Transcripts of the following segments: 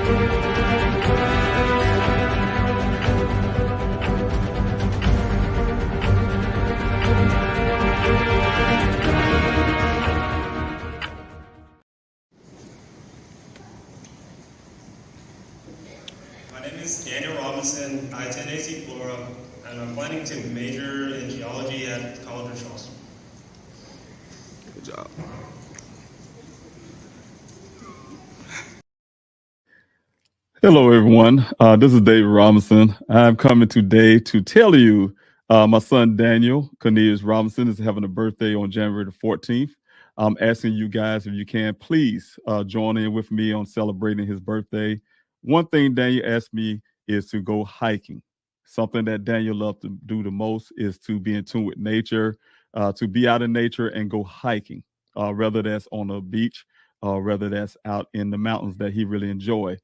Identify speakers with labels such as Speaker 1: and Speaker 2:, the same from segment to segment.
Speaker 1: My name is Daniel Robinson. I attend AC Flora, and I'm planning to major in geology at College of Charleston.
Speaker 2: Good job.
Speaker 3: Hello, everyone. This is David Robinson. I'm coming today to tell you my son Daniel Cornelius Robinson is having a birthday on January the 14th. I'm asking you guys, if you can, please join in with me on celebrating his birthday. One thing Daniel asked me is to go hiking. Something that Daniel loves to do the most is to be in tune with nature, to be out in nature and go hiking, whether that's on a beach or whether that's out in the mountains that he really enjoys.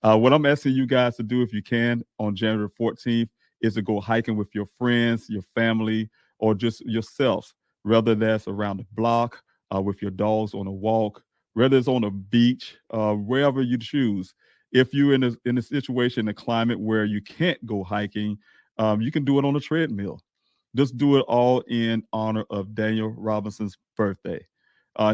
Speaker 3: What I'm asking you guys to do, if you can, on January 14th, is to go hiking with your friends, your family, or just yourselves, whether that's around the block, with your dogs on a walk, whether it's on a beach, wherever you choose. If you're in a situation, a climate where you can't go hiking, you can do it on a treadmill. Just do it all in honor of Daniel Robinson's birthday.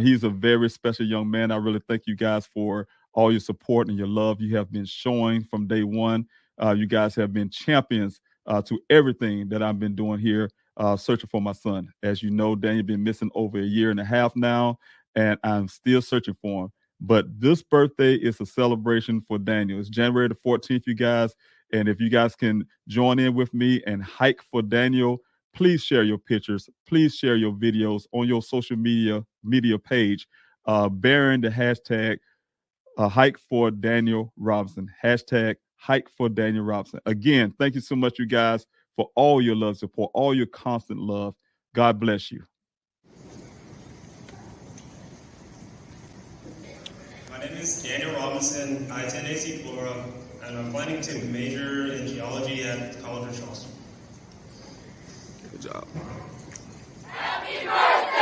Speaker 3: He's a very special young man. I really thank you guys for all your support and your love you have been showing from day one. You guys have been champions to everything that I've been doing here, searching for my son. As you know, Daniel been missing over a year and a half now, and I'm still searching for him. But this birthday is a celebration for Daniel. It's January the 14th, you guys. And if you guys can join in with me and hike for Daniel, please share your pictures. Please share your videos on your social media page, bearing the hashtag hike for Daniel Robinson. Hashtag hike for Daniel Robinson. Again, thank you so much, you guys, for all your love, support, all your constant love. God bless you.
Speaker 1: My name is Daniel Robinson. I attend AC Flora, and I'm planning to major in geology at College of Charleston.
Speaker 2: Good job.
Speaker 4: Happy birthday!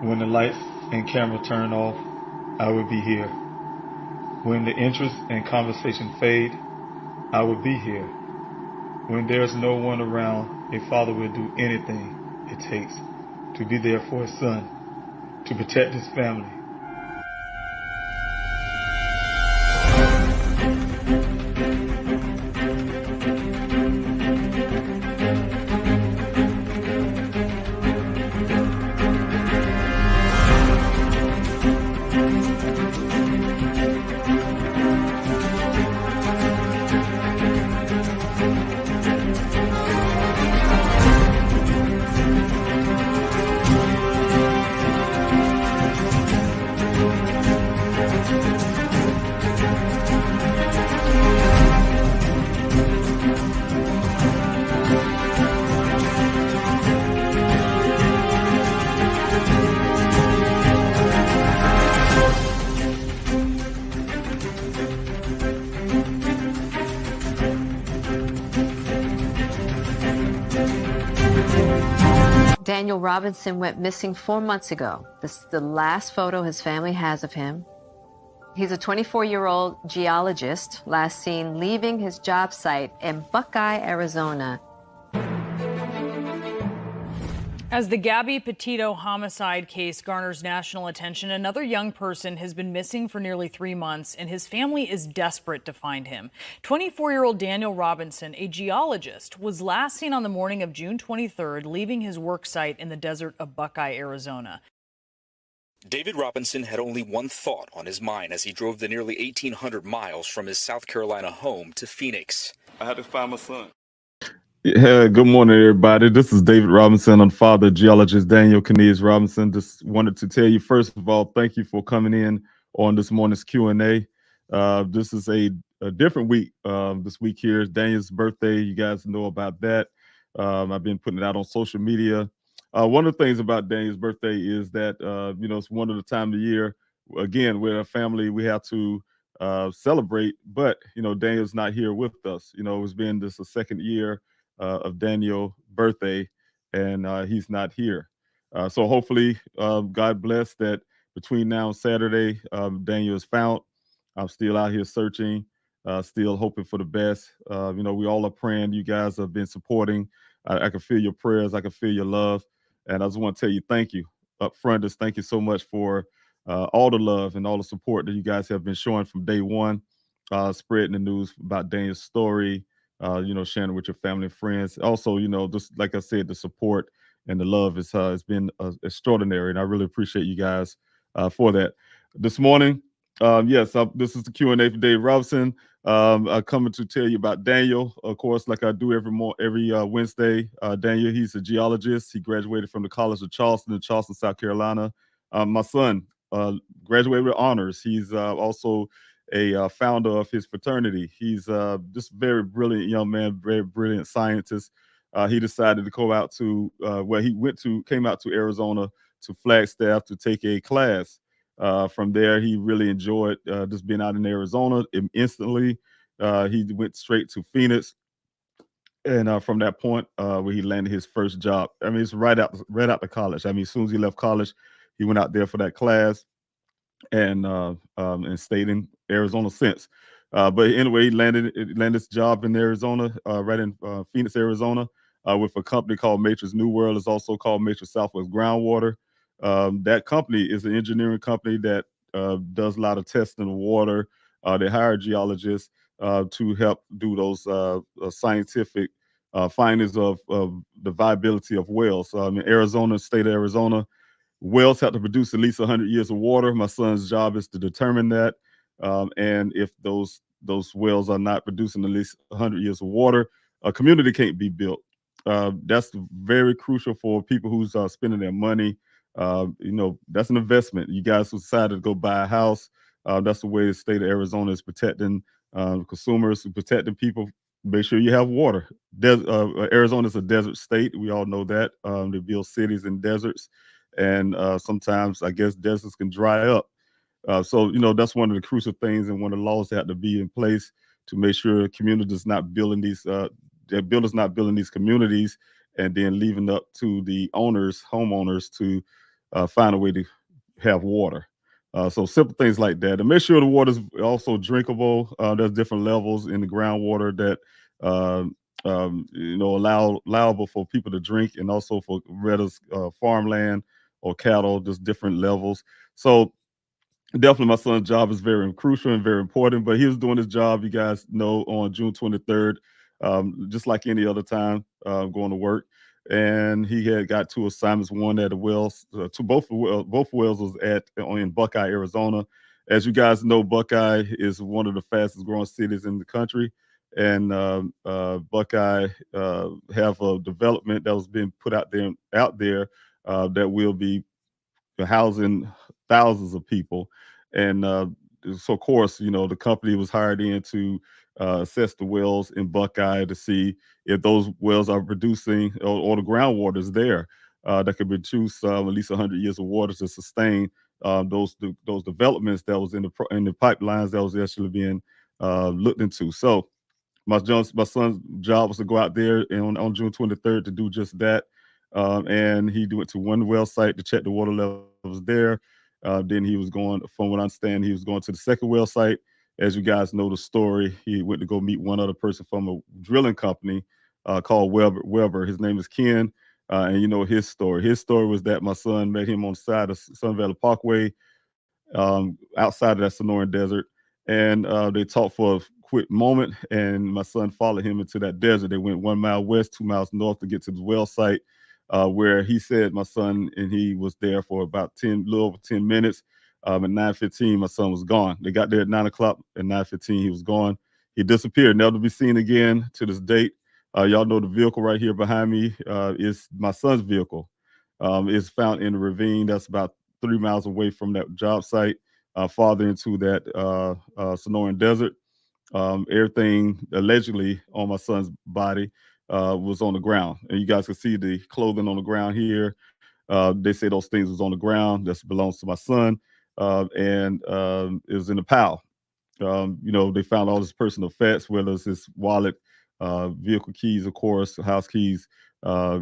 Speaker 3: When the lights and camera turn off, I will be here. When the interest and conversation fade, I will be here. When there's no one around, a father will do anything it takes to be there for his son, to protect his family.
Speaker 5: Daniel Robinson went missing 4 months ago. This is the last photo his family has of him. He's a 24-year-old geologist, last seen leaving his job site in Buckeye, Arizona.
Speaker 6: As the Gabby Petito homicide case garners national attention, another young person has been missing for nearly 3 months, and his family is desperate to find him. 24-year-old Daniel Robinson, a geologist, was last seen on the morning of June 23rd, leaving his work site in the desert of Buckeye, Arizona.
Speaker 7: David Robinson had only one thought on his mind as he drove the nearly 1,800 miles from his South Carolina home to Phoenix.
Speaker 3: I had to find my son. Yeah, good morning, everybody. This is David Robinson. I'm father of geologist Daniel Robinson. Just wanted to tell you, first of all, thank you for coming in on this morning's Q&A. This is a different week. This week here is Daniel's birthday. You guys know about that. I've been putting it out on social media. One of the things about Daniel's birthday is that, it's one of the time of the year, again, with our family, we have to celebrate. But, Daniel's not here with us. It's been the second year of Daniel's birthday, and he's not here. So hopefully, God bless that between now and Saturday, Daniel is found. I'm still out here searching, still hoping for the best. We all are praying. You guys have been supporting. I can feel your prayers. I can feel your love. And I just want to tell you thank you up front. Just thank you so much for all the love and all the support that you guys have been showing from day one, spreading the news about Daniel's story, sharing with your family and friends. Also, just like I said, the support and the love has been extraordinary. And I really appreciate you guys for that. This morning, this is the Q&A for Dave Robinson. I'm coming to tell you about Daniel, of course, like I do every Wednesday. Daniel, he's a geologist. He graduated from the College of Charleston in Charleston, South Carolina. My son graduated with honors. He's also a founder of his fraternity. He's just very brilliant young man, very brilliant scientist. He decided to go out to came out to Arizona to Flagstaff to take a class. From there, he really enjoyed just being out in Arizona. Instantly, he went straight to Phoenix, and from that point, where he landed his first job. I mean, it's right out the college. I mean, as soon as he left college, he went out there for that class, and stayed in Arizona since. But anyway, he landed his job in Arizona, right in Phoenix, Arizona, with a company called Matrix New World. It's also called Matrix Southwest Groundwater. That company is an engineering company that does a lot of testing of water. They hire geologists to help do those scientific findings of the viability of wells. In Arizona, state of Arizona, wells have to produce at least 100 years of water. My son's job is to determine that. And if those wells are not producing at least 100 years of water, a community can't be built. That's very crucial for people who's spending their money. That's an investment. You guys decided to go buy a house. That's the way the state of Arizona is protecting consumers, protecting people. Make sure you have water. Arizona is a desert state. We all know that. They build cities in deserts, and sometimes I guess deserts can dry up. So that's one of the crucial things, and one of the laws that have to be in place to make sure communities not building these, their builders not building these communities and then leaving up to the homeowners to find a way to have water. So simple things like that, and make sure the water is also drinkable. There's different levels in the groundwater that allowable for people to drink, and also for whether it's farmland or cattle. There's different levels. So definitely my son's job is very crucial and very important, but he was doing his job, you guys know, on June 23rd, just like any other time, going to work. And he had got two assignments, one at the wells, both wells was in Buckeye, Arizona. As you guys know, Buckeye is one of the fastest growing cities in the country. And Buckeye have a development that was being put out there that will be housing thousands of people. And so of course, the company was hired in to assess the wells in Buckeye to see if those wells are producing, or the groundwater is there that could produce at least 100 years of water to sustain those developments that was in the pipelines that was actually being looked into. So my son's job was to go out there on June 23rd to do just that. and he went to one well site to check the water levels there. Then he was going, from what I understand, he was going to the second well site. As you guys know the story, he went to go meet one other person from a drilling company called Weber. His name is Ken, and you know his story. His story was that my son met him on the side of Sun Valley Parkway, outside of that Sonoran Desert, and they talked for a quick moment. And my son followed him into that desert. They went 1 mile west, 2 miles north to get to the well site, where he said my son and he was there for about little over 10 minutes. At 9:15, my son was gone. They got there at 9 o'clock. At 9:15, he was gone. He disappeared, never to be seen again to this date. Y'all know the vehicle right here behind me is my son's vehicle. It's found in a ravine that's about 3 miles away from that job site, farther into that Sonoran Desert. Everything allegedly on my son's body was on the ground. And you guys can see the clothing on the ground here. They say those things was on the ground. That belongs to my son. And it was in a pile. You know, they found all his personal effects, whether it's his wallet, vehicle keys, of course, house keys,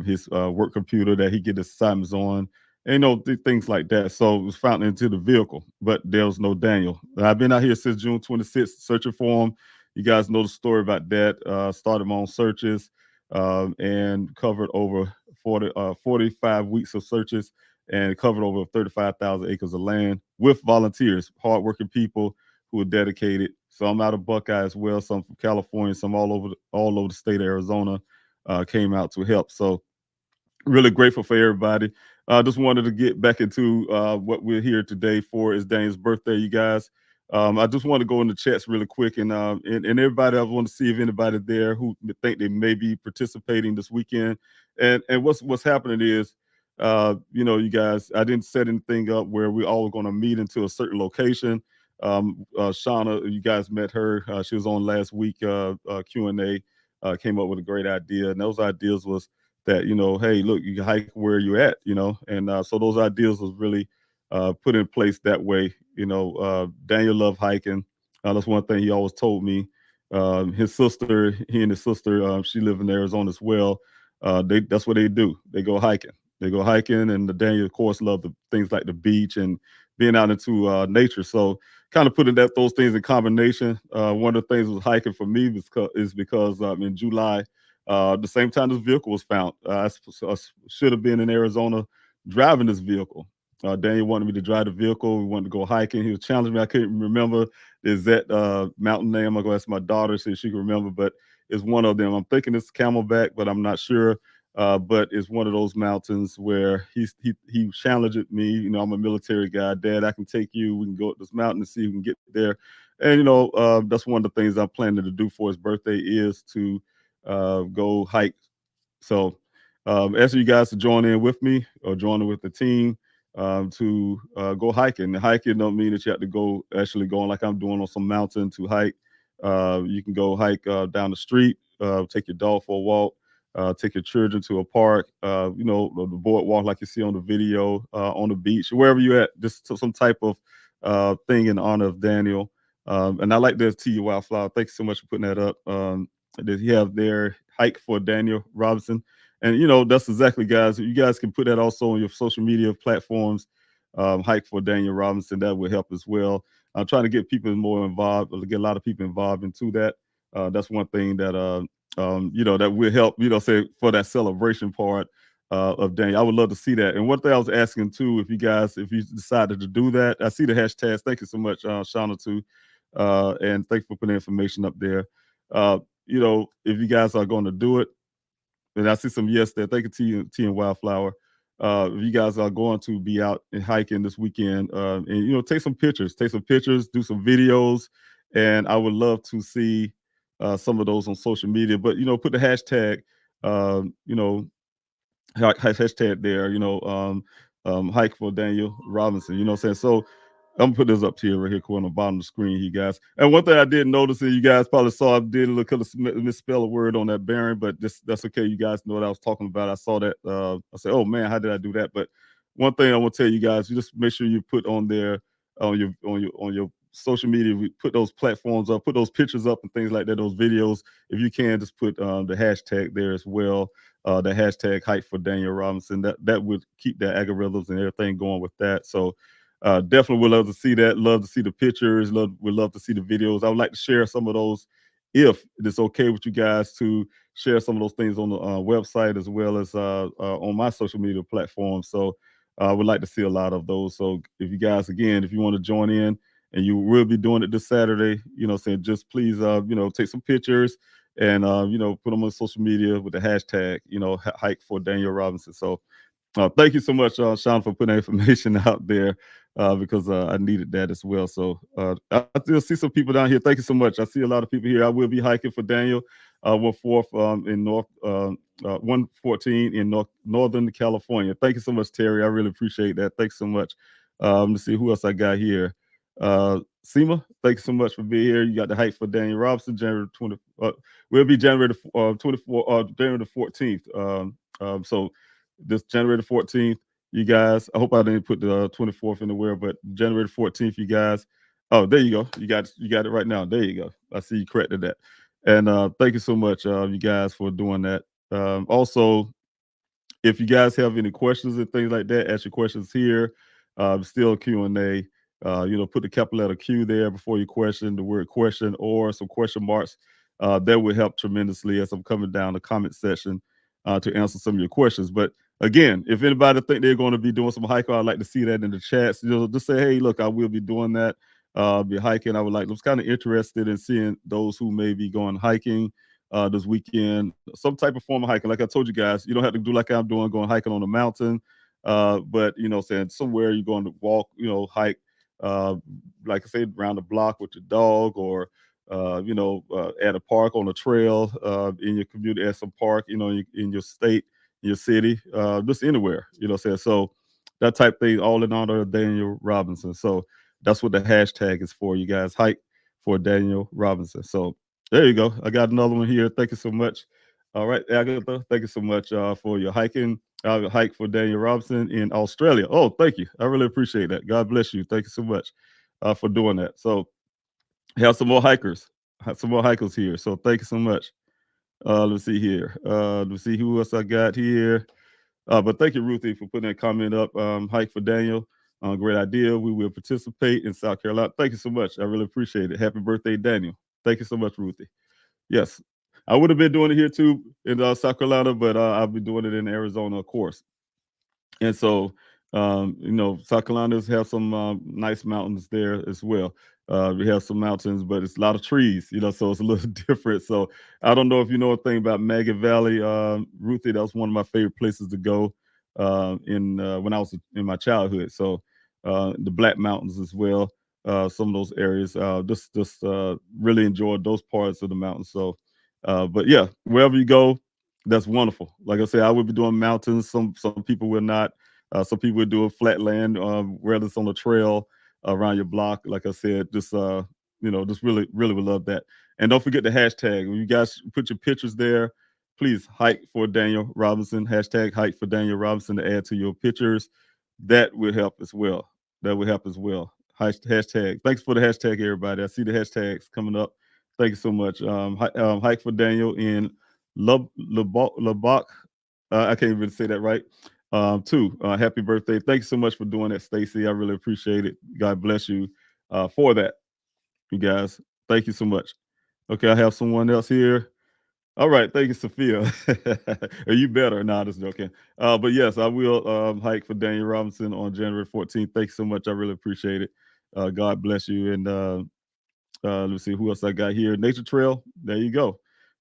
Speaker 3: his work computer that he get his assignments on, and you know, things like that. So it was found into the vehicle, but there was no Daniel. I've been out here since June 26th searching for him. You guys know the story about that. Started my own searches and covered over 45 weeks of searches and covered over 35,000 acres of land with volunteers, hardworking people who are dedicated. Some out of Buckeye as well, some from California, some all over the state of Arizona came out to help. So really grateful for everybody. Just wanted to get back into what we're here today for. Is Daniel's birthday, you guys. I just want to go in the chats really quick, and everybody, I want to see if anybody there who think they may be participating this weekend. And what's happening is, you know, you guys, I didn't set anything up where we're all going to meet into a certain location. Shauna, you guys met her. She was on last week Q&A. Came up with a great idea, and those ideas was that, you know, hey, look, you can hike where you're at, you know, and so those ideas was really put in place that way. You know, Daniel loved hiking. That's one thing he always told me. His sister, he and his sister, she live in Arizona as well. That's what they do. They go hiking. They go hiking, and Daniel, of course, loved the things like the beach and being out into nature. So kind of putting those things in combination. One of the things was hiking for me is because in July, the same time this vehicle was found, I should have been in Arizona driving this vehicle. Daniel wanted me to drive the vehicle. We wanted to go hiking. He was challenging me. I couldn't remember the exact mountain name. I'm going to ask my daughter so she can remember, but it's one of them. I'm thinking it's Camelback, but I'm not sure. But it's one of those mountains where he challenged me. You know, I'm a military guy. Dad, I can take you. We can go up this mountain and see if we can get there. And, you know, that's one of the things I'm planning to do for his birthday is to go hike. So asking you guys to join in with me or join in with the team to go hiking. The hiking don't mean that you have to go actually going like I'm doing on some mountain to hike. You can go hike down the street, take your dog for a walk, take your children to a park, you know, the boardwalk like you see on the video, on the beach, wherever you're at, just some type of thing in honor of Daniel. And I like the TU Wildflower. Thanks so much for putting that up. That you have their hike for Daniel Robinson. And, you know, that's exactly, guys. You guys can put that also on your social media platforms. Hike for Daniel Robinson. That will help as well. I'm trying to get people more involved, or get a lot of people involved into that. That's one thing that, you know, that will help, you know, say for that celebration part of Daniel. I would love to see that. And one thing I was asking too, if you decided to do that, I see the hashtags. Thank you so much, Shauna, too. And thanks for putting information up there. You know, if you guys are going to do it, and I see some yes there. Thank you, T and Wildflower. If you guys are going to be out and hiking this weekend, and you know, take some pictures, do some videos, and I would love to see some of those on social media. But you know, put the hashtag, you know, hashtag there, you know, hike for Daniel Robinson. You know what I'm saying? So I'm gonna put this up here right here on the bottom of the screen, you guys. And one thing I did notice, and you guys probably saw, I did a little misspell a word on that bearing, but that's okay. You guys know what I was talking about. I saw that. I said, "Oh man, how did I do that?" But one thing I want to tell you guys, you just make sure you put on there on your social media. We put those platforms up, put those pictures up, and things like that. Those videos, if you can, just put the hashtag there as well. the hashtag Hike for Daniel Robinson. That would keep the algorithms and everything going with that. So definitely would love to see that. Love to see the pictures. Would love to see the videos. I would like to share some of those if it's okay with you guys to share some of those things on the website as well as on my social media platforms. So I would like to see a lot of those. So if you guys, again, if you want to join in and you will be doing it this Saturday, saying just please, take some pictures and, put them on social media with the hashtag, Hike for Daniel Robinson. So thank you so much, Sean, for putting that information out there because I needed that as well. So I still see some people down here. Thank you so much. I see a lot of people here. I will be hiking for Daniel 1/4 in 114 in Northern California. Thank you so much, Terry. I really appreciate that. Thanks so much. Let's see who else I got here. Seema, thank you so much for being here. You got the hike for Daniel Robinson, January 20. Will be January the 24th, January the 14th. So this January the 14th, you guys. I hope I didn't put the 24th anywhere, but January the 14th, you guys. Oh, there you go. You got it right now. There you go. I see you corrected that. And thank you so much, you guys, for doing that. Also, if you guys have any questions and things like that, ask your questions here. Still Q&A. Put the capital letter Q there before your question, the word question, or some question marks. That would help tremendously as I'm coming down the comment section to answer some of your questions. But again, if anybody think they're going to be doing some hiking, I'd like to see that in the chats. Just say, hey, look, I will be doing that. Be hiking. I was kind of interested in seeing those who may be going hiking this weekend, some type of form of hiking. Like I told you guys, you don't have to do like I'm doing, going hiking on a mountain. But saying somewhere you're going to walk, hike, like I said, around the block with your dog, or at a park, on a trail, in your community, at some park, in your state, in your city, just anywhere, saying. So that type thing, all in honor of Daniel Robinson. So that's what the hashtag is for, you guys. Hike for Daniel Robinson. So there you go. I got another one here. Thank you so much. All right, Agatha, thank you so much for your hiking. Hike for Daniel Robinson in Australia. Oh, thank you. I really appreciate that. God bless you. Thank you so much for doing that. So have some more hikers. Have some more hikers here. So thank you so much. Let's see here. Let's see who else I got here. But thank you, Ruthie, for putting that comment up. Hike for Daniel. Great idea. We will participate in South Carolina. Thank you so much. I really appreciate it. Happy birthday, Daniel. Thank you so much, Ruthie. Yes, I would have been doing it here too in South Carolina, but I'll be doing it in Arizona, of course. And so, South Carolina's have some nice mountains there as well. We have some mountains, but it's a lot of trees, so it's a little different. So I don't know if you know a thing about Maggie Valley, Ruthie. That was one of my favorite places to go when I was in my childhood. So the Black Mountains as well. Some of those areas, just really enjoyed those parts of the mountains. So, but yeah, wherever you go, that's wonderful. Like I said, I would be doing mountains. Some people will not. Some people would do a flat land, whether it's on a trail around your block. Like I said, just just really, really would love that. And don't forget the hashtag. When you guys put your pictures there, please hike for Daniel Robinson. Hashtag hike for Daniel Robinson to add to your pictures. That will help as well. That will help as well. Hashtag. Thanks for the hashtag, everybody. I see the hashtags coming up. Thank you so much. Hike for Daniel in Lubbock. I can't even say that right. Too. Happy birthday. Thanks so much for doing that, Stacy. I really appreciate it. God bless you for that, you guys. Thank you so much. Okay, I have someone else here. All right, thank you, Sophia. Are you better? Nah, just joking. But yes, I will hike for Daniel Robinson on January 14th. Thanks so much. I really appreciate it. God bless you. And let's see who else I got here. Nature Trail. There you go.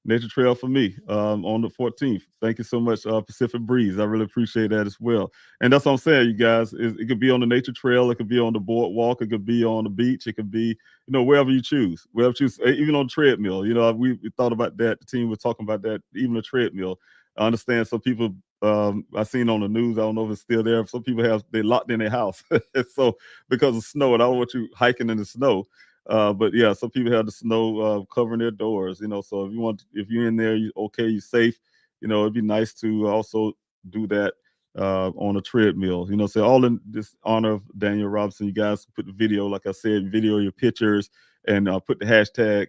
Speaker 3: Nature Trail for me on the 14th. Thank you so much, Pacific Breeze. I really appreciate that as well. And that's what I'm saying, you guys. It could be on the nature trail. It could be on the boardwalk. It could be on the beach. It could be, wherever you choose. Wherever you choose, even on the treadmill. We thought about that. The team was talking about that. Even the treadmill. I understand some people. I've seen on the news. I don't know if it's still there. Some people they locked in their house. So because of snow, and I don't want you hiking in the snow. But yeah, some people have the snow covering their doors, so if you're in there, you're safe, it'd be nice to also do that on a treadmill, so all in this honor of Daniel Robinson. You guys put the video, like I said, video your pictures, and put the hashtag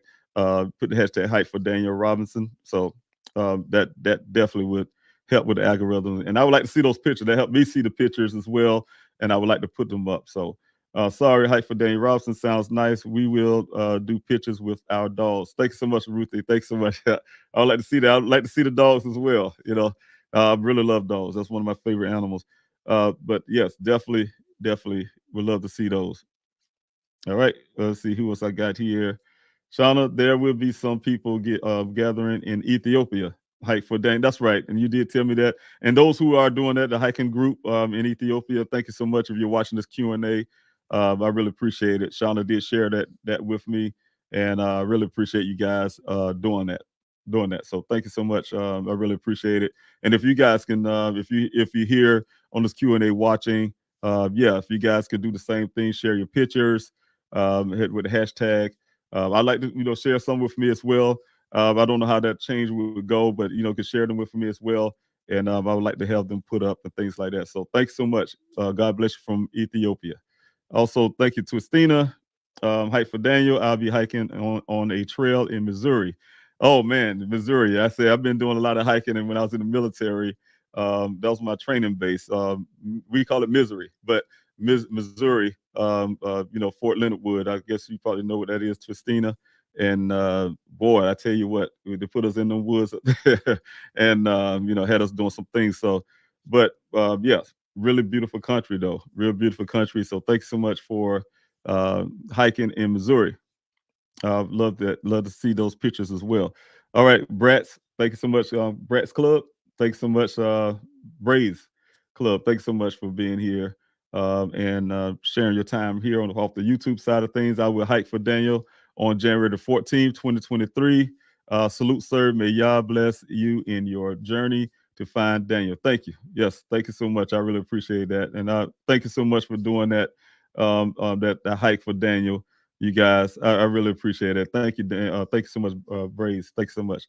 Speaker 3: hike for Daniel Robinson. So that definitely would help with the algorithm. And I would like to see those pictures. That help me see the pictures as well, and I would like to put them up. So sorry, Hike for Daniel Robinson sounds nice. We will do pictures with our dogs. Thank you so much, Ruthie. Thanks so much. I would like to see that. I would like to see the dogs as well. You know, I really love dogs. That's one of my favorite animals. But yes, definitely would love to see those. All right, let's see who else I got here. Shauna, there will be some people gathering in Ethiopia. Hike for Daniel. That's right, and you did tell me that. And those who are doing that, the hiking group in Ethiopia, thank you so much. If you're watching this Q&A, I really appreciate it. Shauna did share that with me, and I really appreciate you guys doing that. So thank you so much. I really appreciate it. And if you guys can, if you're here on this Q&A watching, if you guys could do the same thing, share your pictures with the hashtag. I'd like to share some with me as well. I don't know how that change would go, but can share them with me as well. And I would like to have them put up and things like that. So thanks so much. God bless you from Ethiopia. Also, thank you to Christina. Hike for Daniel. I'll be hiking on a trail in Missouri. Oh man, Missouri. I say I've been doing a lot of hiking, and when I was in the military, that was my training base. We call it Misery, but Missouri, Fort Leonard Wood. I guess you probably know what that is, Tristina. And boy, I tell you what, they put us in the woods up there and had us doing some things. So, but yes, really beautiful country though, real beautiful country. So thanks so much for hiking in Missouri. Love to see those pictures as well. All right, Brats, thank you so much, Brats Club. Thanks so much, Braves Club. Thanks so much for being here and sharing your time here off the YouTube side of things. I will hike for Daniel on January the 14th, 2023. Salute, sir. May Yah bless you in your journey to find Daniel. Thank you. Yes, thank you so much. I really appreciate that. And thank you so much for doing that, that hike for Daniel. You guys, I really appreciate it. Thank you, Dan. Thank you so much, Braves. Thanks so much.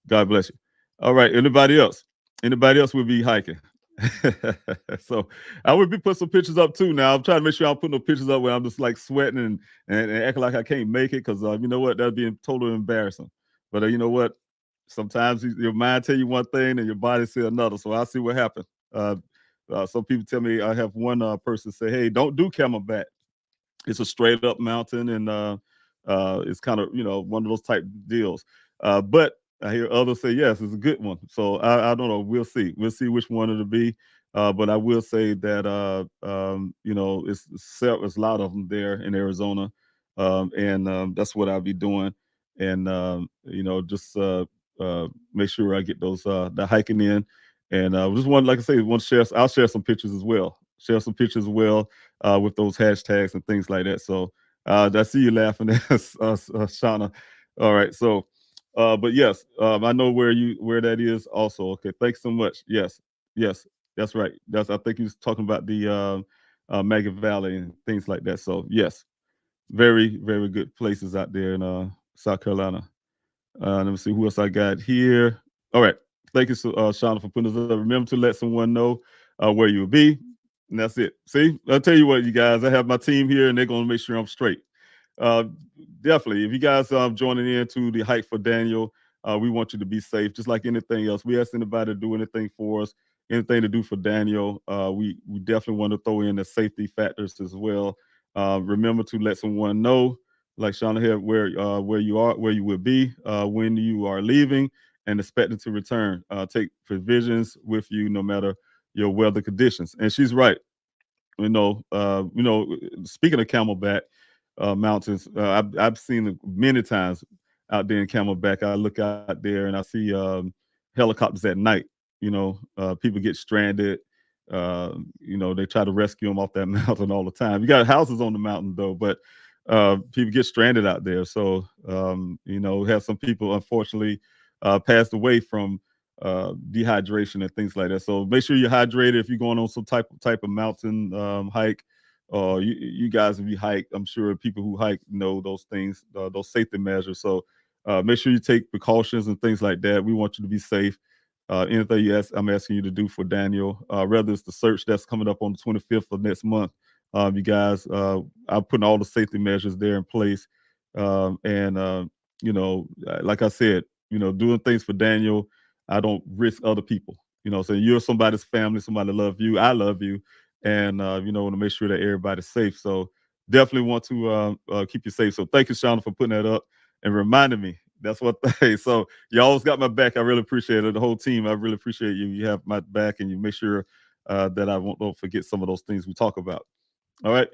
Speaker 3: God bless you. All right, anybody else? Anybody else will be hiking? So I would be putting some pictures up too. Now I'm trying to make sure I'm putting no pictures up where I'm just like sweating and acting like I can't make it because you know what, that'd be totally embarrassing. But you know what? Sometimes your mind tell you one thing and your body say another. So I'll see what happens. Some people tell me, I have one person say, "Hey, don't do Camelback. It's a straight up mountain and it's kind of one of those type deals." But I hear others say yes, it's a good one. So I don't know. We'll see. We'll see which one it'll be. But I will say that it's a lot of them there in Arizona, and that's what I'll be doing. And just make sure I get those the hiking in. And just want, like I say, want to share. I'll share some pictures as well. Share some pictures as well with those hashtags and things like that. So I see you laughing at Shauna. All right. So. But yes, I know where that is also. Okay, thanks so much. Yes, that's right. I think he was talking about the Maggot Valley and things like that. So yes, very very good places out there in South Carolina. Let me see who else I got here. All right, thank you, Shauna, for putting this up. Remember to let someone know where you'll be, and that's it. See, I'll tell you what, you guys. I have my team here, and they're gonna make sure I'm straight. Uh, Definitely. If you guys joining in to the hike for Daniel, we want you to be safe, just like anything else. We ask anybody to do anything for us, anything to do for Daniel. We definitely want to throw in the safety factors as well. Remember to let someone know, like Shauna here, where you are, where you will be when you are leaving and expecting to return. Take provisions with you, no matter your weather conditions. And she's right. Speaking of Camelback mountains, I've seen it many times out there in Camelback. I look out there and I see helicopters at night. People get stranded. They try to rescue them off that mountain all the time. You got houses on the mountain though, but people get stranded out there. So have some people unfortunately passed away from dehydration and things like that. So make sure you're hydrated if you're going on some type of mountain hike. You guys, if you hike, I'm sure people who hike know those things, those safety measures. So make sure you take precautions and things like that. We want you to be safe. Anything I'm asking you to do for Daniel, whether it's the search that's coming up on the 25th of next month, you guys, I'm putting all the safety measures there in place. Like I said, doing things for Daniel, I don't risk other people. You know, so you're somebody's family, somebody love you, I love you, and want to make sure that everybody's safe. So definitely want to keep you safe. So thank you, Shauna, for putting that up and reminding me. That's what they. So you always got my back. I really appreciate it. The whole team, I really appreciate you. You have my back, and you make sure that I don't forget some of those things we talk about. All right.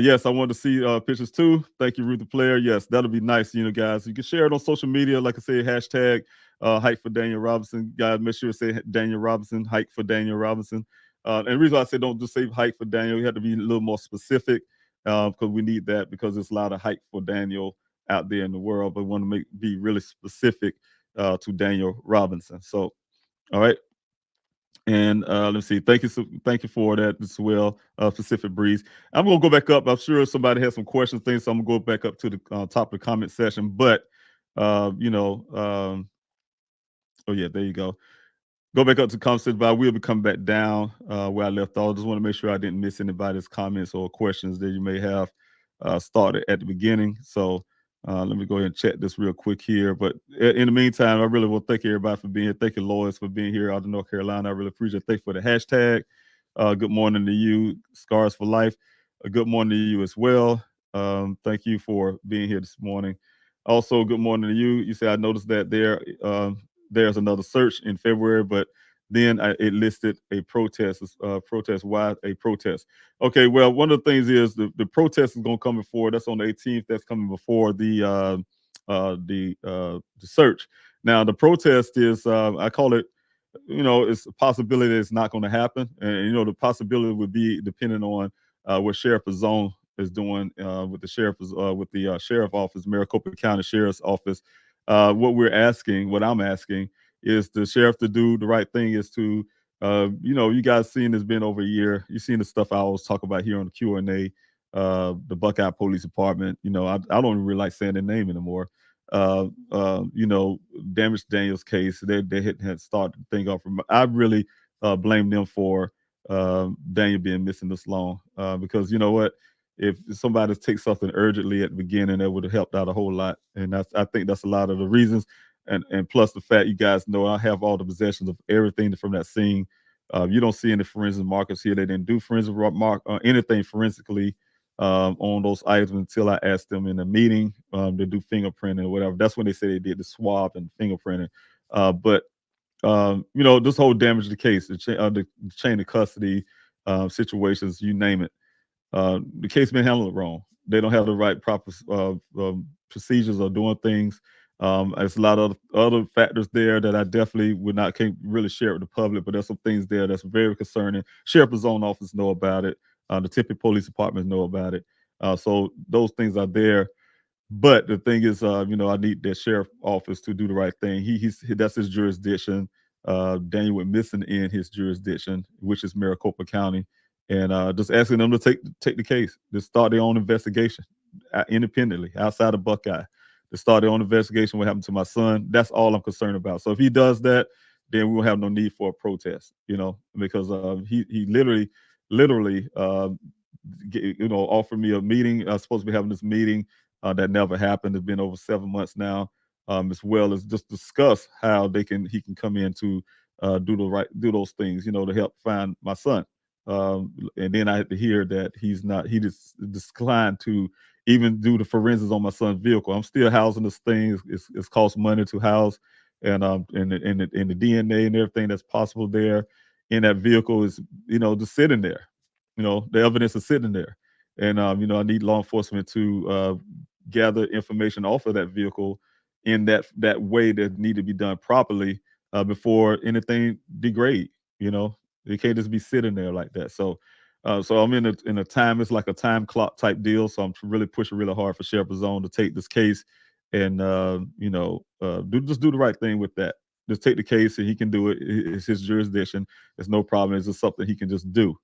Speaker 3: Yes, I wanted to see pictures too. Thank you, Ruth the Player. Yes, that'll be nice, guys. You can share it on social media. Like I said, hashtag hike for Daniel Robinson. Guys, make sure to say Daniel Robinson, hike for Daniel Robinson. And the reason I say don't just say hike for Daniel, you have to be a little more specific because we need that because there's a lot of hike for Daniel out there in the world, but we want to be really specific to Daniel Robinson. So, all right. And let's see. Thank you for that as well, Pacific Breeze. I'm gonna go back up. I'm sure somebody has some questions, things. So I'm gonna go back up to the top of the comment section. But oh yeah, there you go. Go back up to comment section, but I will be coming back down where I left off. Just want to make sure I didn't miss anybody's comments or questions that you may have started at the beginning. So let me go ahead and check this real quick here. But in the meantime, I really want to thank everybody for being here. Thank you, Lois, for being here out of North Carolina. I really appreciate it. Thank you for the hashtag. Good morning to you, Scars for Life. Good morning to you as well. Thank you for being here this morning. Also, good morning to you. You say I noticed that there's another search in February, but then it listed a protest. Protest. Why a protest? Okay, well, one of the things is the protest is going to come before. That's on the 18th. That's coming before the search. Now, the protest is I call it. It's a possibility that it's not going to happen, and the possibility would be depending on what Sheriff Zone is doing with the sheriff office, Maricopa County Sheriff's Office. What I'm asking is the sheriff to do the right thing is to, you guys seen it's been over a year. You've seen the stuff I always talk about here on the Q&A, the Buckeye Police Department. I don't really like saying their name anymore. Damage Daniel's case, they had started the thing off. I really blame them for Daniel being missing this long because you know what? If somebody takes something urgently at the beginning, that would have helped out a whole lot. And I think that's a lot of the reasons. And plus the fact you guys know I have all the possessions of everything from that scene. You don't see any forensic markers here. They didn't do forensic anything forensically on those items until I asked them in a meeting to do fingerprinting or whatever. That's when they say they did the swab and fingerprinting. But this whole damage to the case, the chain of custody situations, you name it. The case been handled wrong. They don't have the right proper procedures of doing things. There's a lot of other factors there that I definitely can't really share with the public, but there's some things there that's very concerning. Sheriff's Zone office know about it. The Tippett Police Department know about it. So those things are there. But the thing is, I need the sheriff office to do the right thing. That's his jurisdiction. Daniel went missing in his jurisdiction, which is Maricopa County. And just asking them to take the case, to start their own investigation independently outside of Buckeye, to start their own investigation. What happened to my son? That's all I'm concerned about. So if he does that, then we won't have no need for a protest, because he literally offered me a meeting. I was supposed to be having this meeting that never happened. It's been over 7 months now, as well as just discuss how he can come in to do those things, to help find my son. And then I had to hear that he just declined to even do the forensics on my son's vehicle. I'm still housing this thing. It's cost money to house, and the DNA and everything that's possible there in that vehicle is, just sitting there. The evidence is sitting there. And, I need law enforcement to gather information off of that vehicle in that way that need to be done properly before anything degrade. It can't just be sitting there like that. So I'm in a time. It's like a time clock type deal. So I'm really pushing really hard for Sheriff Zone to take this case and just do the right thing with that. Just take the case and he can do it. It's his jurisdiction. There's no problem. It's just something he can just do.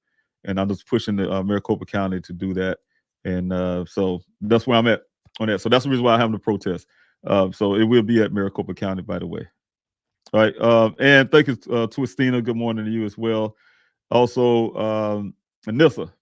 Speaker 3: And I'm just pushing the Maricopa County to do that. And so that's where I'm at on that. So that's the reason why I'm having the protest. So it will be at Maricopa County, by the way. All right. And thank you, Twistina. Good morning to you as well. Also, Anissa,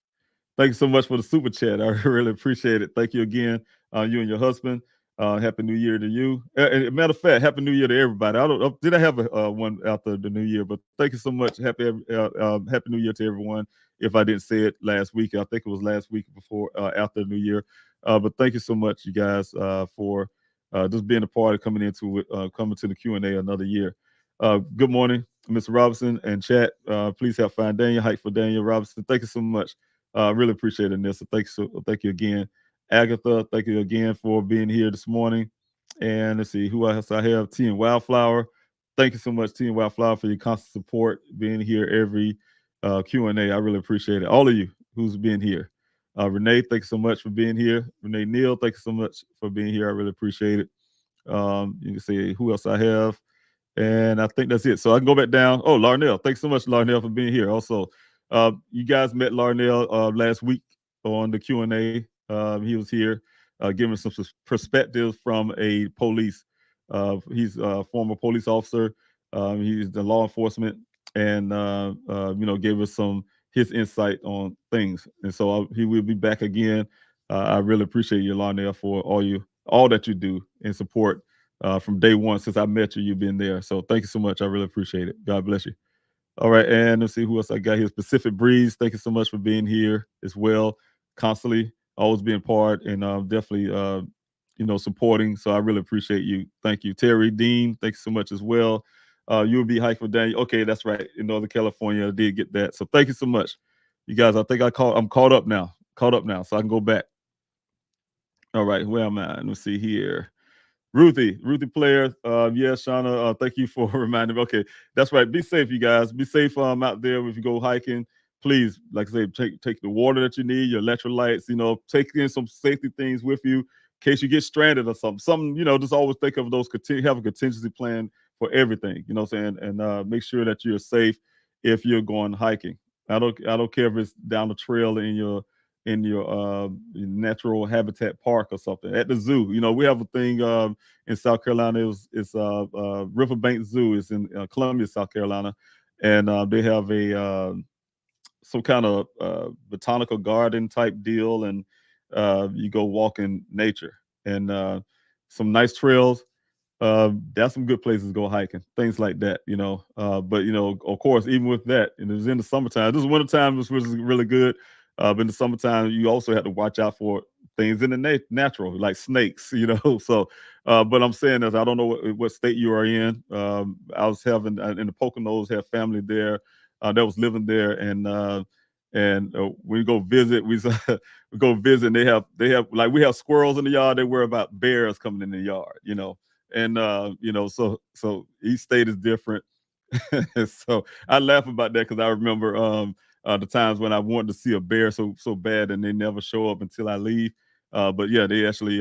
Speaker 3: thank you so much for the super chat. I really appreciate it. Thank you again, you and your husband. Happy New Year to you. Matter of fact, Happy New Year to everybody. I don't did I have a one after the New Year, but thank you so much. Happy New Year to everyone. If I didn't say it last week, I think it was last week before after the New Year. But thank you so much, you guys, for just being a part of coming to the Q&A another year. Good morning, Mr. Robinson and chat. Please help find Daniel. Hike for Daniel Robinson. Thank you so much. Really appreciate it, Nessa. Thank you again. Agatha, thank you again for being here this morning. And let's see who else I have. T and Wildflower. Thank you so much, T and Wildflower, for your constant support, being here every Q&A. I really appreciate it. All of you who's been here. Renee, thank you so much for being here. Renee Neal, thank you so much for being here. I really appreciate it. You can see who else I have. And I think that's it. So I can go back down. Oh, Larnell. Thanks so much, Larnell, for being here. Also, you guys met Larnell last week on the Q&A. He was here giving some perspectives from a police. He's a former police officer. He's the law enforcement, and gave us his insight on things. And so he will be back again. I really appreciate you, Larnell, for all that you do and support. From day one since I met you, you've been there. So thank you so much. I really appreciate it. God bless you. All right, and let's see who else I got here. Pacific Breeze, thank you so much for being here as well. Constantly, always being part and definitely, supporting. So I really appreciate you. Thank you. Terry Dean, thank you so much as well. You'll be hiking for Daniel. Okay, that's right. In Northern California, I did get that. So thank you so much. You guys, I think I'm caught up now. So I can go back. All right, where am I? Let's see here. Ruthie Player. Yes, Shauna, thank you for reminding me. Okay, that's right. Be safe, you guys. Be safe out there if you go hiking. Please, like I say, take the water that you need, your electrolytes, take in some safety things with you in case you get stranded or something. Just always think of those, have a contingency plan for everything, what I'm saying? And make sure that you're safe if you're going hiking. I don't care if it's down the trail in your natural habitat park or something. At the zoo, we have a thing in South Carolina. It's Riverbank Zoo. It's in Columbia, South Carolina, and they have some kind of botanical garden type deal, and you go walk in nature and some nice trails. That's some good places to go hiking, things like that, but of course, even with that, and it was in the summertime. This is wintertime, which was really good. But in the summertime, you also have to watch out for things in the natural, like snakes, So, but I'm saying is, I don't know what state you are in. I was having in the Poconos, have family there that was living there, and we go visit. We go visit. And they have like we have squirrels in the yard. They worry about bears coming in the yard, and so each state is different. So I laugh about that because I remember the times when I wanted to see a bear so bad and they never show up until I leave. But yeah, they actually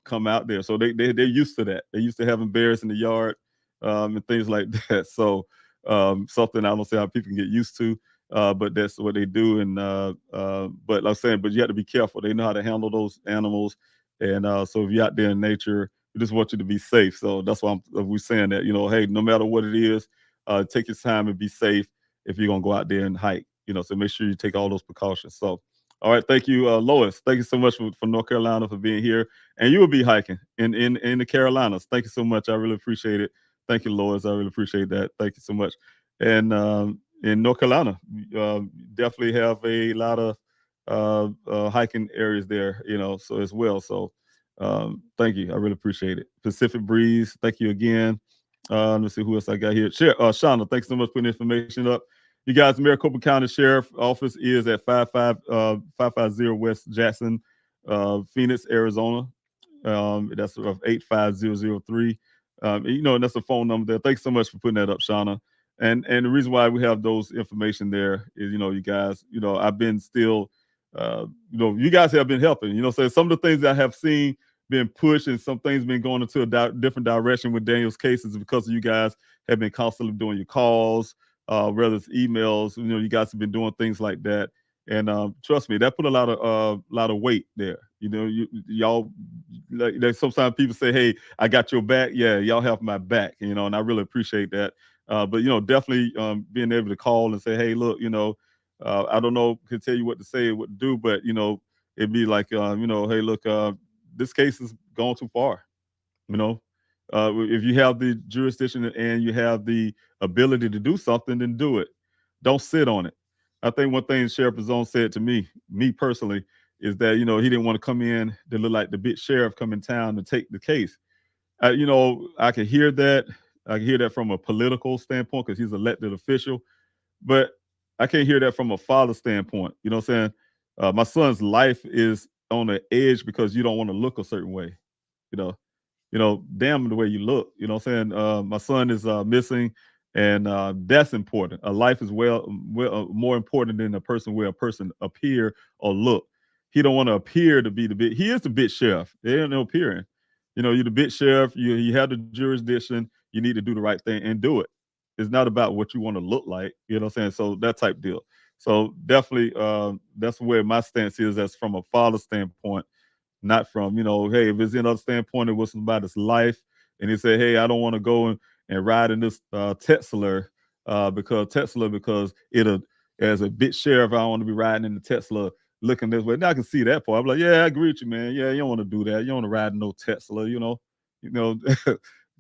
Speaker 3: come out there. So they're used to that. They're used to having bears in the yard and things like that. So something I don't say how people can get used to, but that's what they do. And but like I'm saying, but you have to be careful. They know how to handle those animals. And so if you're out there in nature, we just want you to be safe. So that's why we're saying that, hey, no matter what it is, take your time and be safe if you're going to go out there and hike. So make sure you take all those precautions. So, all right, thank you, Lois. Thank you so much for North Carolina for being here, and you will be hiking in the Carolinas. Thank you so much. I really appreciate it. Thank you, Lois. I really appreciate that. Thank you so much. And in North Carolina, definitely have a lot of hiking areas there. So as well. So thank you. I really appreciate it. Pacific Breeze. Thank you again. Let's see who else I got here. Shauna, thanks so much for putting information up. You guys, Maricopa County Sheriff Office is at 550 West Jackson, Phoenix, Arizona. That's 85003. And that's the phone number there. Thanks so much for putting that up, Shauna. And the reason why we have those information there is, you guys, I've been still, you guys have been helping. So some of the things I have seen been pushed and some things been going into a different direction with Daniel's cases because you guys have been constantly doing your calls. Whether it's emails, you guys have been doing things like that, and trust me, that put a lot of weight there. Y'all, like sometimes people say, "Hey, I got your back." Yeah, y'all have my back, and I really appreciate that. But definitely being able to call and say, "Hey, look, I don't know, can tell you what to say, what to do, but it'd be like, hey, look, this case has gone too far. You know, if you have the jurisdiction and you have the ability to do something, then do it. Don't sit on it. I think one thing Sheriff Pizone said to me personally, is that he didn't want to come in to look like the big sheriff come in town to take the case. I can hear that. I can hear that from a political standpoint because he's an elected official, but I can't hear that from a father standpoint. You know what I'm saying? My son's life is on the edge because you don't want to look a certain way. You know, damn the way you look. You know what I'm saying? My son is missing, and that's important. A life is more important than where a person appear or look. He don't want to appear to be the bit. He is the bit sheriff. There ain't no appearing. You're the bit sheriff. You have the jurisdiction. You need to do the right thing and do it. It's not about what you want to look like. You know what I'm saying? So that type deal. So definitely, that's where my stance is. That's from a father standpoint, not from, hey, if it's another standpoint, it was about his life. And he said, hey, I don't want to go and ride in this Tesla because it'll, as a bit sheriff, I don't want to be riding in the Tesla looking this way. Now I can see that part. I'm like, yeah, I agree with you, man. Yeah, you don't want to do that. You don't want to ride in no Tesla,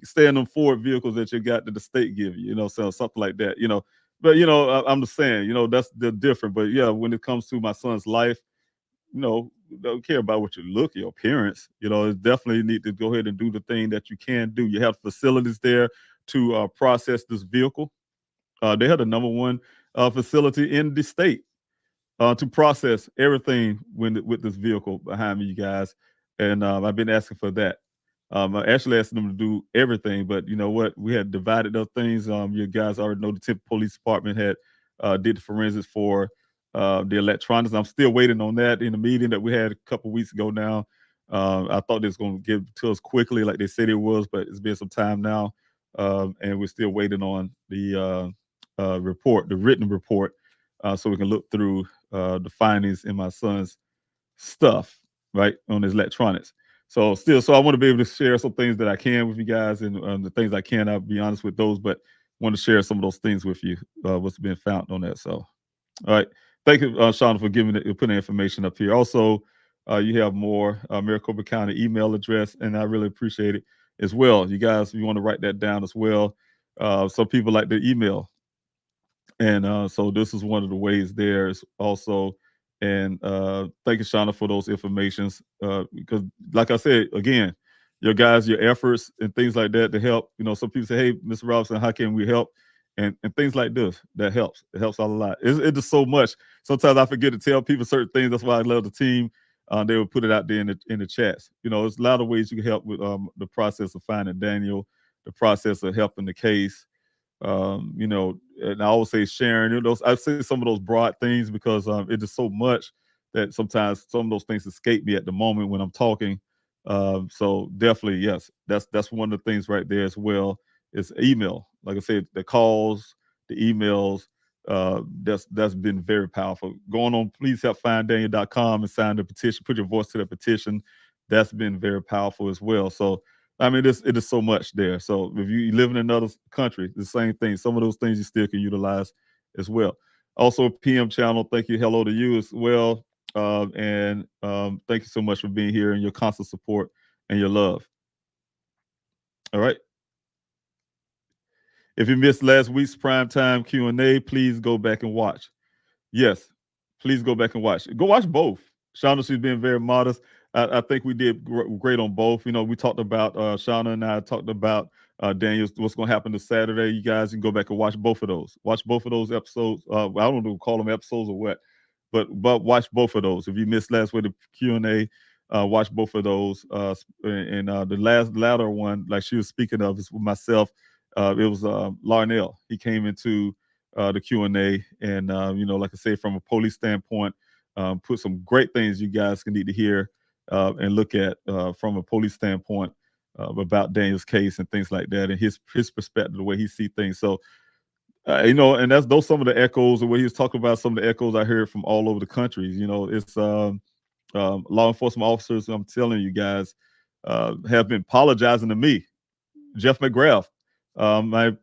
Speaker 3: stay in them Ford vehicles that you got that the state give you, so something like that, But, I'm just saying, that's the different. But yeah, when it comes to my son's life, don't care about what you look, your appearance. It's definitely need to go ahead and do the thing that you can do. You have facilities there to process this vehicle. They had the number one facility in the state to process everything with this vehicle behind me, you guys. And I've been asking for that. I actually asked them to do everything, but you know what? We had divided those things. You guys already know the Temple Police Department had did the forensics for the electronics. I'm still waiting on that in the meeting that we had a couple weeks ago now. I thought they was going to give it to us quickly like they said it was, but it's been some time now. And we're still waiting on the report, the written report, so we can look through the findings in my son's stuff, right, on his electronics. So I want to be able to share some things that I can with you guys, and the things I can, I'll be honest with those, but want to share some of those things with you, what's been found on that. So, all right. Thank you, Shauna, for putting information up here. Also, you have more Maricopa County email address, and I really appreciate it as well. You guys, if you want to write that down as well. Some people like the email. And so this is one of the ways there is also. And thank you, Shauna, for those informations. Because like I said, again, your efforts and things like that to help. Some people say, hey, Mr. Robinson, how can we help? And things like this, that helps. It helps a lot. It's just so much. Sometimes I forget to tell people certain things. That's why I love the team. They will put it out there in the chats. There's a lot of ways you can help with the process of finding Daniel, the process of helping the case. And I always say sharing. I say some of those broad things because it is so much that sometimes some of those things escape me at the moment when I'm talking. So definitely, yes, that's one of the things right there as well. It's email. Like I said, the calls, the emails. That's been very powerful. Going on, please help finddaniel.com and sign the petition. Put your voice to the petition. That's been very powerful as well. So I mean, it is so much there. So if you live in another country, the same thing. Some of those things you still can utilize as well. Also, PM channel, thank you. Hello to you as well. And thank you so much for being here and your constant support and your love. All right. If you missed last week's primetime Q&A, please go back and watch. Yes, please go back and watch. Go watch both. Shauna, she's been very modest. I think we did great on both. We talked about, Shauna and I talked about Daniel, what's going to happen this Saturday. You guys can go back and watch both of those. Watch both of those episodes. I don't know, call them episodes or what, but watch both of those. If you missed last week, the Q&A, watch both of those. And the latter one, like she was speaking of, is with myself. It was Larnell. He came into the Q&A, and like I say, from a police standpoint, put some great things you guys can need to hear and look at from a police standpoint about Daniel's case and things like that, and his perspective, the way he sees things. So and those some of the echoes, the way he was talking about some of the echoes I heard from all over the country. It's law enforcement officers, I'm telling you guys, have been apologizing to me. Jeff McGrath, my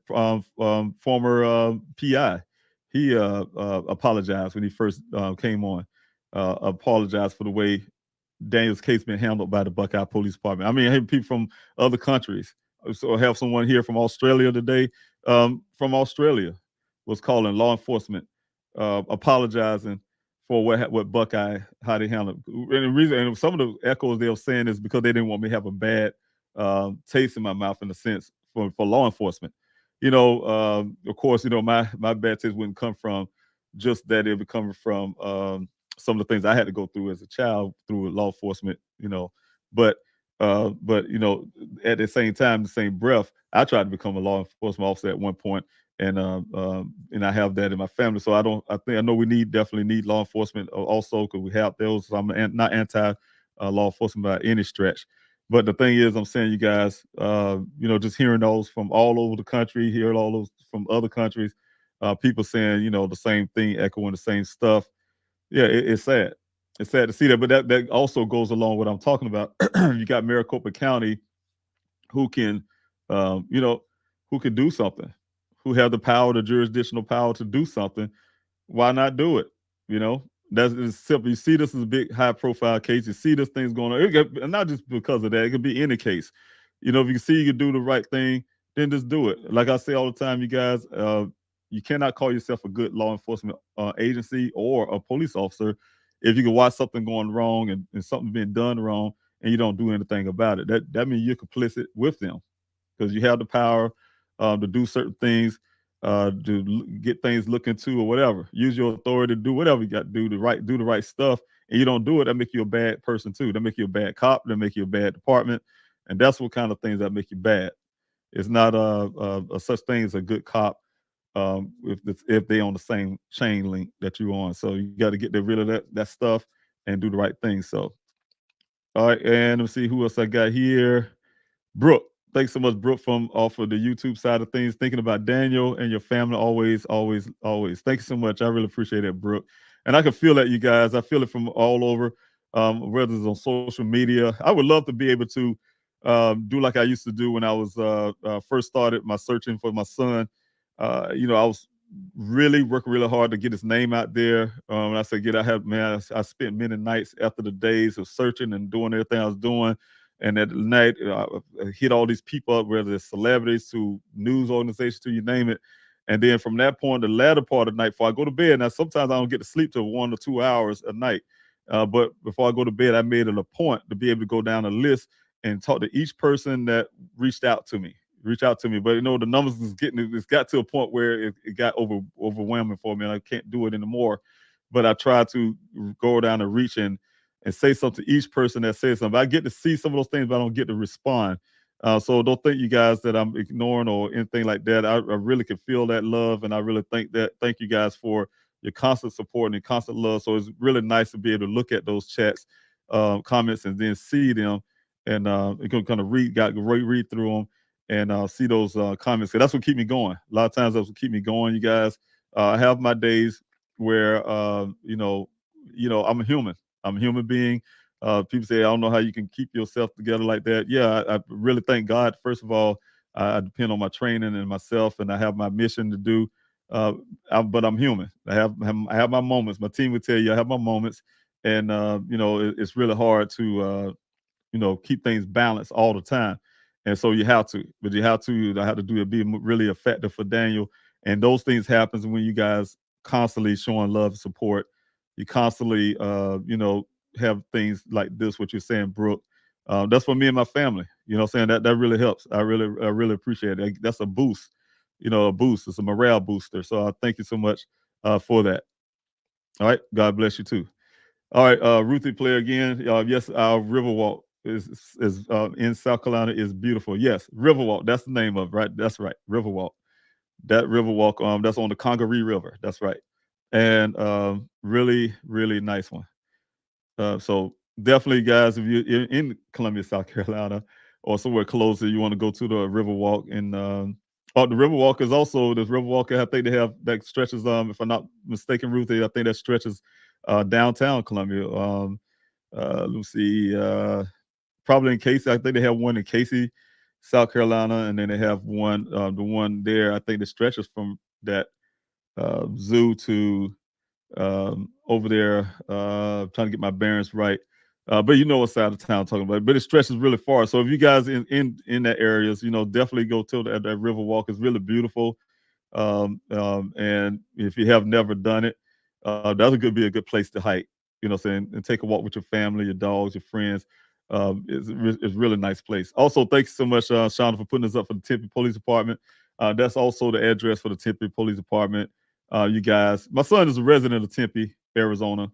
Speaker 3: former PI, he apologized when he first came on. Apologized for the way Daniel's case been handled by the Buckeye Police Department. I mean, I have people from other countries. So I have someone here from Australia today. From Australia was calling law enforcement, apologizing for what Buckeye, how they handled it. And the reason, and some of the echoes they were saying is because they didn't want me to have a bad taste in my mouth, in a sense, for law enforcement. Of course, my bad taste wouldn't come from just that. It would come from some of the things I had to go through as a child through law enforcement, but at the same time, the same breath, I tried to become a law enforcement officer at one point, and I have that in my family. So I know we definitely need law enforcement also, because we have those. So I'm not anti law enforcement by any stretch. But the thing is, I'm saying, you guys, just hearing those from all over the country, hearing all those from other countries, people saying, the same thing, echoing the same stuff. Yeah, it's sad. It's sad to see that, but that also goes along with what I'm talking about. You got Maricopa County, who can, who can do something, who have the power, the jurisdictional power to do something. Why not do it? That's simple. You see, this is a big, high-profile case. You see this thing's going on, and not just because of that. It could be any case. If you see you can do the right thing, then just do it. Like I say all the time, you guys, you cannot call yourself a good law enforcement agency or a police officer if you can watch something going wrong and something being done wrong and you don't do anything about it. That means you're complicit with them, because you have the power to do certain things, to get things looked into or whatever. Use your authority to do whatever you got to do the right stuff, and you don't do it. That make you a bad person too. That make you a bad cop. That make you a bad department, and that's what kind of things that make you bad. It's not a such thing as a good cop if they on the same chain link that you on. So you got to get rid of that stuff and do the right thing. So, all right, and let's see who else I got here. Brooke, thanks so much, Brooke, from off of the YouTube side of things. Thinking about Daniel and your family always, always, always. Thank you so much. I really appreciate it, Brooke. And I can feel that, you guys. I feel it from all over, whether it's on social media. I would love to be able to do like I used to do when I was first started my searching for my son. I was really working really hard to get his name out there. When I say I spent many nights after the days of searching and doing everything I was doing. And at night, I hit all these people up, whether it's celebrities to news organizations to you name it. And then from that point, the latter part of the night, before I go to bed, now sometimes I don't get to sleep till 1 or 2 hours a night. But before I go to bed, I made it a point to be able to go down a list and talk to each person that reached out to me. But the numbers it's got to a point where it got overwhelming for me, and I can't do it anymore. But I try to go down and reach and say something to each person that says something. I get to see some of those things, but I don't get to respond. So don't think, you guys, that I'm ignoring or anything like that. I really can feel that love, and I really thank you guys for your constant support and your constant love. So it's really nice to be able to look at those chats, comments, and then see them, and you can kind of read through them and see those comments. That's what keep me going. A lot of times that's what keep me going, you guys. I have my days where I'm a human. I'm a human being. People say, I don't know how you can keep yourself together like that. Yeah, I really thank God. First of all, I depend on my training and myself, and I have my mission to do. But I'm human. I have my moments. My team would tell you I have my moments, and it's really hard to keep things balanced all the time. And so you have to, but I have to do it, be really effective for Daniel. And those things happens when you guys constantly showing love and support. You constantly, have things like this, what you're saying, Brooke. That's for me and my family. You know what I'm saying? That really helps. I really appreciate it. That's a boost, a boost. It's a morale booster. So I thank you so much for that. All right. God bless you too. All right. Ruthie Player again. Yes, our Riverwalk is in South Carolina is beautiful. Yes, Riverwalk. That's the name of it, right? That's right. Riverwalk. That Riverwalk, that's on the Congaree River. That's right. And really, really nice one. So definitely, guys, if you're in Columbia, South Carolina, or somewhere closer, you want to go to the Riverwalk. And the Riverwalk is also this Riverwalk. I think they have that stretches. If I'm not mistaken, Ruthie, I think that stretches downtown Columbia. Let's see, probably in Casey. I think they have one in Casey, South Carolina, and then they have one, the one there. I think that stretches from that zoo to over there. Trying to get my bearings right. But you know what side of town I'm talking about. But it stretches really far. So if you guys in that areas, definitely go to that river walk. It's really beautiful. And if you have never done it, that would be a good place to hike. What I'm saying, and take a walk with your family, your dogs, your friends. It's a really nice place. Also, thanks so much, Shauna, for putting this up for the Tempe Police Department. That's also the address for the Tempe Police Department. You guys, my son is a resident of Tempe, Arizona.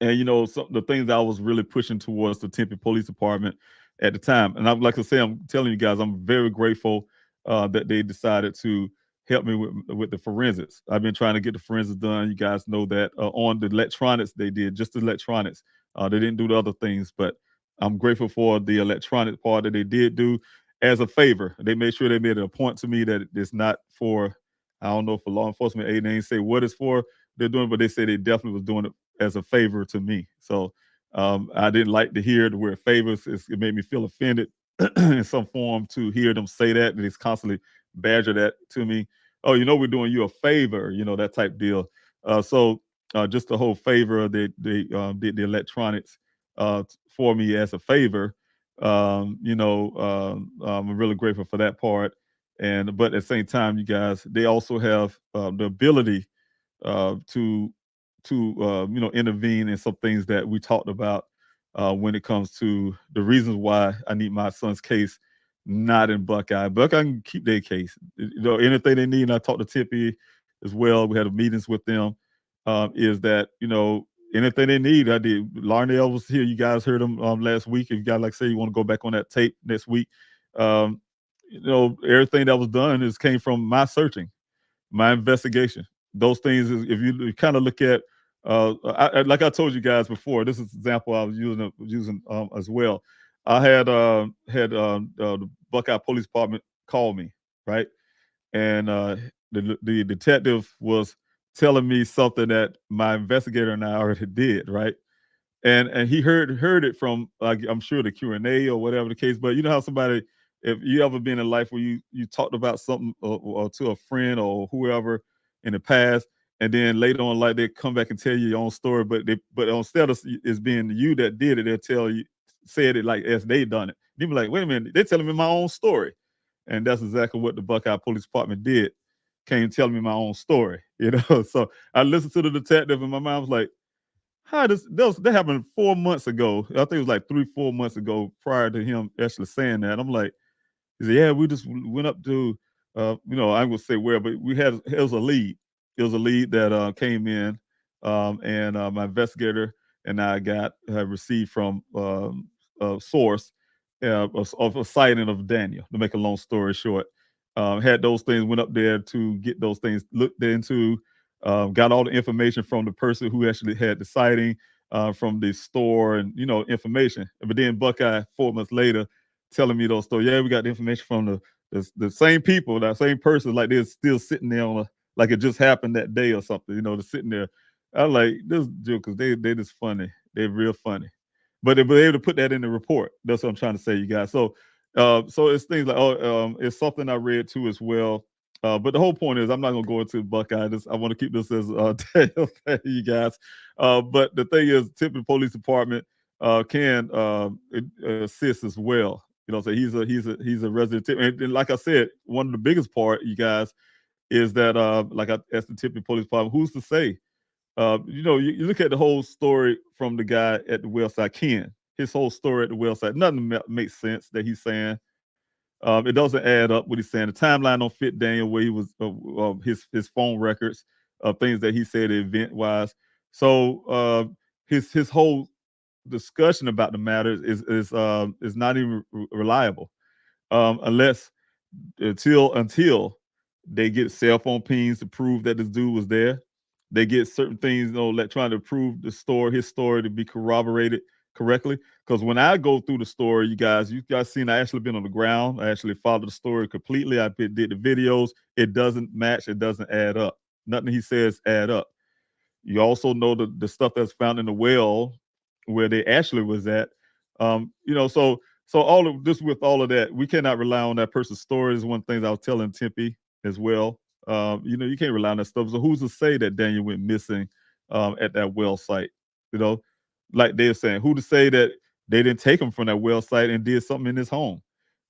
Speaker 3: And the things I was really pushing towards the Tempe Police Department at the time, and like I say, I'm telling you guys, I'm very grateful that they decided to help me with the forensics. I've been trying to get the forensics done. You guys know that on the electronics they did just the electronics. They didn't do the other things, but I'm grateful for the electronic part that they did do as a favor. They made sure they made it a point to me that it's not for, I don't know, for law enforcement aid. They didn't say what it's for they're doing, but they say they definitely was doing it as a favor to me. So I didn't like to hear the word favors. It made me feel offended in some form to hear them say that. And it's constantly badger that to me. Oh, we're doing you a favor, that type deal. So just the whole favor, they did the electronics for me as a favor. I'm really grateful for that part. But at the same time, you guys, they also have the ability to intervene in some things that we talked about when it comes to the reasons why I need my son's case not in Buckeye. Buckeye can keep their case. Anything they need, and I talked to Tippy as well. We had meetings with them. Is that anything they need? I did. Larnell was here. You guys heard him last week. If you guys like say you want to go back on that tape next week, everything that was done came from my searching, my investigation. Those things, if you kind of look at, like I told you guys before, this is an example I was using as well. I had the Buckeye Police Department call me, right, and the detective was telling me something that my investigator and I already did, right, and he heard it from, like, I'm sure the Q&A or whatever the case. But you know how somebody, if you ever been in life where you talked about something or to a friend or whoever in the past, and then later on, like, they come back and tell you your own story, but instead of it's being you that did it, they'll tell you, said it like as they done it. You be like, wait a minute, they're telling me my own story. And that's exactly what the Buckeye Police Department did. Came telling me my own story, So I listened to the detective, and my mind was like, that happened 4 months ago. I think it was like 3-4 months ago, prior to him actually saying that. I'm like, he said, yeah, we just went up to, I ain't gonna say where, but it was a lead. It was a lead that came in, and my investigator and I received from a source of a sighting of Daniel. To make a long story short, had those things, went up there to get those things looked into. Got all the information from the person who actually had the sighting, from the store, and information. But then Buckeye 4 months later telling me those stories. Yeah, we got the information from the same people, that same person, like they're still sitting there like it just happened that day or something. They're sitting there. I like this jokers. They just funny. They're real funny. But they were able to put that in the report. That's what I'm trying to say, you guys. So it's things like, it's something I read too as well. But the whole point is, I'm not going to go into Buckeye. I want to keep this as tale, you guys. But the thing is, Tempe Police Department can assist as well. So he's a resident. And like I said, one of the biggest part, you guys, is that like I asked the Tempe Police Department, who's to say? You look at the whole story from the guy at the well site, Ken. His whole story at the well site, nothing makes sense that he's saying. It doesn't add up what he's saying. The timeline don't fit Daniel, where he was, his phone records of things that he said event wise. So his whole discussion about the matter is not even reliable, unless until they get cell phone pings to prove that this dude was there. They get certain things, like trying to prove his story to be corroborated correctly. Because when I go through the story, you guys seen I actually been on the ground. I actually followed the story completely. I did the videos. It doesn't match. It doesn't add up. Nothing he says add up. You also know the stuff that's found in the well where they actually was at. So all of this, with all of that, we cannot rely on that person's story. Is one thing I was telling Tempe as well. You can't rely on that stuff. So who's to say that Daniel went missing at that well site? like they're saying, who to say that they didn't take him from that well site and did something in his home?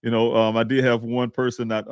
Speaker 3: I did have one person that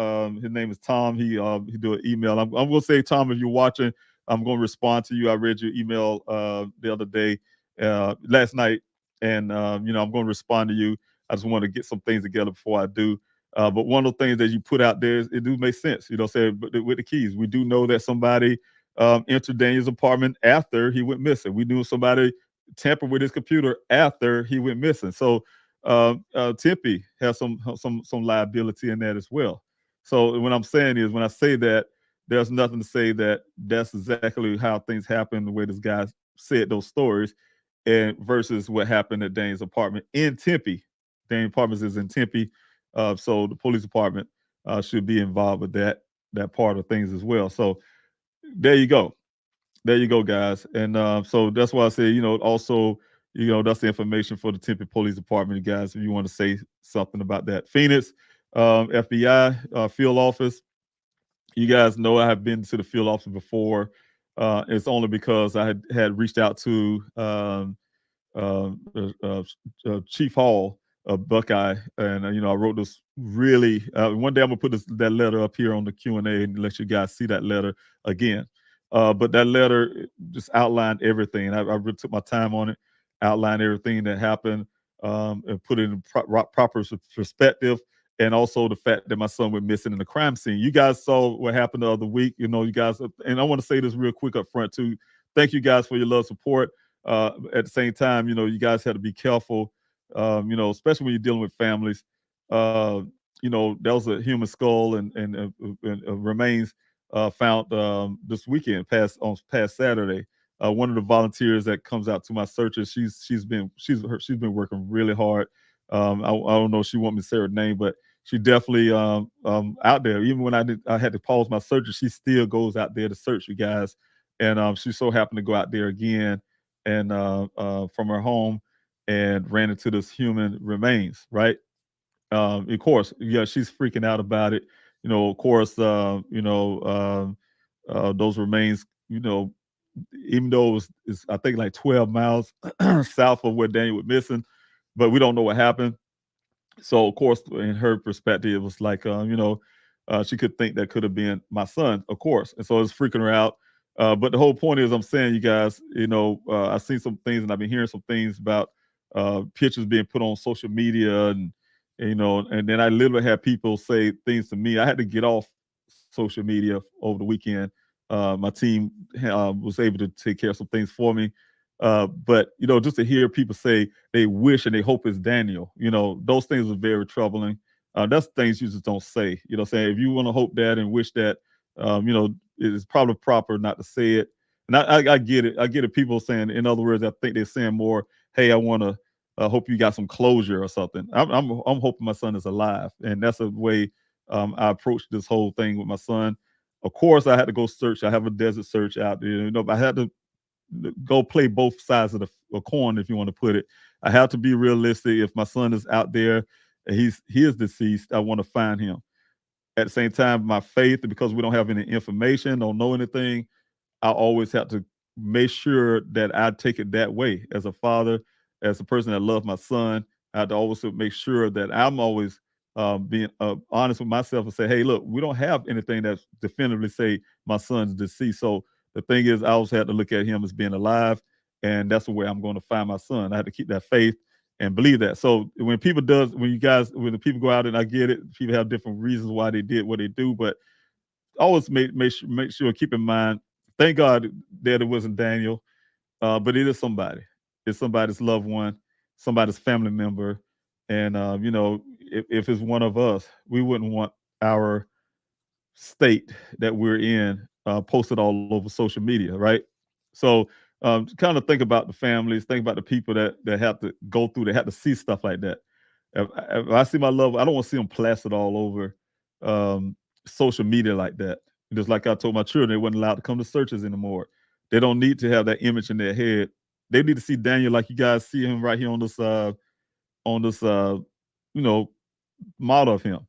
Speaker 3: his name is Tom. He do an email. I'm gonna say, Tom, if you're watching, I'm gonna respond to you. I read your email the other day, last night, and I'm gonna respond to you. I just want to get some things together before I do. But one of the things that you put out there, it do make sense. Say with the keys, we do know that somebody entered Daniel's apartment after he went missing. We knew somebody tampered with his computer after he went missing. So Tempe has some liability in that as well. So what I'm saying is, when I say that, there's nothing to say that that's exactly how things happen, the way this guy said those stories, and versus what happened at Dane's apartment in Tempe. Dane's apartment is in Tempe, so the police department should be involved with that part of things as well. So there you go. There you go, guys. And so that's why I say, also, that's the information for the Tempe Police Department, guys, if you want to say something about that. Phoenix, FBI field office. You guys know I have been to the field office before. It's only because I had reached out to Chief Hall of Buckeye, and I wrote this really. One day I'm gonna put that letter up here on the Q&A and let you guys see that letter again. But that letter just outlined everything. I really took my time on it, outlined everything that happened, and put it in proper perspective, and also the fact that my son went missing in the crime scene. You guys saw what happened the other week. You guys, and I want to say this real quick up front too. Thank you guys for your love, support. At the same time, you guys had to be careful, especially when you're dealing with families. That was a human skull and remains found this weekend, past Saturday. One of the volunteers that comes out to my searches, she's been working really hard. I don't know if she want me to say her name, but she definitely out there. Even when I had to pause my searches, she still goes out there to search, you guys. And she so happened to go out there again, and from her home, and ran into this human remains, right? Of course, yeah, she's freaking out about it. Of course, those remains, even though it's I think like 12 miles south of where Daniel was missing, but we don't know what happened. So of course, in her perspective, it was like, she could think that could have been my son, of course, and so it's freaking her out. But the whole point is, I'm saying, you guys, I've seen some things, and I've been hearing some things about pictures being put on social media, and and then I literally had people say things to me. I had to get off social media over the weekend. My team was able to take care of some things for me. But just to hear people say they wish and they hope it's Daniel, those things are very troubling. That's things you just don't say. Saying if you want to hope that and wish that, it's probably proper not to say it. And I get it. I get it. People saying, in other words, I think they're saying more, hey, I want to hope you got some closure or something. I'm hoping my son is alive, and that's a way I approached this whole thing with my son. Of course, I had to go search. I have a desert search out there. But I had to go play both sides of the coin, if you want to put it. I have to be realistic. If my son is out there and he is deceased, I want to find him. At the same time, my faith, because we don't have any information, don't know anything, I always have to make sure that I take it that way. As a father, as a person that loves my son, I have to always make sure that I'm always being honest with myself and say, hey, look, we don't have anything that definitively say my son's deceased. So the thing is, I always had to look at him as being alive, and that's the way I'm going to find my son. I had to keep that faith and believe that. So when the people go out, and I get it, people have different reasons why they did what they do, but always make sure, keep in mind, thank God that it wasn't Daniel, but it is somebody. It's somebody's loved one, somebody's family member, and if it's one of us, we wouldn't want our state that we're in posted all over social media, right? So kind of think about the families, think about the people that have to go through, that have to see stuff like that. If I see my love, I don't want to see them plastered all over social media like that. Just like I told my children, they weren't allowed to come to searches anymore. They don't need to have that image in their head. They need to see Daniel like you guys see him right here on this model of him.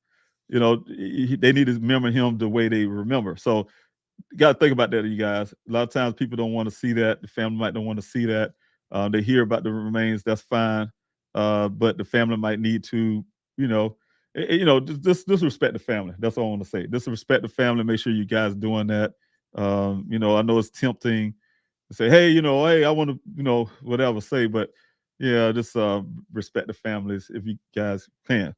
Speaker 3: They need to remember him the way they remember. So you got to think about that, you guys. A lot of times people don't want to see that. The family might don't want to see that. They hear about the remains, that's fine. But the family might need to, just respect the family. That's all I want to say. Just respect the family. Make sure you guys doing that. I know it's tempting to say, hey, hey, I want to, whatever say, but yeah, just respect the families if you guys can.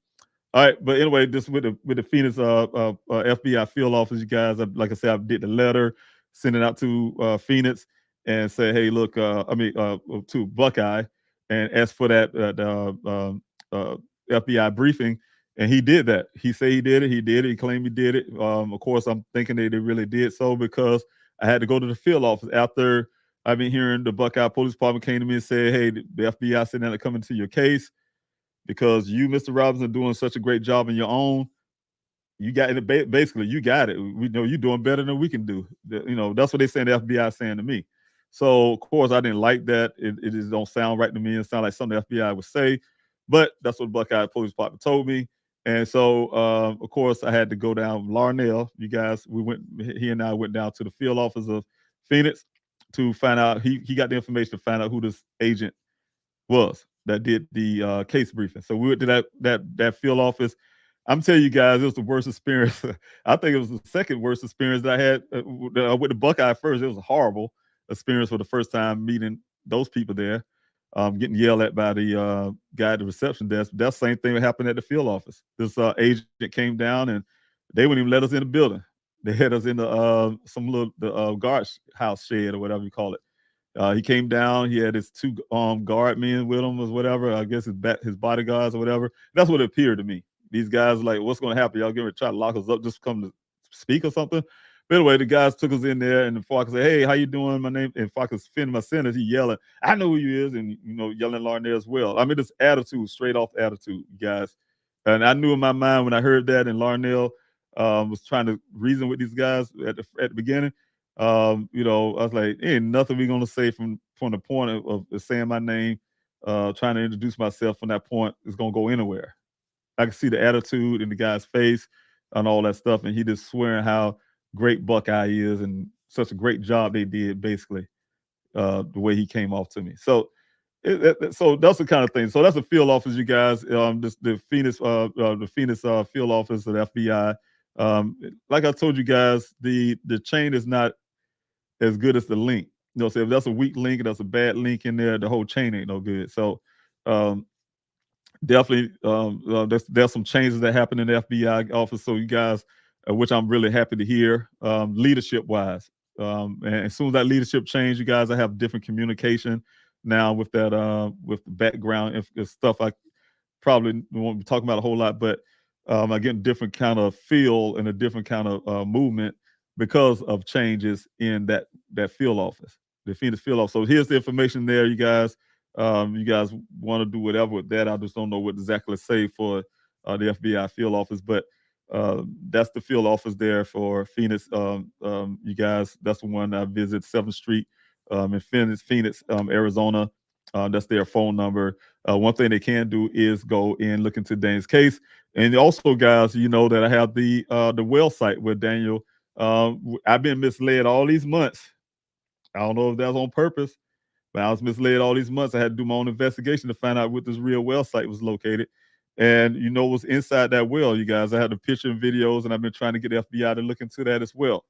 Speaker 3: All right, but anyway, just with the Phoenix FBI field office, you guys, like I said, I did the letter, send it out to Phoenix, and say, hey, look, to Buckeye, and ask for that FBI briefing, and he did that. He said he did it. He did it. He claimed he did it. Of course, I'm thinking they really did so because I had to go to the field office after I've been hearing the Buckeye Police Department came to me and said, hey, the FBI said they're coming to your case. Because you, Mr. Robinson, are doing such a great job on your own. You got it. Basically, you got it. We know you're doing better than we can do. That's what they saying. The FBI is saying to me. So, of course, I didn't like that. It just don't sound right to me. It sounds like something the FBI would say. But that's what Buckeye Police Department told me. And so, of course, I had to go down Larnell. You guys, he and I went down to the field office of Phoenix to find out. He got the information to find out who this agent was that did the case briefing. So we went to that field office. I'm telling you guys, it was the worst experience. I think it was the second worst experience that I had with the Buckeye first. It was a horrible experience for the first time meeting those people there, getting yelled at by the guy at the reception desk. That same thing that happened at the field office. This agent came down and they wouldn't even let us in the building. They had us in the guard house shed or whatever you call it. He came down. He had his two guard men with him, or whatever. I guess his bodyguards or whatever. That's what it appeared to me. These guys were like, what's going to happen? Y'all going to try to lock us up, just come to speak or something? But anyway, the guys took us in there, and before I could say, hey, how you doing? My name, and if I could finish my sentence, he yelling, I know who you is, and yelling Larnell as well. I mean, this attitude, straight off attitude, you guys. And I knew in my mind when I heard that, and Larnell was trying to reason with these guys at the beginning. I was like, ain't nothing we're gonna say from the point of saying my name, trying to introduce myself from that point is gonna go anywhere. I can see the attitude in the guy's face and all that stuff, and he just swearing how great Buckeye is and such a great job they did, basically, the way he came off to me. So, so that's the kind of thing. So that's a field office, you guys. The Phoenix field office of the FBI. Like I told you guys, the chain is not as good as the link. So if that's a weak link, that's a bad link in there, the whole chain ain't no good. So definitely there's some changes that happen in the FBI office. So you guys, which I'm really happy to hear, leadership wise. And as soon as that leadership change, you guys, I have different communication now with that with the background and stuff I probably won't be talking about a whole lot, but I get a different kind of feel and a different kind of movement because of changes in that field office, the Phoenix field office. So here's the information there, you guys. You guys want to do whatever with that. I just don't know what exactly to say for the FBI field office, but that's the field office there for Phoenix. You guys, that's the one I visit, 7th Street in Phoenix, Arizona. That's their phone number. One thing they can do is go and look into Daniel's case. And also, guys, you know that I have the well site with Daniel. I've been misled all these months. I don't know if that's on purpose, but I was misled all these months. I had to do my own investigation to find out what this real well site was located. And what's inside that well, you guys. I had the picture and videos, and I've been trying to get the FBI to look into that as well.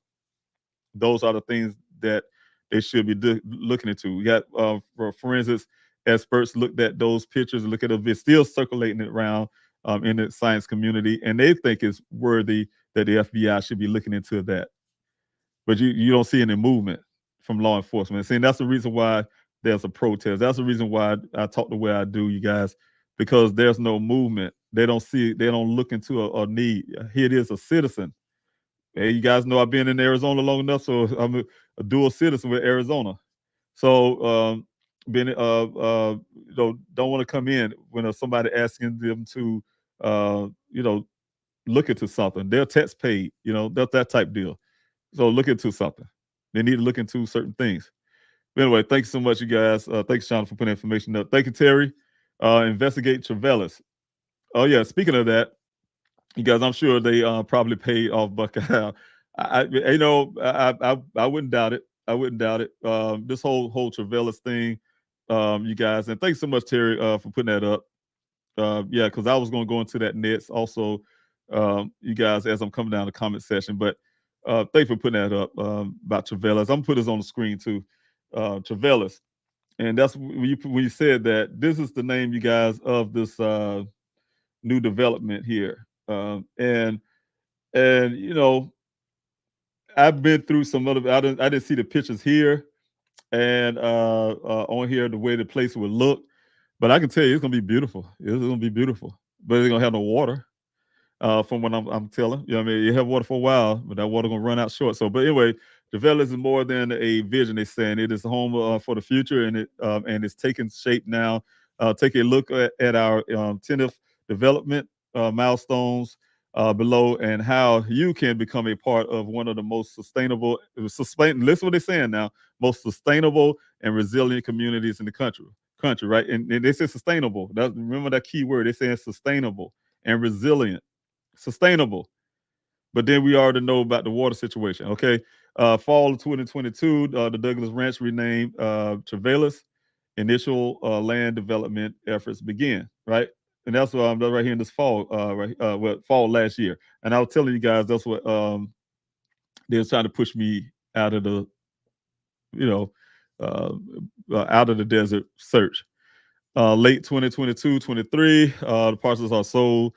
Speaker 3: Those are the things that they should be looking into. We got forensics experts looked at those pictures and look at it. It's still circulating it around in the science community, and they think it's worthy that the FBI should be looking into that. But you don't see any movement from law enforcement. See, that's the reason why there's a protest. That's the reason why I talk the way I do, you guys, because there's no movement. They don't see, they don't look into a need. Here it is, a citizen. Hey, you guys know I've been in Arizona long enough, so I'm a dual citizen with Arizona. So don't want to come in when somebody asking them to look into something. They're tax paid, that's that type deal. So look into something. They need to look into certain things. But anyway, thanks so much, you guys. Thanks, Sean, for putting information up. Thank you, Terry. Investigate Trevelis. Oh yeah, speaking of that, you guys, I'm sure they probably paid off Buckeye. I wouldn't doubt it. I wouldn't doubt it. This whole Trevelis thing, you guys. And thanks so much, Terry, for putting that up. Yeah, because I was going to go into that next also, you guys, as I'm coming down the comment section. But thanks for putting that up about Trevelis. I'm going to put this on the screen too. Trevelis. And that's when you said that this is the name, you guys, of this new development here. And you know, I've been through some other, I didn't see the pictures here and on here, the way the place would look. But I can tell you, it's gonna be beautiful. It's gonna be beautiful. But it's gonna have no water. From what I'm telling. You know what I mean? You have water for a while, but that water gonna run out short. So, but anyway, Trevelis is more than a vision. They're saying it is home for the future, and it's taking shape now. Take a look at our tentative development milestones below, and how you can become a part of one of the most sustainable. Listen what they're saying now. Most sustainable and resilient communities in the country, right? And they say sustainable. Remember that key word. They're saying sustainable and resilient. Sustainable. But then we already know about the water situation. Okay. Fall of 2022, the Douglas Ranch renamed Trevelis. Initial land development efforts begin, right? And that's what I'm right here in this fall, fall last year. And I was telling you guys that's what they was trying to push me out of the, out of the desert search. Late 2022-23, the parcels are sold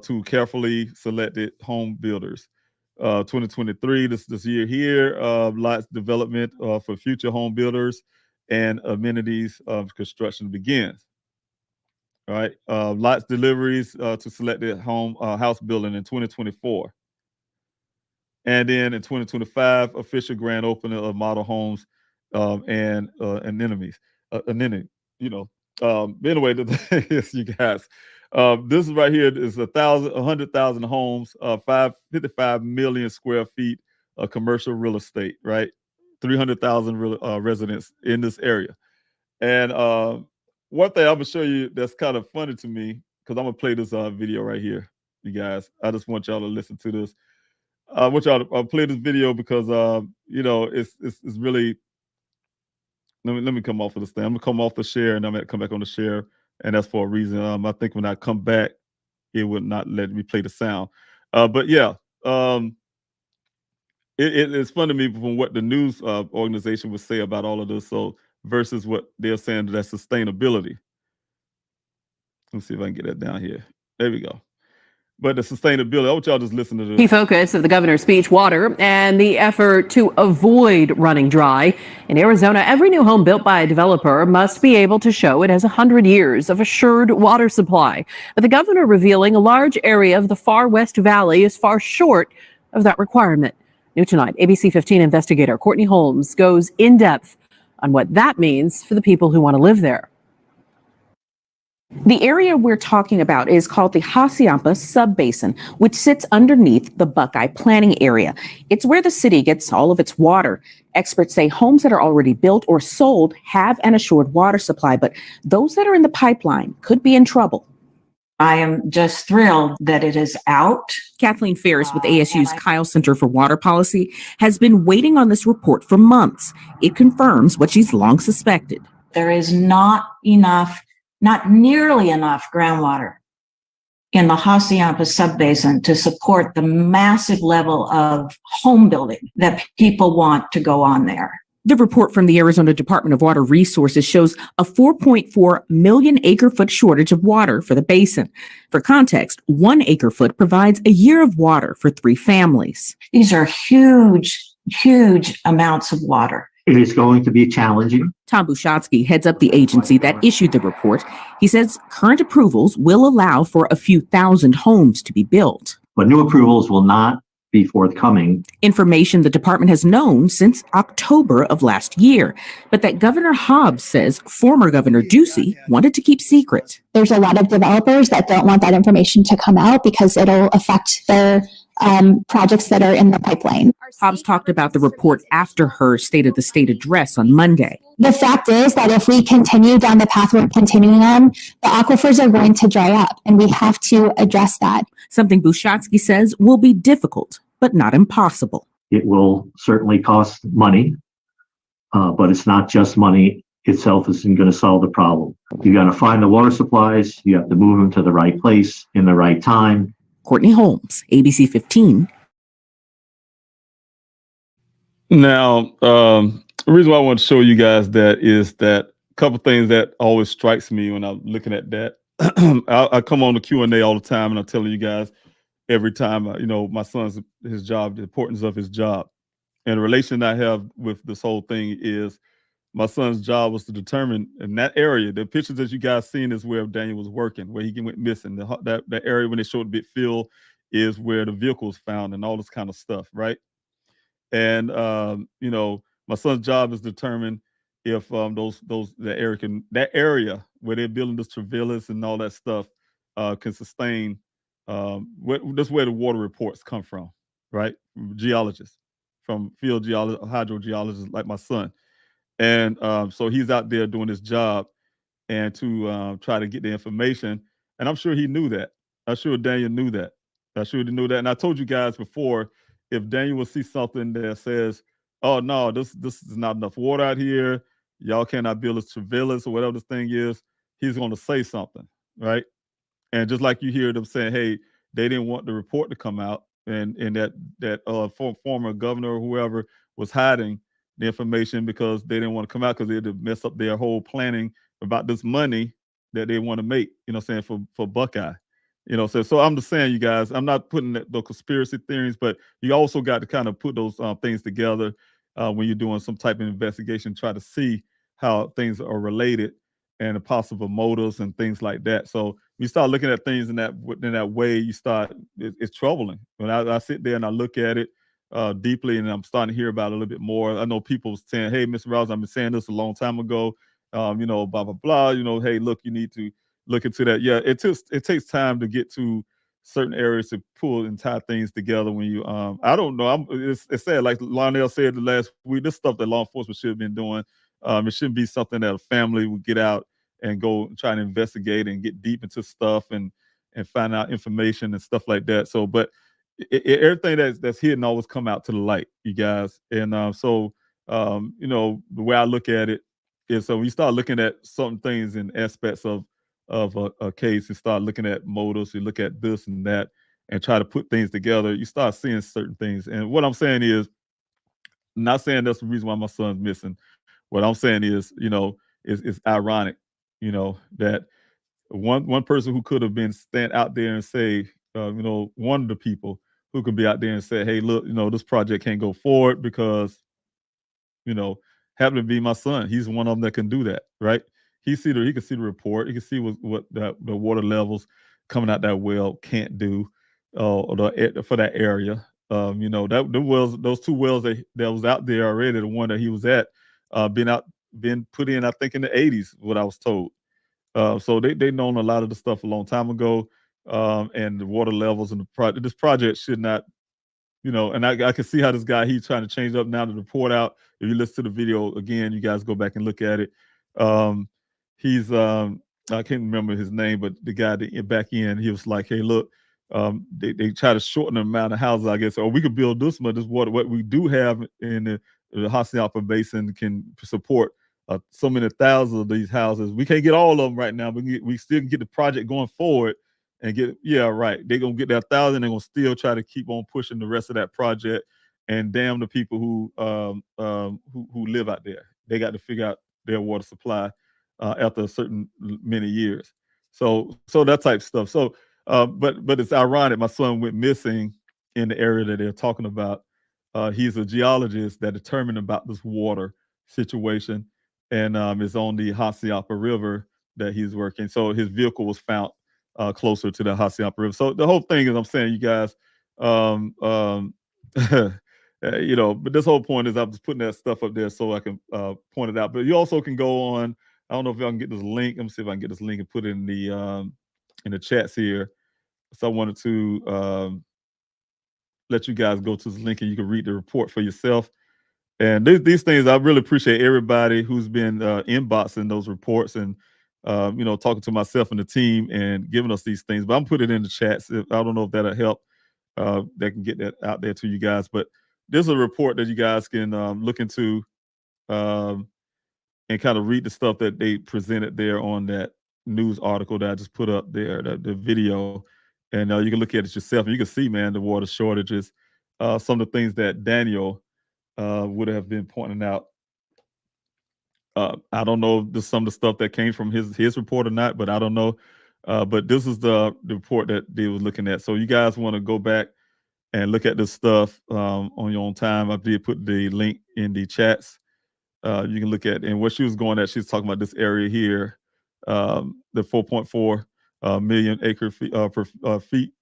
Speaker 3: to carefully selected home builders. 2023, this year here, lots development for future home builders and amenities of construction begins. All right, lots deliveries to selected house building in 2024. And then in 2025, official grand opening of model homes and anemones. Anyway, the thing is, you guys, this is right here is 100,000 homes, 55 million square feet of commercial real estate, right? 300,000 residents in this area. And one thing I'm gonna show you that's kind of funny to me, because I'm gonna play this video right here, you guys. I just want y'all to listen to this. I want y'all to play this video because it's really. Let me come off of this thing. I'm gonna come off the share, and I'm gonna come back on the share, and that's for a reason. I think when I come back, it would not let me play the sound. But yeah, it's fun to me from what the news organization would say about all of this. So versus what they're saying, that sustainability. Let's see if I can get that down here. There we go. But the sustainability, I want y'all just listen to this.
Speaker 8: Key focus of the governor's speech, water, and the effort to avoid running dry. In Arizona, every new home built by a developer must be able to show it has 100 years of assured water supply. But the governor revealing a large area of the far West Valley is far short of that requirement. New tonight, ABC 15 investigator Courtney Holmes goes in depth on what that means for the people who want to live there.
Speaker 9: The area we're talking about is called the Hassayampa Subbasin, which sits underneath the Buckeye planning area. It's where the city gets all of its water. Experts say homes that are already built or sold have an assured water supply, but those that are in the pipeline could be in trouble.
Speaker 10: I am just thrilled that it is out.
Speaker 9: Kathleen Ferris with ASU's Kyle Center for Water Policy has been waiting on this report for months. It confirms what she's long suspected.
Speaker 10: There is not nearly enough groundwater in the Hassayampa subbasin to support the massive level of home building that people want to go on there.
Speaker 9: The report from the Arizona Department of Water Resources shows a 4.4 million acre-foot shortage of water for the basin. For context, 1 acre-foot provides a year of water for 3 families.
Speaker 10: These are huge, huge amounts of water.
Speaker 11: It is going to be challenging.
Speaker 9: Tom Bushatsky heads up the agency that issued the report. He says current approvals will allow for a few thousand homes to be built.
Speaker 11: But new approvals will not be forthcoming.
Speaker 9: Information the department has known since October of last year, but that Governor Hobbs says former Governor Ducey wanted to keep secret.
Speaker 12: There's a lot of developers that don't want that information to come out because it'll affect their projects that are in the pipeline.
Speaker 9: Hobbs talked about the report after her State of the State address on Monday.
Speaker 12: The fact is that if we continue down the path we're continuing on, the aquifers are going to dry up, and we have to address that.
Speaker 9: Something Bushatsky says will be difficult, but not impossible.
Speaker 11: It will certainly cost money, but it's not just money itself isn't going to solve the problem. You got to find the water supplies. You have to move them to the right place in the right time.
Speaker 9: Courtney Holmes, ABC 15.
Speaker 3: Now, the reason why I want to show you guys that is that a couple things that always strikes me when I'm looking at that. I come on the Q&A all the time, and I'm telling you guys every time, my son's his job, the importance of his job. And the relation I have with this whole thing is my son's job was to determine in that area, the pictures that you guys seen is where Daniel was working, where he went missing. That area when they showed the big field is where the vehicle was found and all this kind of stuff, right? And my son's job is determine if that area where they're building this Trevelis and all that stuff can sustain. That's where the water reports come from, right? Geologists, from field geologists, hydrogeologists like my son, and so he's out there doing his job and to try to get the information. And I'm sure he knew that. I'm sure Daniel knew that. I'm sure he knew that. And I told you guys before, if Daniel will see something that says, "Oh no, this is not enough water out here. Y'all cannot build a Trevelis or whatever this thing is," he's going to say something, right? And just like you hear them saying, "Hey, they didn't want the report to come out," and that former governor or whoever was hiding the information because they didn't want to come out because they had to mess up their whole planning about this money that they want to make, for Buckeye. So I'm just saying, you guys, I'm not putting the conspiracy theories, but you also got to kind of put those things together when you're doing some type of investigation, try to see how things are related and the possible motives and things like that. So you start looking at things in that way, it's troubling. When I sit there and I look at it deeply, and I'm starting to hear about it a little bit more. I know people saying, "Hey, Mr. Rouse, I've been saying this a long time ago, blah, blah, blah, hey, look, you need to look into that." Yeah, it takes time to get to certain areas to pull and tie things together when you, I don't know, it's sad, like Lionel said the last week, this stuff that law enforcement should have been doing. It shouldn't be something that a family would get out and go and try to investigate and get deep into stuff and find out information and stuff like that. So, but everything that's hidden always come out to the light, you guys. And the way I look at it is, so we start looking at some things and aspects of a case, you start looking at motives, you look at this and that, and try to put things together, you start seeing certain things. And what I'm saying is, not saying that's the reason why my son's missing. What I'm saying is, it's ironic, that one person who could have been stand out there and say, one of the people who could be out there and say, "Hey, look, this project can't go forward because, happen to be my son. He's one of them that can do that, right? He can see the report. He can see what the water levels coming out that well can't do, for that area. That the wells, those two wells that was out there already, the one that he was at, been put in, I think in the 80s, what I was told. So they known a lot of the stuff a long time ago, and the water levels and this project should not, and I can see how this guy, he's trying to change up now to report out. If you listen to the video again, you guys go back and look at it. He's I can't remember his name, but the guy that back in, he was like, "Hey, look, they try to shorten the amount of houses, I guess, or we could build this much, this water. What we do have in the Hassayampa Basin can support so many thousands of these houses. We can't get all of them right now, but we still can get the project going forward and get, yeah, right. They're going to get that 1,000. They're going to still try to keep on pushing the rest of that project. And damn the people who live out there. They got to figure out their water supply after a certain many years. So that type of stuff. So, but it's ironic. My son went missing in the area that they're talking about. He's a geologist that determined about this water situation, and is on the Hassayampa River that he's working. So his vehicle was found closer to the Hassayampa River. So the whole thing is, I'm saying, you guys, but this whole point is I'm just putting that stuff up there so I can point it out. But you also can go on. I don't know if I can get this link. Let me see if I can get this link and put it in the chats here. So I wanted to let you guys go to this link and you can read the report for yourself. And these things, I really appreciate everybody who's been inboxing those reports and talking to myself and the team and giving us these things. But I'm putting it in the chats. I don't know if that'll help. That can get that out there to you guys. But this is a report that you guys can look into. and kind of read the stuff that they presented there on that news article that I just put up there, the video, and you can look at it yourself, and you can see, man, the water shortages, some of the things that Daniel would have been pointing out. I don't know if some of the stuff that came from his report or not, but I don't know. But this is the report that they was looking at. So you guys want to go back and look at this stuff on your own time. I did put the link in the chats. You can look at, and what she was going at, she was talking about this area here, the 4.4 million acre feet, feet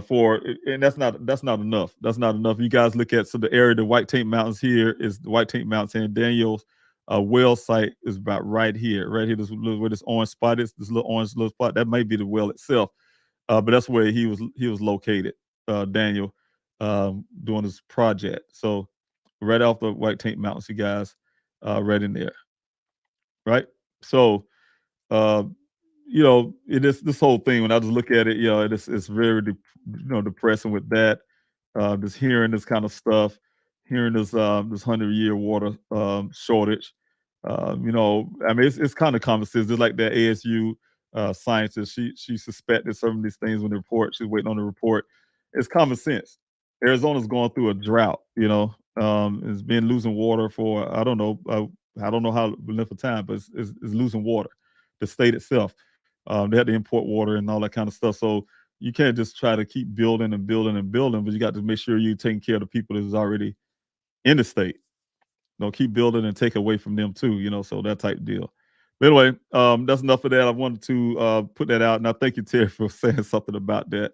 Speaker 3: for, and that's not enough. That's not enough. You guys look at, so the area, the White Tank Mountains here is the White Tank Mountains, and Daniel's well site is about right here. This where this orange spot is, this little orange little spot. That might be the well itself, but that's where he was located, Daniel, doing this project. So right off the White Tank Mountains, you guys, right in there, right? So, this whole thing, when I just look at it, it's very, depressing with that. Just hearing this kind of stuff, hearing this 100-year water shortage. I mean, it's kind of common sense. Just like that ASU scientist, she suspected some of these things when the report. She's waiting on the report. It's common sense. Arizona's going through a drought. It's been losing water for I don't know how length of time, but it's losing water. The state itself, they had to import water and all that kind of stuff. So you can't just try to keep building and building and building, but you got to make sure you're taking care of the people that's already in the state. Don't keep building and take away from them too, so that type of deal. But anyway, that's enough of that. I wanted to put that out, and I thank you, Terry, for saying something about that.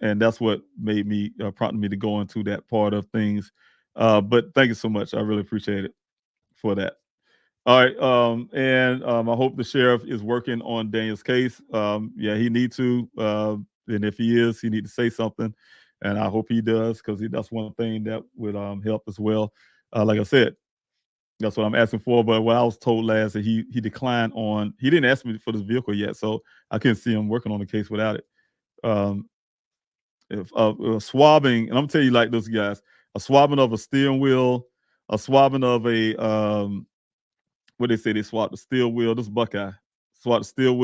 Speaker 3: And that's what made me, prompted me to go into that part of things. But thank you so much. I really appreciate it for that. All right, and I hope the sheriff is working on Daniel's case. Yeah, he needs to, and if he is, he needs to say something, and I hope he does, because that's one thing that would help as well. Like I said, that's what I'm asking for. But what I was told last, that he declined on, he didn't ask me for this vehicle yet, so I couldn't see him working on the case without it. If swabbing, and I'm gonna tell you like this, guys, a swabbing of a steering wheel, a swabbing of a what they say, they swap the steel wheel. This is Buckeye. Swap the steering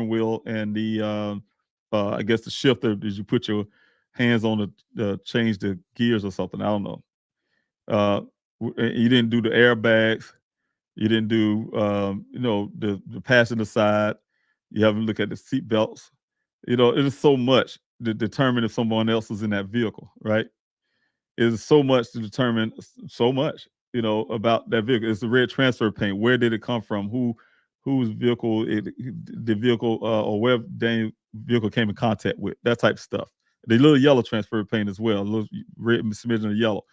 Speaker 3: wheel, and the I guess the shifter. Did you put your hands on the change the gears or something? I don't know. You didn't do the airbags. You didn't do the passenger side. You haven't looked at the seat belts. It is so much to determine if someone else is in that vehicle, right? It is so much to determine so much. About that vehicle. It's the red transfer paint. Where did it come from? Whose vehicle the vehicle or where Daniel's vehicle came in contact with? That type of stuff. The little yellow transfer paint as well, a little red smidgen of yellow.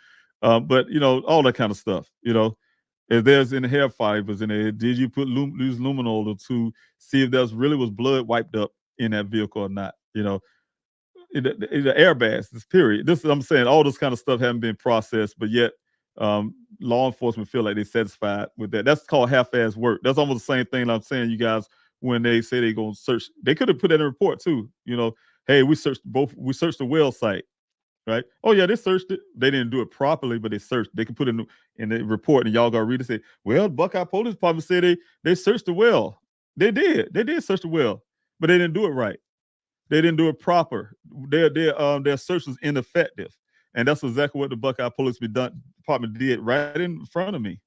Speaker 3: But all that kind of stuff. If there's any hair fibers in there, did you put use luminol to see if there's really was blood wiped up in that vehicle or not? The airbags. This period. This I'm saying all this kind of stuff haven't been processed, but yet. Law enforcement feel like they're satisfied with that. That's called half-ass work. That's almost the same thing I'm saying, you guys, when they say they're going to search. They could have put that in a report too. Hey, we searched the well site, right? Oh yeah, they searched it. They didn't do it properly, but they searched. They can put it in the report, and y'all got to read it and say, well, Buckeye Police Department said they searched the well. They did
Speaker 13: Search the well, but they didn't do it right. They didn't do it proper. Their search was ineffective. And that's exactly what the Buckeye Police Department did right in front of me,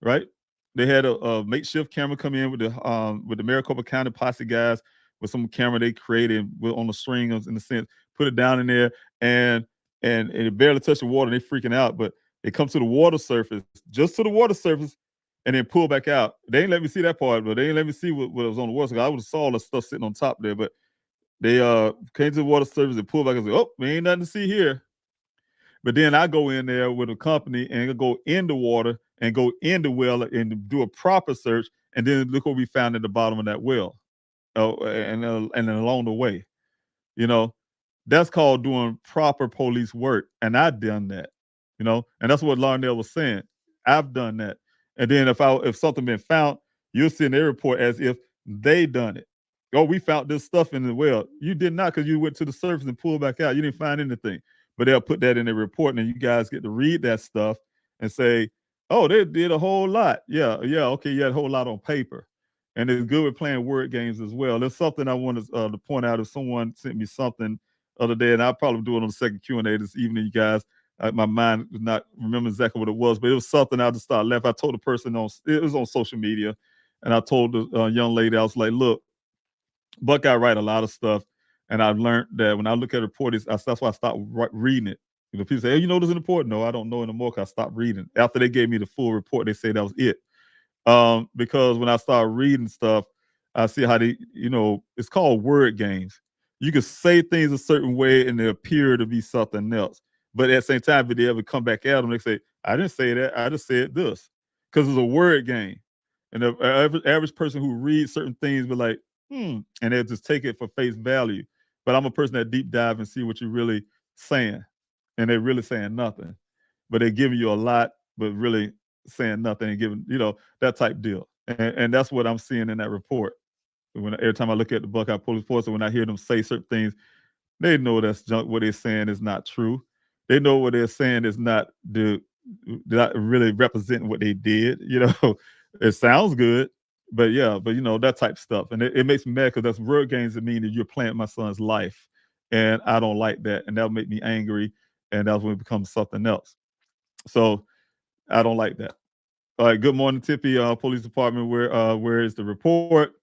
Speaker 13: right? They had a makeshift camera come in with the Maricopa County posse guys with some camera they created on the string, in a sense, put it down in there, and it barely touched the water, and they freaking out. But it comes to the water surface, just to the water surface, and then pull back out. They ain't let me see that part, but they ain't let me see what was on the water. So I would have saw all the stuff sitting on top there, but they came to the water surface and pulled back and said, oh, we ain't nothing to see here. But then I go in there with a company and go in the water and go in the well and do a proper search. And then look what we found at the bottom of that well. And along the way, that's called doing proper police work. And I've done that, and that's what Larnell was saying. I've done that. And then if something been found, you'll see in their report as if they done it. Oh, we found this stuff in the well. You did not, because you went to the surface and pulled back out. You didn't find anything. But they'll put that in their report, and you guys get to read that stuff and say, Oh, they did a whole lot. Yeah. Okay, yeah, a whole lot on paper. And it's good with playing word games as well. There's something I wanted to point out. If someone sent me something the other day, and I'll probably do it on the second Q&A this evening, you guys. My mind does not remember exactly what it was, but it was something I just started laughing. I told the person it was on social media, and I told the young lady, I was like, look, Buckeye write a lot of stuff, and I've learned that when I look at reports, that's why I stopped reading it. People say, hey, you know this is important. No, I don't know anymore because I stopped reading. After they gave me the full report, they said that was it. Because when I started reading stuff, I see how it's called word games. You can say things a certain way and they appear to be something else. But at the same time, if they ever come back at them, they say, I didn't say that. I just said this. Because it's a word game. And the average person who reads certain things be like, and they'll just take it for face value. But I'm a person that deep dive and see what you're really saying. And they're really saying nothing. But they're giving you a lot, but really saying nothing and giving, that type deal. And that's what I'm seeing in that report. Every time I look at the Buckeye Police Force, and when I hear them say certain things, they know that's junk. What they're saying is not true. They know what they're saying is not really representing what they did. It sounds good, but that type of stuff. And it makes me mad because that's word games that mean that you're playing my son's life. And I don't like that. And that'll make me angry. And that's when it becomes something else. So I don't like that. All right. Good morning, Tippy, Police Department. Where is the report?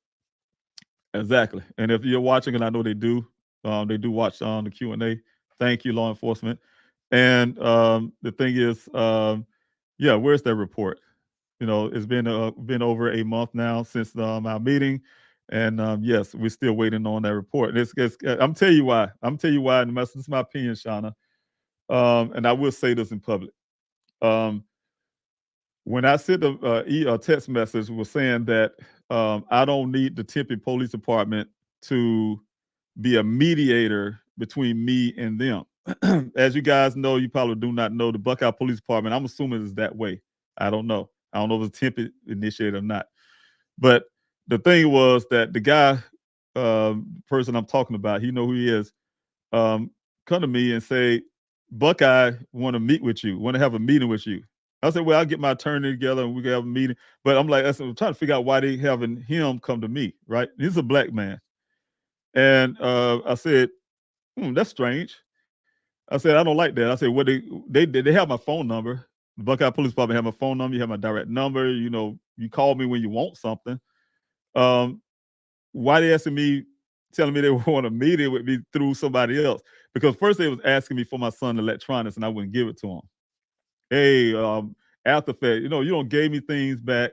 Speaker 13: Exactly. And if you're watching, and I know they do watch the Q&A. Thank you, law enforcement. And the thing is, where's that report? It's been over a month now since our meeting, and yes, we're still waiting on that report. I'm tell you why. And this is my opinion, Shauna. And I will say this in public. When I sent a text message was saying that I don't need the Tempe Police Department to be a mediator between me and them. As you guys know, you probably do not know the Buckeye Police Department. I'm assuming it's that way. I don't know. I don't know if it's Tempe initiated or not. But the thing was that the guy, person I'm talking about, he know who he is, come to me and say, Buckeye want to meet with you, want to have a meeting with you. I said, well, I'll get my attorney together and we can have a meeting. But I'm like, I'm trying to figure out why they having him come to me, right? He's a black man. And I said, that's strange. I said, I don't like that. I said, what they have my phone number. The Buckeye Police Department have my phone number. You have my direct number. You call me when you want something. Why they asking me, telling me they want a meeting with me through somebody else? Because first they was asking me for my son's electronics and I wouldn't give it to him. Hey, after fact, you don't gave me things back,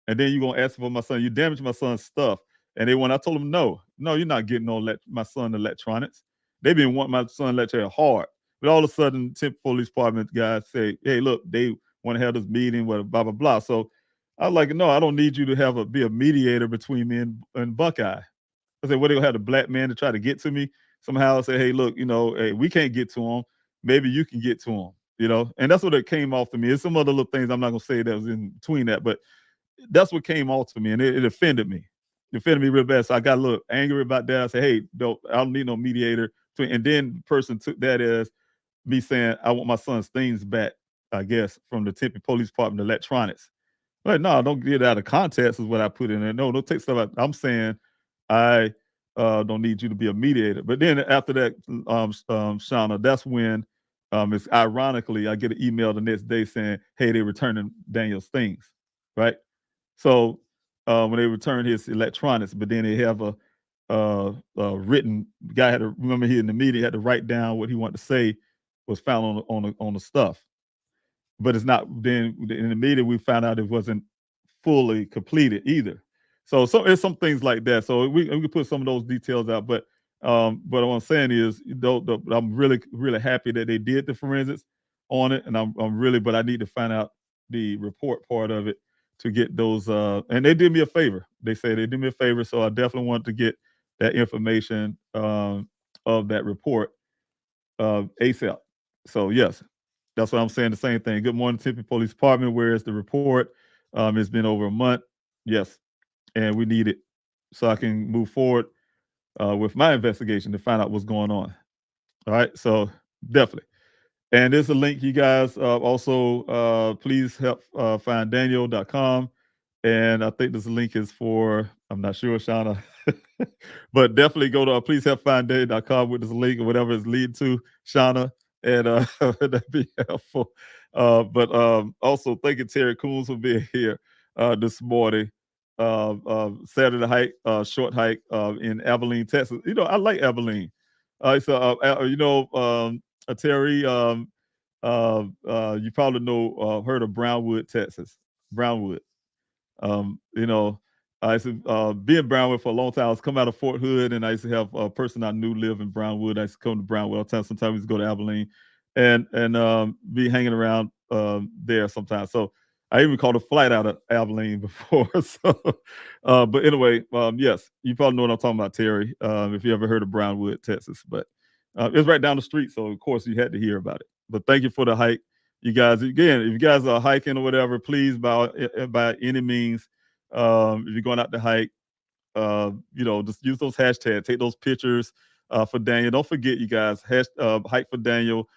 Speaker 13: and then you're gonna ask for my son. You damaged my son's stuff. And I told them, no, you're not getting my son electronics. They've been wanting my son electronics hard. But all of a sudden, Tempe Police Department guys say, hey, look, they want to have this meeting, blah, blah, blah. So I was like, no, I don't need you to be a mediator between me and Buckeye. I said, they're gonna have the black man to try to get to me somehow. Say, hey, look, hey, we can't get to him. Maybe you can get to him. And that's what it came off to me. There's some other little things I'm not gonna say that was in between that, but that's what came off to me, and it offended me. It offended me real bad. So I got a little angry about that. I said, hey, I don't need no mediator. And then the person took that as me saying, I want my son's things back, I guess, from the Tempe Police Department electronics. But no, don't get it out of context is what I put in there. No, don't take stuff out. I'm saying I don't need you to be a mediator. But then after that, Shauna, that's when it's ironically, I get an email the next day saying, hey, they're returning Daniel's things, right? So when they return his electronics, but then they have a written, the guy had to, remember he in the meeting, had to write down what he wanted to say was found on the stuff. But it's not, then in the meeting, we found out it wasn't fully completed either. So it's some things like that. So we can put some of those details out, but what I'm saying is, I'm really, really happy that they did the forensics on it, and I'm really, but I need to find out the report part of it to get those. And they did me a favor. They said they did me a favor, so I definitely want to get that information of that report ASAP. So yes, that's what I'm saying. The same thing. Good morning, Tempe Police Department. Where is the report? It's been over a month. Yes, and we need it so I can move forward with my investigation to find out what's going on. All right, so definitely. And there's a link, you guys. Also, please help find Daniel.com. And I think this link is for, I'm not sure, Shauna, but definitely go to please help find Daniel.com with this link or whatever it's leading to, Shauna. And that'd be helpful. But also, thank you, Terry Coons, for being here this morning. Saturday hike, short hike in Abilene, Texas. You know, I like Abilene. Terry, you probably know, heard of Brownwood, Texas. Brownwood. You know, I used to be in Brownwood for a long time. I was coming out of Fort Hood, and I used to have a person I knew live in Brownwood. I used to come to Brownwood all the time. Sometimes we used to go to Abilene and be hanging around there sometimes. So I even caught a flight out of Abilene before. So, but anyway, yes, you probably know what I'm talking about, Terry, if you ever heard of Brownwood, Texas. But it's right down the street, so of course you had to hear about it. But thank you for the hike. You guys, again, if you guys are hiking or whatever, please, by any means, if you're going out to hike, just use those hashtags, take those pictures for Daniel. Don't forget, you guys, hike for Daniel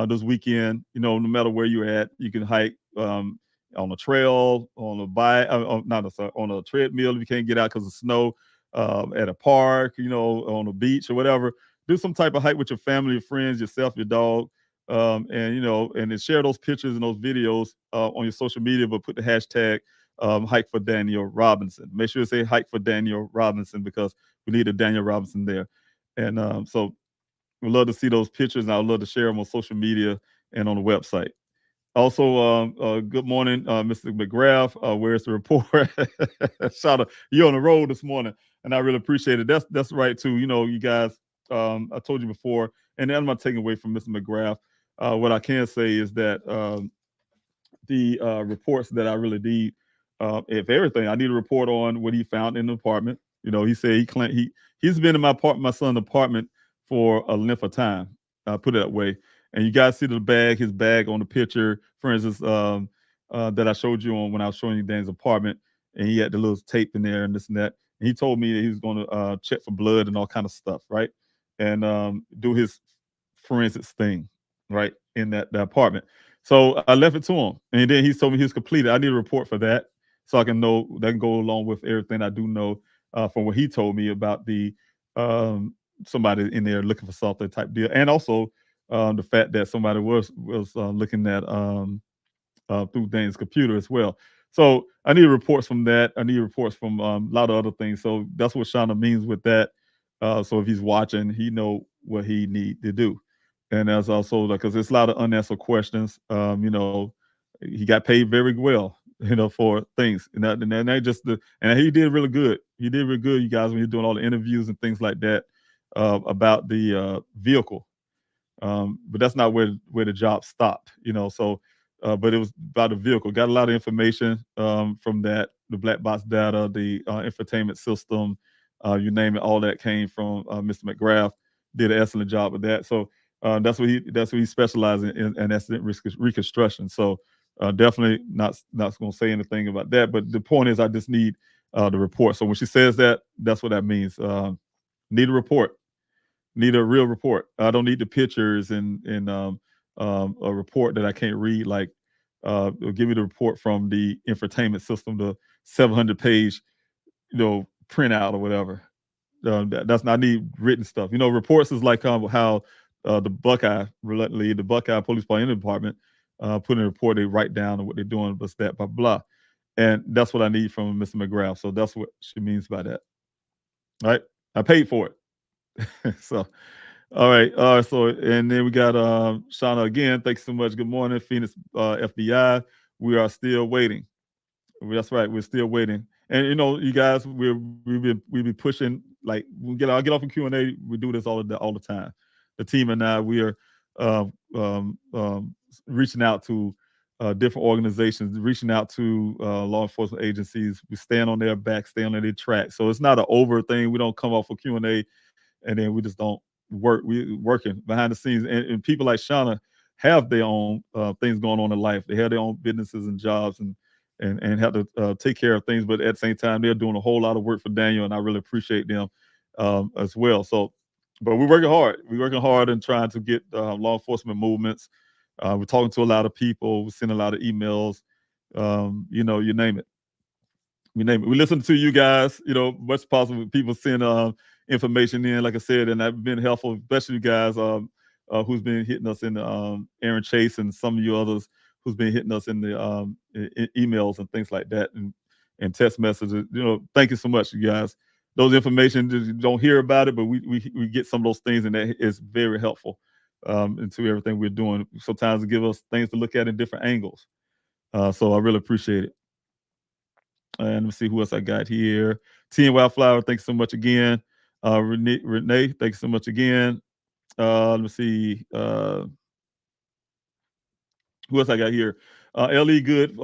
Speaker 13: this weekend. You know, no matter where you're at, you can hike on a trail, on a bike, on a treadmill if you can't get out because of snow, at a park, on a beach or whatever. Do some type of hike with your family, your friends, yourself, your dog. And then share those pictures and those videos on your social media, but put the hashtag hike for Daniel Robinson. Make sure to say hike for Daniel Robinson because we need a Daniel Robinson there. And so we'd love to see those pictures, and I'd love to share them on social media and on the website. Also, good morning, Mr. McGrath. Where's the report? Shout out, you're on the road this morning, and I really appreciate it. That's right too. You guys, I told you before, and I'm not taking away from Mr. McGrath. What I can say is that the reports that I really need, if everything, I need a report on what he found in the apartment. He said he's been in my son's apartment for a length of time. Put it that way. And you guys see his bag on the picture, for instance, that I showed you on when I was showing you Dan's apartment, and he had the little tape in there and this and that. And he told me that he was going to check for blood and all kind of stuff, right? And do his forensics thing, right, in that apartment. So I left it to him, and then he told me he was completed. I need a report for that, so I can know that can go along with everything I do know from what he told me about the somebody in there looking for something type deal, and also the fact that somebody was looking at through Dane's computer as well. So I need reports from that. I need reports from a lot of other things. So that's what Shauna means with that. So if he's watching, he know what he need to do. And that's also because there's a lot of unanswered questions. He got paid very well, for things. And he did really good. He did really good, you guys, when you're doing all the interviews and things like that about the vehicle. But that's not where the job stopped, So, but it was about the vehicle. Got a lot of information from that, the black box data, the infotainment system, you name it. All that came from Mr. McGrath. Did an excellent job with that. So that's what he specializes in accident reconstruction. So definitely not going to say anything about that. But the point is, I just need the report. So when she says that, that's what that means. Need a report. Need a real report. I don't need the pictures and a report that I can't read. Like, give me the report from the infotainment system, the 700-page, printout or whatever. That's not, I need written stuff. Reports is like how the Buckeye Police Department put in a report. They write down what they're doing, what's that, blah blah, and that's what I need from Mr. McGrath. So that's what she means by that. All right, I paid for it. So, all right. So, and then we got Shauna again. Thanks so much. Good morning, Phoenix FBI. We are still waiting. That's right. We're still waiting. And you guys, we've been pushing. Like I'll get off in Q&A. We do this all the time. The team and I, we are reaching out to different organizations, reaching out to law enforcement agencies. We stand on their back, stay on their track. So it's not an over thing. We don't come off for Q&A and then we just don't work. We're working behind the scenes. And people like Shauna have their own things going on in life. They have their own businesses and jobs and have to take care of things. But at the same time, they're doing a whole lot of work for Daniel, and I really appreciate them as well. So, but we're working hard. We're working hard and trying to get law enforcement movements We're talking to a lot of people. We send a lot of emails. You know, you name it. We name it. We listen to you guys. You know, much possible. People send information in, like I said, and that's been helpful, especially you guys who's been hitting us in the Aaron Chase and some of you others who's been hitting us in the emails and things like that and text messages. You know, thank you so much, you guys. Those information, you don't hear about it, but we get some of those things, and that is very helpful into everything we're doing. Sometimes it gives us things to look at in different angles. So I really appreciate it. And let me see who else I got here. T and Wildflower, thanks so much again. Renee, thanks so much again. Let me see. Who else I got here? LE Good,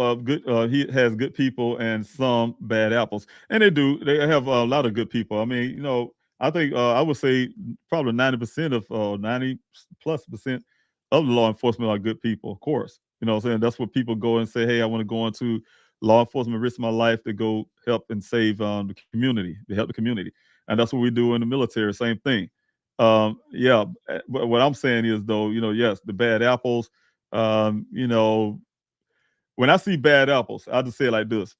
Speaker 13: he has good people and some bad apples. And they do. They have a lot of good people. I mean, you know, I think I would say probably 90% of 90+% of the law enforcement are good people, of course. You know what I'm saying? That's what people go and say, hey, I want to go into law enforcement, risk my life to go help and save the community, to help the community. And that's what we do in the military, same thing. Yeah, but what I'm saying is, though, you know, yes, the bad apples, you know, when I see bad apples, I'll just say it like this.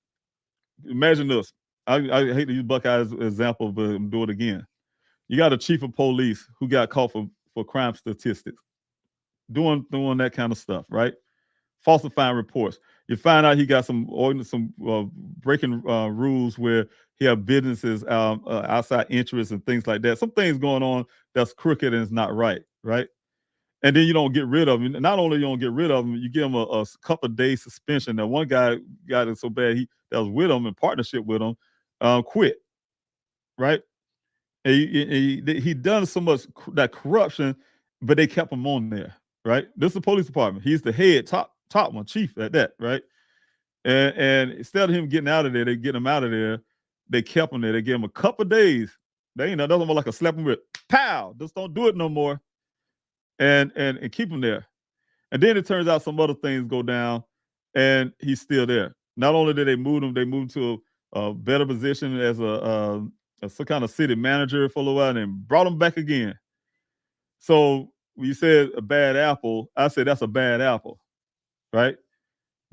Speaker 13: Imagine this. I hate to use Buckeye as an example, but I'm doing it again. You got a chief of police who got caught for crime statistics, doing that kind of stuff, right? Falsifying reports. You find out he got some breaking rules where he have businesses outside interests and things like that. Some things going on that's crooked and it's not right, right? And then you don't get rid of him. Not only you don't get rid of him, you give him a couple of days suspension. Now, one guy got it so bad that was with him in partnership with him, quit, right? And he done so much that corruption, but they kept him on there, right? This is the police department. He's the head, top one, chief at that, right? And instead of him getting out of there, they get him out of there. They kept him there. They gave him a couple of days. They ain't nothing more like a slap him with, pow, just don't do it no more. And keep him there. And then it turns out some other things go down, and he's still there. Not only did they move him, they moved to a better position as some kind of city manager for a little while, and brought him back again. So when you said a bad apple, I said that's a bad apple, right?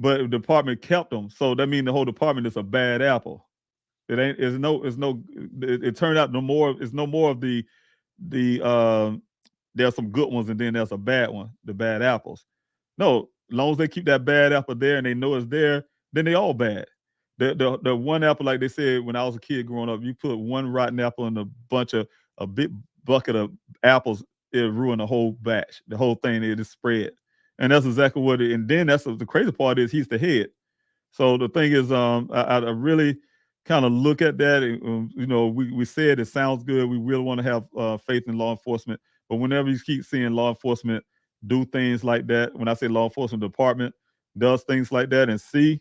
Speaker 13: But the department kept him, so that means the whole department is a bad apple. It ain't. It turned out it's no more of the there's some good ones and then there's a bad one, the bad apples. No, as long as they keep that bad apple there and they know it's there, then they all bad. The one apple, like they said when I was a kid growing up, you put one rotten apple in a big bucket of apples, it ruined the whole batch. The whole thing, it just spread. And that's exactly what it, and then the crazy part is he's the head. So the thing is, I really kind of look at that. And, you know, we said it sounds good. We really want to have faith in law enforcement. But whenever you keep seeing law enforcement do things like that, when I say law enforcement department does things like that and see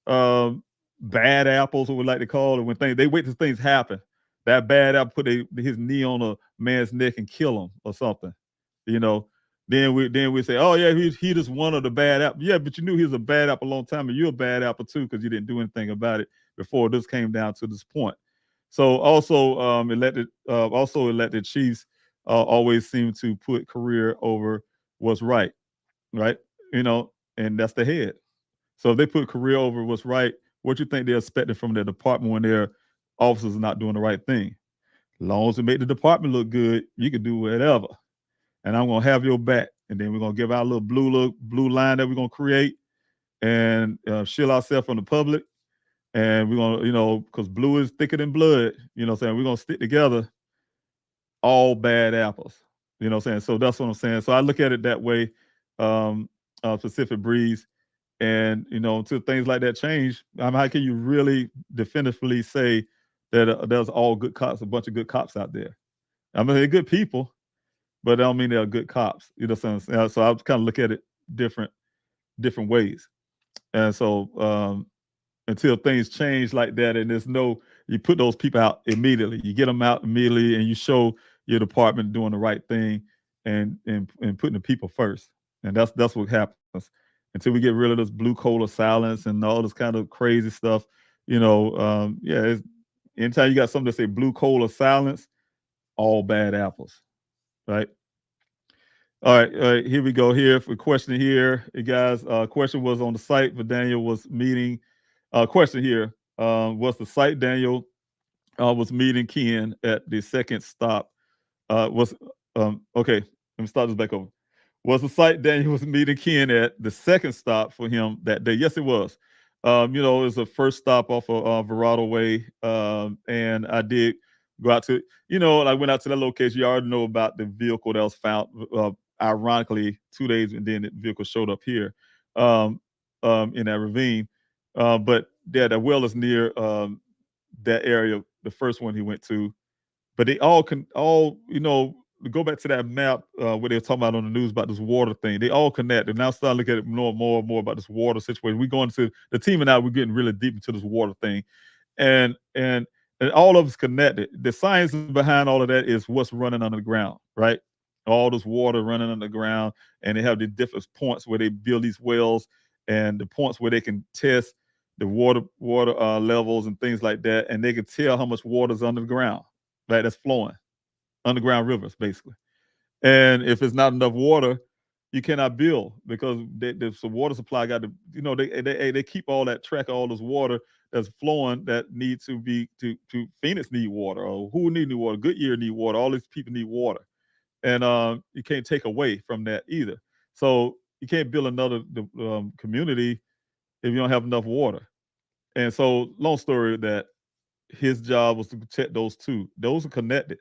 Speaker 13: bad apples, what we like to call it, when they wait till things happen, that bad apple put his knee on a man's neck and kill him or something, you know, then we say, oh yeah, he just one of the bad apples. Yeah, but you knew he was a bad apple a long time, and you're a bad apple too because you didn't do anything about it before this came down to this point. So also elected chiefs always seem to put career over what's right? You know, and that's the head. So if they put career over what's right, what you think they're expecting from their department when their officers are not doing the right thing? As long as it make the department look good, you can do whatever. And I'm gonna have your back. And then we're gonna give out a little blue line that we're gonna create and shield ourselves from the public. And we're gonna, you know, because blue is thicker than blood, you know what I'm saying? We're gonna stick together, all bad apples. You know what I'm saying? So that's what I'm saying. So I look at it that way, Pacific Breeze. And, you know, until things like that change, how can you really definitively say that there's all good cops, a bunch of good cops out there? I mean, they're good people, but I don't mean they're good cops. You know what I'm saying? So I kind of look at it different ways. And so until things change like that, and you put those people out immediately. You get them out immediately, and you show your department doing the right thing and putting the people first. And that's what happens. Until we get rid of this blue collar silence and all this kind of crazy stuff, you know, anytime you got something that say blue collar silence, all bad apples, right? All right, here we go. Here for question here, you guys. Question was on the site, but Daniel was meeting. Question here was the site Daniel was meeting Ken at the second stop. Was okay. Let me start this back over. Was the site Daniel was meeting Ken at the second stop for him that day? Yes, it was. It was the first stop off of Verado Way, and I did go out to. I went out to that location. You already know about the vehicle that was found. Ironically, 2 days and then the vehicle showed up here, in that ravine. But yeah, that well is near that area. The first one he went to, but they all go back to that map where they were talking about on the news about this water thing. They all connect. And now starting to look at it more and more about this water situation. We going to the team and I. We're getting really deep into this water thing, and all of us connected. The science behind all of that is what's running under the ground, right? All this water running under the ground, and they have the different points where they build these wells, and the points where they can test the water levels and things like that, and they can tell how much water is under the ground, right? That's flowing, underground rivers, basically. And if it's not enough water, you cannot build because the water supply got to, they keep all that track of all this water that's flowing that needs to be to Phoenix need water, or who need new water, Goodyear need water, all these people need water, and you can't take away from that either. So you can't build another community if you don't have enough water. And so, long story that his job was to protect those two. Those are connected.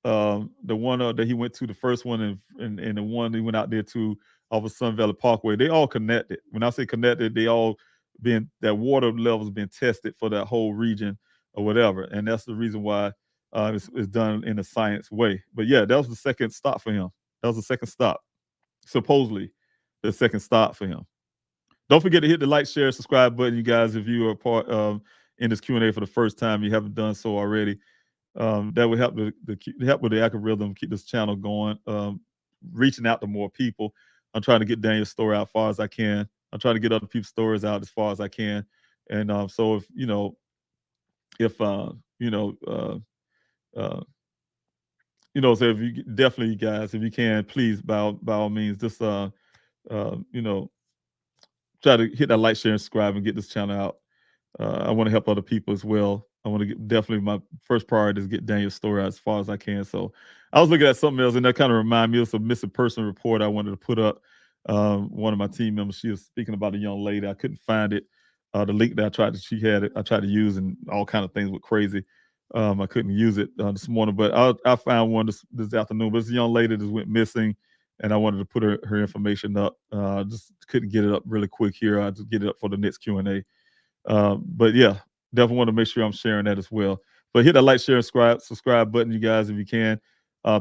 Speaker 13: The one that he went to, the first one, and the one he went out there to off of Sun Valley Parkway, they all connected. When I say connected, they all that water levels being tested for that whole region or whatever. And that's the reason why it's done in a science way. But yeah, that was the second stop for him. That was the second stop. Supposedly the second stop for him. Don't forget to hit the like, share, subscribe button, you guys, if you are part in this Q&A for the first time. You haven't done so already. That would help help with the algorithm, keep this channel going, reaching out to more people. I'm trying to get Daniel's story out as far as I can. I'm trying to get other people's stories out as far as I can. And so if so if you definitely, guys, if you can, please by all means, just try to hit that like, share, and subscribe, and get this channel out. I want to help other people as well. I want to definitely, my first priority is get Daniel's story out as far as I can. So I was looking at something else, and that kind of reminded me of some missing person report I wanted to put up. One of my team members, she was speaking about a young lady. I couldn't find it. The link that she had it. I tried to use, and all kind of things were crazy. I couldn't use it this morning, but I found one this afternoon. But it's a young lady that went missing, and I wanted to put her information up. Just couldn't get it up really quick here. I'll just get it up for the next Q&A. But yeah, definitely want to make sure I'm sharing that as well. But hit that like, share, and subscribe button, you guys, if you can.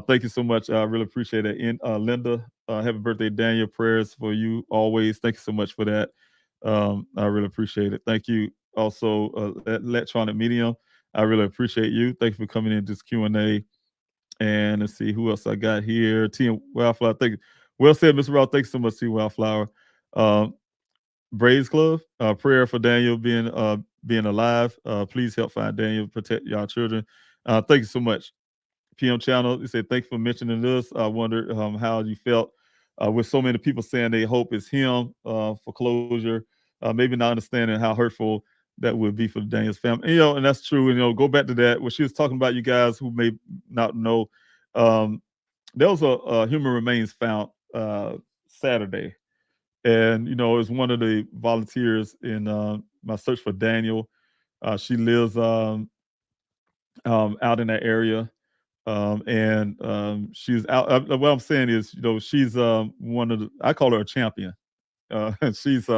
Speaker 13: Thank you so much. I really appreciate it. And Linda, happy birthday, Daniel. Prayers for you always. Thank you so much for that. I really appreciate it. Thank you. Also, Electronic Medium, I really appreciate you. Thank you for coming in this Q&A. And let's see who else I got here. T and Wildflower. Thank you. Well said, Mr. Ross. Thanks so much, T Wildflower. Braves Club, prayer for Daniel being alive. Please help find Daniel, protect y'all children. Thank you so much. PM Channel, you said, thank you for mentioning this. I wonder how you felt with so many people saying they hope it's him for closure. Maybe not understanding how hurtful that would be for Daniel's family. And that's true. And, go back to that. What she was talking about, you guys who may not know, there was a human remains found Saturday. And, it was one of the volunteers in my search for Daniel. She lives out in that area. And she's out. What I'm saying is, she's one of I call her a champion. And she's,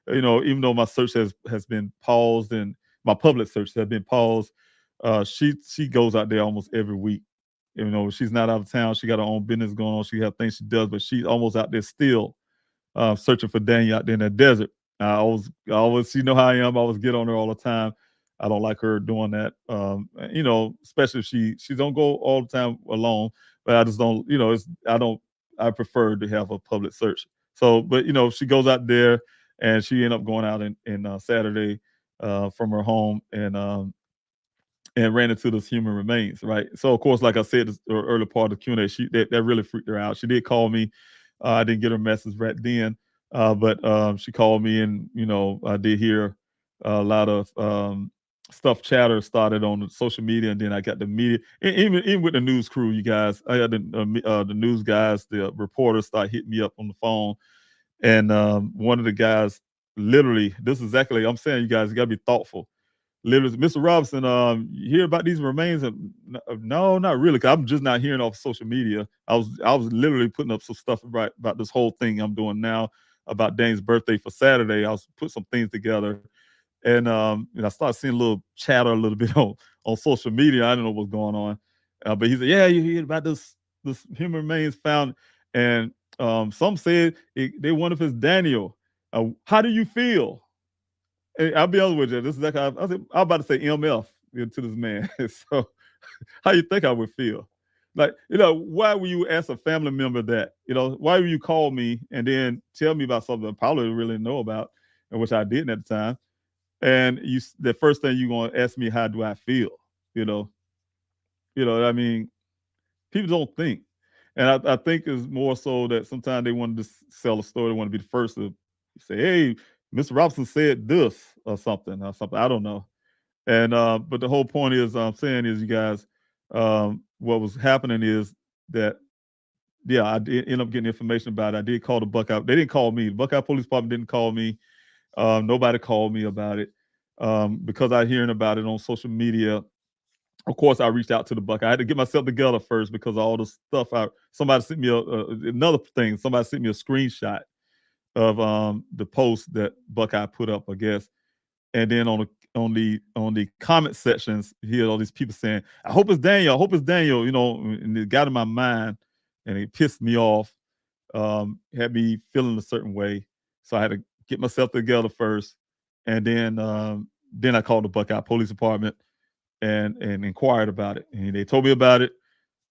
Speaker 13: even though my search has been paused and my public search has been paused, she goes out there almost every week. She's not out of town. She got her own business going on. She has things she does, but she's almost out there still. Searching for Daniel out there in that desert. I always, how I am. I always get on her all the time. I don't like her doing that. Especially if she don't go all the time alone. But I just don't. I prefer to have a public search. So, but she goes out there, and she ended up going out in Saturday from her home, and and ran into this human remains, right? So of course, like I said, this early part of the Q&A, that really freaked her out. She did call me. I didn't get her message right then, but she called me, and I did hear a lot of stuff chatter started on the social media, and then I got the media, and even with the news crew, you guys, I got the news guys, the reporters start hitting me up on the phone, and one of the guys, literally, this is exactly, I'm saying, you guys, you got to be thoughtful. Literally, Mr. Robinson, you hear about these remains? No, not really, because I'm just not hearing off social media. I was literally putting up some stuff right about this whole thing I'm doing now about Dane's birthday for Saturday. I was put some things together, and I started seeing a little chatter a little bit on social media. I don't know what's going on, but he said, "Yeah, you hear about this human remains found?" And some said they wonder if it's Daniel. How do you feel? And I'll be honest with you. This is I was about to say MF to this man. So, how you think I would feel? Like, why would you ask a family member that? Why would you call me and then tell me about something I probably didn't really know about, and which I didn't at the time? And the first thing you're gonna ask me, how do I feel? I mean, people don't think, and I think it's more so that sometimes they want to sell a story. They want to be the first to say, "Hey, Mr. Robinson said this or something." I don't know. And but the whole point is, I'm saying is, you guys, what was happening is that, yeah, I did end up getting information about it. I did call the Buckeye. They didn't call me. The Buckeye Police Department didn't call me. Nobody called me about it, because I hearing about it on social media. Of course, I reached out to the Buckeye. I had to get myself together first because of all the stuff. Somebody sent me another thing. Somebody sent me a screenshot of the post that Buckeye put up, I guess. And then on the comment sections, you hear all these people saying, "I hope it's Daniel. I hope it's Daniel." And it got in my mind, and it pissed me off. Had me feeling a certain way, so I had to get myself together first, and then I called the Buckeye Police Department and inquired about it, and they told me about it,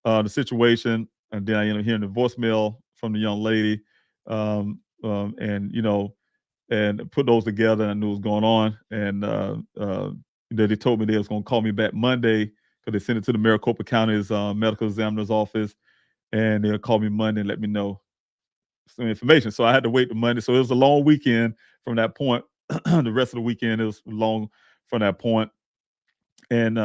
Speaker 13: the situation, and then I ended up hearing the voicemail from the young lady, and and put those together, and I knew what was going on, and they told me they was going to call me back Monday because they sent it to the Maricopa County's medical examiner's office, and they'll call me Monday and let me know some information. So I had to wait till Monday. So it was a long weekend from that point. The rest of the weekend, it was long from that point. And,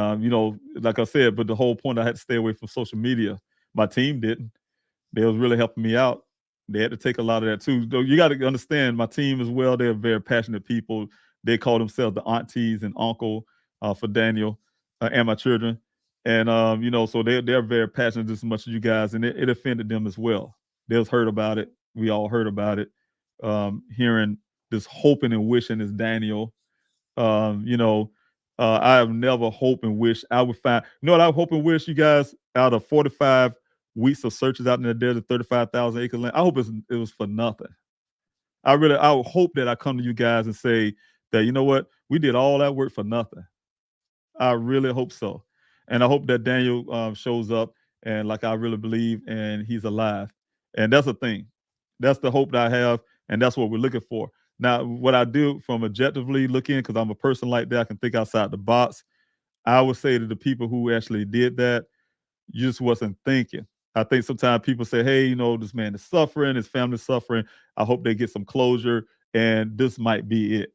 Speaker 13: like I said, but the whole point, I had to stay away from social media. My team didn't. They was really helping me out. They had to take a lot of that too. Though you got to understand, my team as well, they're very passionate people. They call themselves the aunties and uncle for Daniel and my children. And, so they're very passionate just as much as you guys. And it offended them as well. They was heard about it. We all heard about it. Hearing this hoping and wishing is Daniel. I have never hoped and wished I would find. You know what I hope and wish, you guys, out of 45 weeks of searches out in the desert, 35,000 acre land, I hope it was for nothing. I would hope that I come to you guys and say that, you know what, we did all that work for nothing. I really hope so. And I hope that Daniel shows up, and like I really believe, and he's alive. And that's the thing. That's the hope that I have, and that's what we're looking for. Now, what I do from objectively looking, because I'm a person like that, I can think outside the box. I would say to the people who actually did that, you just wasn't thinking. I think sometimes people say, "Hey, this man is suffering, his family's suffering. I hope they get some closure, and this might be it."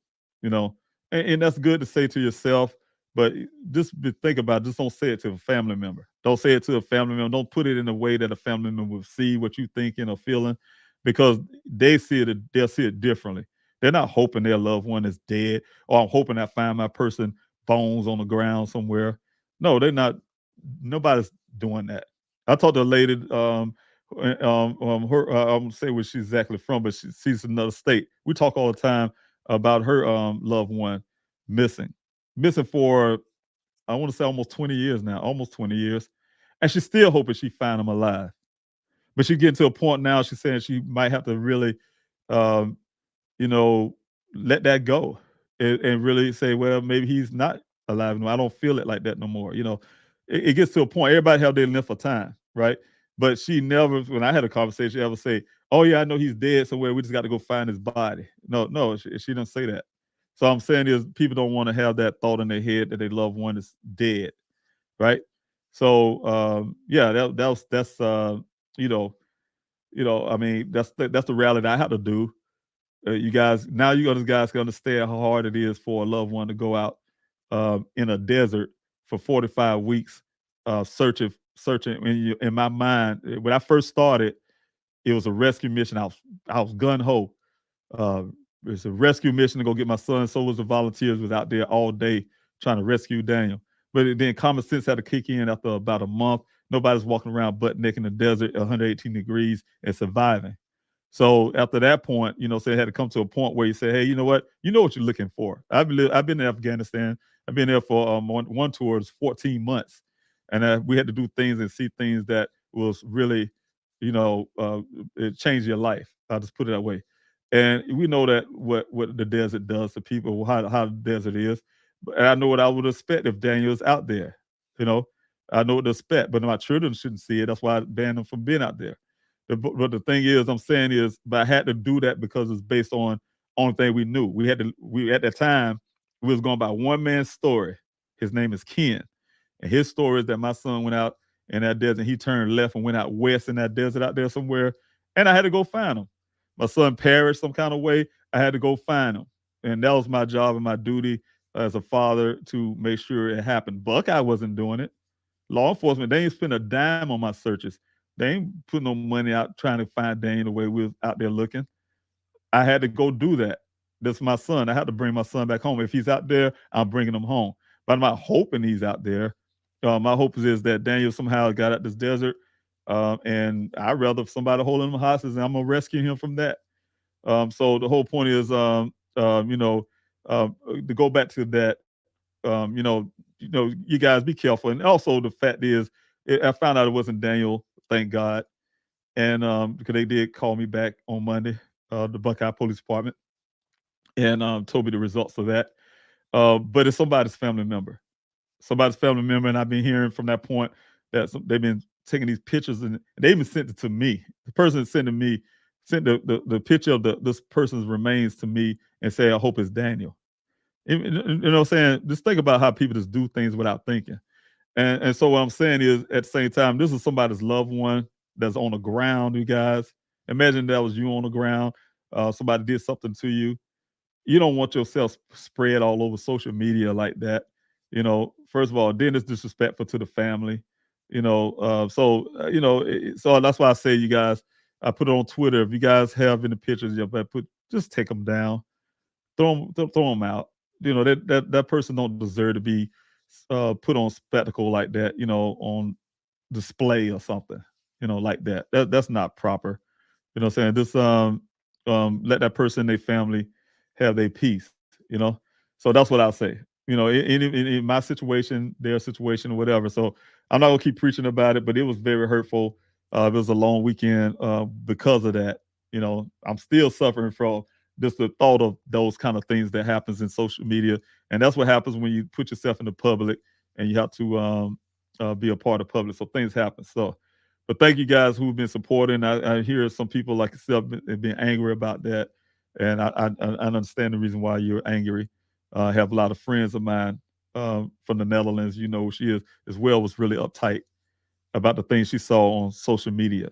Speaker 13: And that's good to say to yourself, but just think about it. Just don't say it to a family member. Don't say it to a family member. Don't put it in a way that a family member will see what you're thinking or feeling, because they'll see it differently. They're not hoping their loved one is dead, or I'm hoping I find my person bones on the ground somewhere. No, they're not. Nobody's doing that. I talked to a lady, I won't say where she's exactly from, but she's in another state. We talk all the time about her loved one missing for, I want to say, almost 20 years now, almost 20 years. And she's still hoping she find him alive. But she's getting to a point now, she's saying she might have to really, let that go and really say, well, maybe he's not alive anymore. I don't feel it like that no more. It gets to a point, everybody have their length of time, right? But she never, when I had a conversation, ever say, "Oh yeah, I know he's dead somewhere. We just got to go find his body." No, she didn't say that. So I'm saying is, people don't want to have that thought in their head that their loved one is dead. right? So yeah, that's I mean, that's the reality I have to do. You guys can understand how hard it is for a loved one to go out in a desert for 45 weeks, searching. In my mind, when I first started, it was a rescue mission. I was gun ho. Uh, it's a rescue mission to go get my son. So was the volunteers was out there all day trying to rescue Daniel. But then common sense had to kick in after about a month. Nobody's walking around butt naked in the desert, 118 degrees, and surviving. So after that point, it had to come to a point where you say, hey, you know what? You know what you're looking for. I've been in Afghanistan. I've been there for one tour, is 14 months. And we had to do things and see things that was really, it changed your life. I'll just put it that way. And we know that what the desert does to people, how the desert is. And I know what I would expect if Daniel's out there. I know what to expect, but my children shouldn't see it. That's why I banned them from being out there. But the thing is, I'm saying is, but I had to do that because it's based on only thing we knew. We at that time we was going by one man's story. His name is Ken, and his story is that my son went out in that desert. He turned left and went out west in that desert out there somewhere, and I had to go find him. My son perished some kind of way. I had to go find him, and that was my job and my duty as a father to make sure it happened. Buckeye wasn't doing it. Law enforcement, they ain't spend a dime on my searches. They ain't put no money out trying to find Daniel the way we was out there looking. I had to go do that. That's my son. I had to bring my son back home. If he's out there, I'm bringing him home. But I'm not hoping he's out there. My hope is that Daniel somehow got out this desert, and I'd rather somebody holding him hostage, and I'm gonna rescue him from that. So the whole point is, to go back to that. You guys be careful, and also the fact is, I found out it wasn't Daniel. Thank God. And because they did call me back on Monday, the Buckeye Police Department, and told me the results of that. But it's somebody's family member. And I've been hearing from that point that they've been taking these pictures, and they even sent it to me. The person sent the picture of this person's remains to me and say, I hope it's Daniel. You know what I'm saying? Just think about how people just do things without thinking. And so what I'm saying is, at the same time, this is somebody's loved one that's on the ground, you guys. Imagine that was you on the ground. Somebody did something to you. You don't want yourself spread all over social media like that. First of all, then it's disrespectful to the family. So that's why I say, you guys, I put it on Twitter. If you guys have any pictures, just take them down, throw them out. That person don't deserve to be put on spectacle like that, on display or something, like that. That's not proper. You know what I'm saying? Just let that person, their family, have their peace, So that's what I'll say. In my situation, their situation, whatever. So I'm not gonna keep preaching about it, but it was very hurtful. It was a long weekend because of that. I'm still suffering from just the thought of those kind of things that happens in social media. And that's what happens when you put yourself in the public and you have to be a part of public. So things happen. So, but thank you guys who've been supporting. I hear some people like yourself being angry about that. And I understand the reason why you're angry. I have a lot of friends of mine from the Netherlands, she is as well, was really uptight about the things she saw on social media.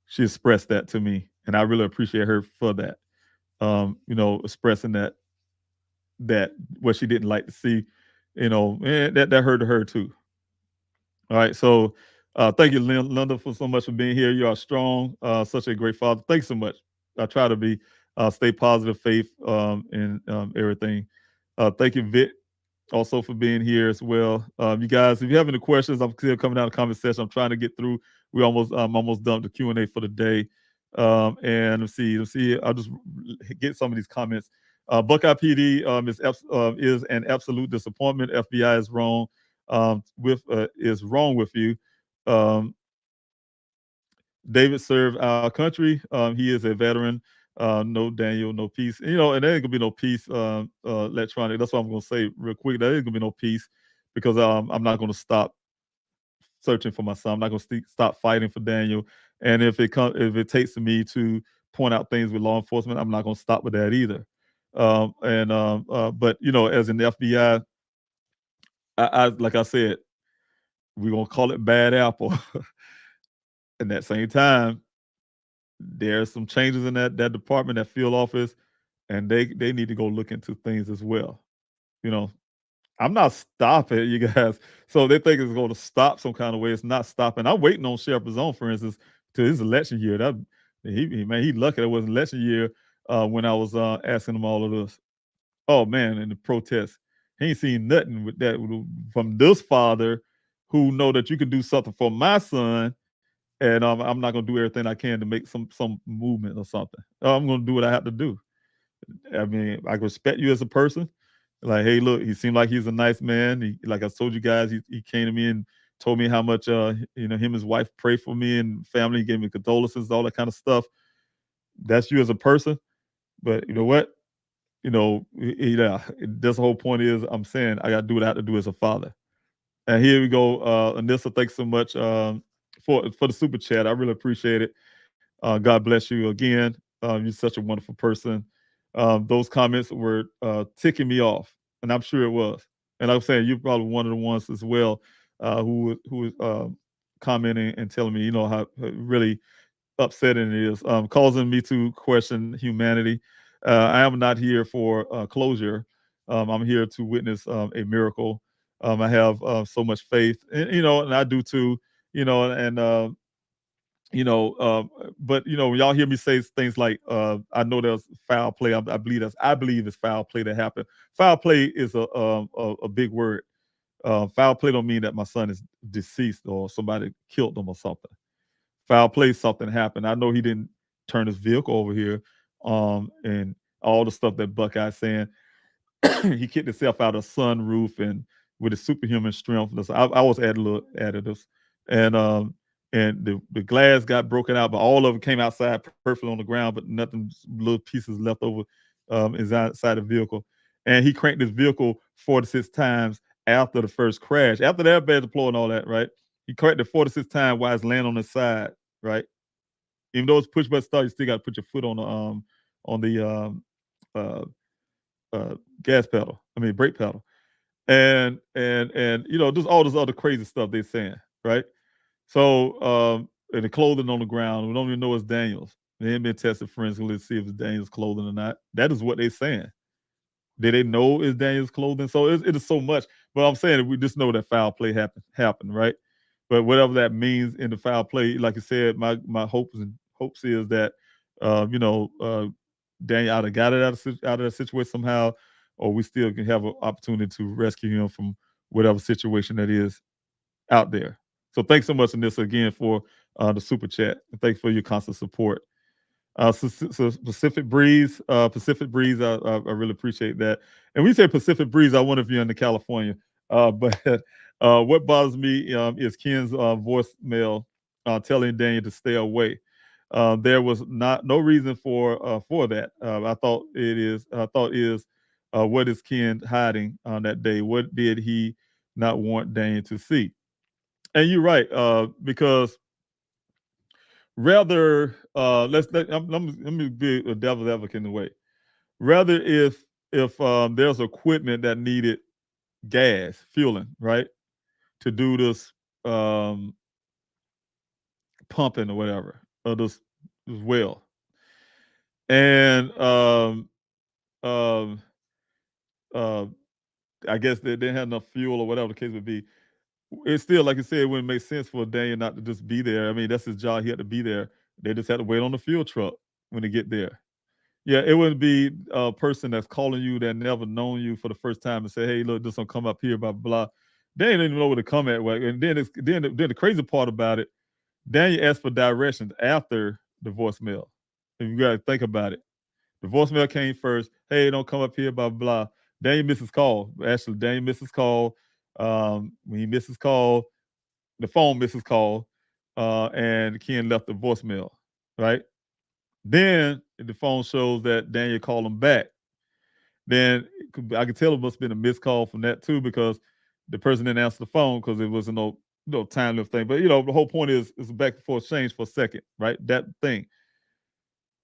Speaker 13: She expressed that to me, and I really appreciate her for that. Expressing that what she didn't like to see, and that hurt her too. All right, so thank you, Linda, for so much for being here. You are strong, such a great father. Thanks so much. I try to be stay positive, faith, and everything. Thank you, Vic, also for being here as well. You guys, if you have any questions, I'm still coming down the comment section. I'm trying to get through. I'm almost done with the Q&A for the day. And let's see. I'll just get some of these comments. Buckeye PD is an absolute disappointment. FBI is wrong with you. David served our country. He is a veteran. No Daniel, no peace. And there ain't gonna be no peace electronic. That's what I'm gonna say real quick. There ain't gonna be no peace because I'm not gonna stop searching for my son. I'm not gonna stop fighting for Daniel. And if it takes me to point out things with law enforcement, I'm not gonna stop with that either. But as in the FBI, I like I said, we're gonna call it bad apple. At that same time, there's some changes in that department, that field office, and they need to go look into things as well. You know, I'm not stopping you guys. So they think it's going to stop some kind of way. It's not stopping. I'm waiting on Sheriff Zone, for instance, to his election year. That he lucky it wasn't election year when I was asking him all of this. Oh man, in the protests, he ain't seen nothing with that from this father who know that you can do something for my son, and I'm not gonna do everything I can to make some movement or something. I'm gonna do what I have to do. I mean, I respect you as a person. Like, hey, look, he seemed like he's a nice man. Like I told you guys, he came to me and told me how much him and his wife pray for me and family, gave me condolences, all that kind of stuff. That's you as a person. But you know what? That's the whole point is I'm saying I gotta do what I have to do as a father. And here we go. Anissa, thanks so much for the super chat. I really appreciate it. God bless you again. You're such a wonderful person. Those comments were ticking me off, and I'm sure it was. And I'm saying you're probably one of the ones as well who was commenting and telling me, how really upsetting it is, causing me to question humanity. I am not here for closure. I'm here to witness a miracle. I have so much faith, and I do too. And but when y'all hear me say things like, I know there's foul play. I believe it's foul play that happened. Foul play is a big word. Foul play don't mean that my son is deceased or somebody killed him or something. Foul play, something happened. I know he didn't turn his vehicle over here, and all the stuff that Buckeye's saying. He kicked himself out of the sunroof and with his superhuman strength. I was adding little additives, and the glass got broken out, but all of it came outside perfectly on the ground, but nothing, little pieces left over is outside the vehicle. And he cranked his vehicle 46 times after the first crash. After the airbag deployed and all that, right? He cranked it 46 times while it's laying on his side, right? Even though it's push button start, you still got to put your foot on the gas pedal. I mean brake pedal, and just all this other crazy stuff they're saying, right? So and the clothing on the ground, we don't even know it's Daniel's. They ain't been tested forensically to see if it's Daniel's clothing or not. That is what they're saying. Did they know it's Daniel's clothing? So it is so much. But I'm saying we just know that foul play happened, right? But whatever that means in the foul play, like I said, my hopes is that Daniel either got it out of that situation somehow, or we still can have an opportunity to rescue him from whatever situation that is out there. So thanks so much, Anissa, again for the super chat. And thanks for your constant support. Pacific Breeze, I really appreciate that. And we say Pacific Breeze, I wonder if you're in the California. But what bothers me is Ken's voicemail telling Daniel to stay away. There was no reason for that. I thought is what is Ken hiding on that day? What did he not want Daniel to see? And you're right, because rather let me be a devil's advocate in a way. Rather if there's equipment that needed gas, fueling, right, to do this pumping or whatever, or this well, and I guess they didn't have enough fuel or whatever the case would be. It's still, like you said, it wouldn't make sense for Daniel not to just be there. I mean, that's his job. He had to be there. They just had to wait on the fuel truck when they get there. Yeah, it wouldn't be a person that's calling you that never known you for the first time and say, "Hey, look, this gonna come up here, blah blah." They didn't even know where to come at. And then the crazy part about it, Daniel asked for directions after the voicemail. If you got to think about it, the voicemail came first. Hey, don't come up here, blah blah. Daniel missed his call. Actually, Daniel missed his call. When he missed his call, the phone missed his call, and Ken left the voicemail, right? Then the phone shows that Daniel called him back. Then I could tell it must have been a missed call from that too, because the person didn't answer the phone because it wasn't no time limit thing. But the whole point is it's a back and forth exchange for a second, right? That thing.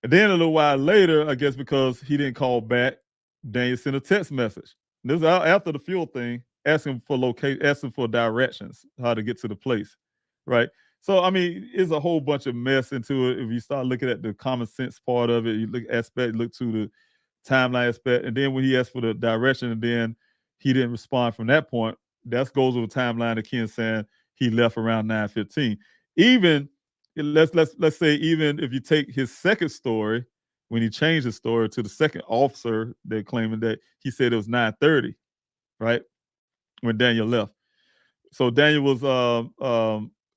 Speaker 13: And then a little while later, I guess because he didn't call back, Daniel sent a text message. This is after the fuel thing, asking for directions, how to get to the place, right? So I mean, it's a whole bunch of mess into it. If you start looking at the common sense part of it, you look to the timeline aspect, and then when he asked for the direction, and then he didn't respond from that point, that goes with the timeline of Ken saying he left around 9:15. Even let's say even if you take his second story, when he changed his story to the second officer, they're claiming that he said it was 9:30, right? When Daniel left. So Daniel was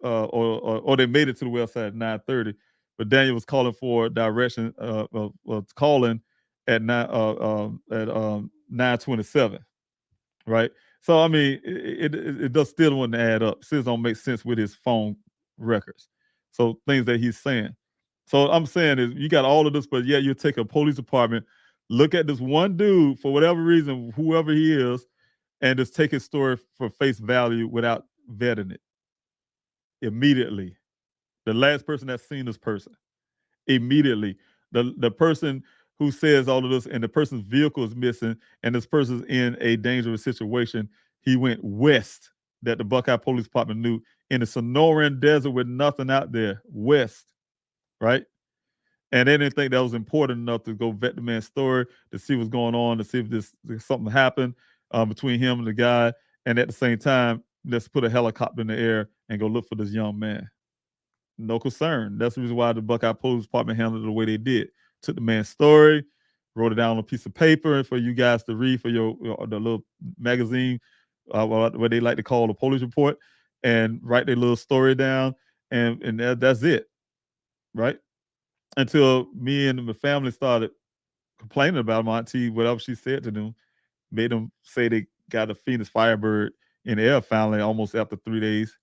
Speaker 13: or they made it to the well site at 9:30, but Daniel was calling for direction was calling at 9:27, right? So I mean, it does still wouldn't add up. Still don't make sense with his phone records. So things that he's saying. So I'm saying is you got all of this, but yet you take a police department, look at this one dude for whatever reason, whoever he is, and just take his story for face value without vetting it immediately. The last person that's seen this person, immediately. The person who says all of this and the person's vehicle is missing and this person's in a dangerous situation, he went west that the Buckeye Police Department knew in the Sonoran Desert with nothing out there, west, right? And they didn't think that was important enough to go vet the man's story, to see what's going on, to see if something happened between him and the guy. And at the same time, let's put a helicopter in the air and go look for this young man. No concern. That's the reason why the Buckeye Police Department handled it the way they did. Took the man's story, wrote it down on a piece of paper for you guys to read for the little magazine, what they like to call a police report, and write their little story down, and that's it, right? Until me and my family started complaining about my auntie, whatever she said to them, made them say they got a Phoenix Firebird in the air finally almost after 3 days,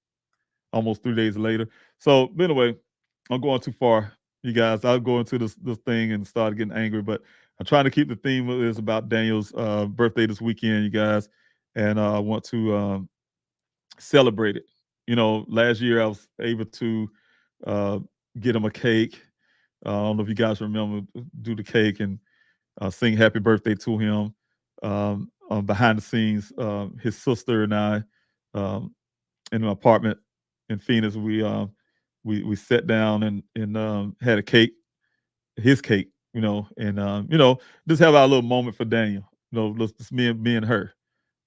Speaker 13: almost 3 days later. So anyway, I'm going too far, you guys. I'll go into this thing and start getting angry, but I'm trying to keep the theme is about Daniel's birthday this weekend, you guys, and I want to celebrate it. You know, last year I was able to get him a cake. I don't know if you guys remember, do the cake and sing happy birthday to him. Behind the scenes, his sister and I, in an apartment in Phoenix, we sat down and had a cake, his cake, and just have our little moment for Daniel. Just me and her.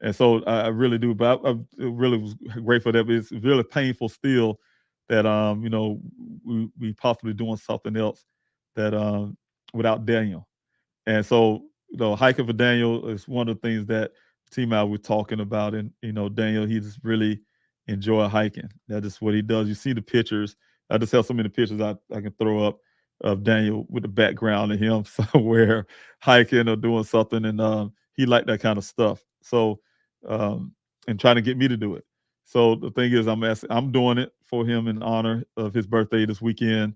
Speaker 13: And so I really do, but I really was grateful that it's really painful still that we possibly doing something else that without Daniel. And so hiking for Daniel is one of the things that team I were talking about, and Daniel, he just really enjoy hiking. That is what he does. You see the pictures. I just have so many pictures I can throw up of Daniel with the background of him somewhere hiking or doing something, and he liked that kind of stuff. So and trying to get me to do it. So the thing is, I'm doing it for him in honor of his birthday this weekend,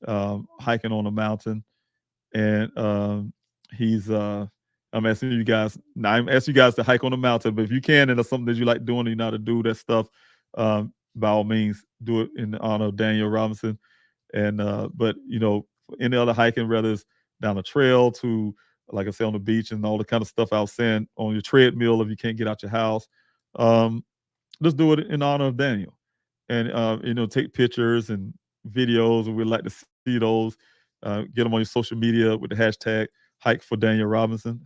Speaker 13: hiking on a mountain, and I'm asking you guys. Now I'm asking you guys to hike on the mountain, but if you can, and that's something that you like doing, and you know how to do that stuff, by all means, do it in honor of Daniel Robinson. And but any other hiking, whether it's down a trail to, like I said, on the beach and all the kind of stuff I was saying, on your treadmill if you can't get out your house, let's do it in honor of Daniel, and take pictures and videos, and we'd like to see those. Get them on your social media with the hashtag Hike for Daniel Robinson,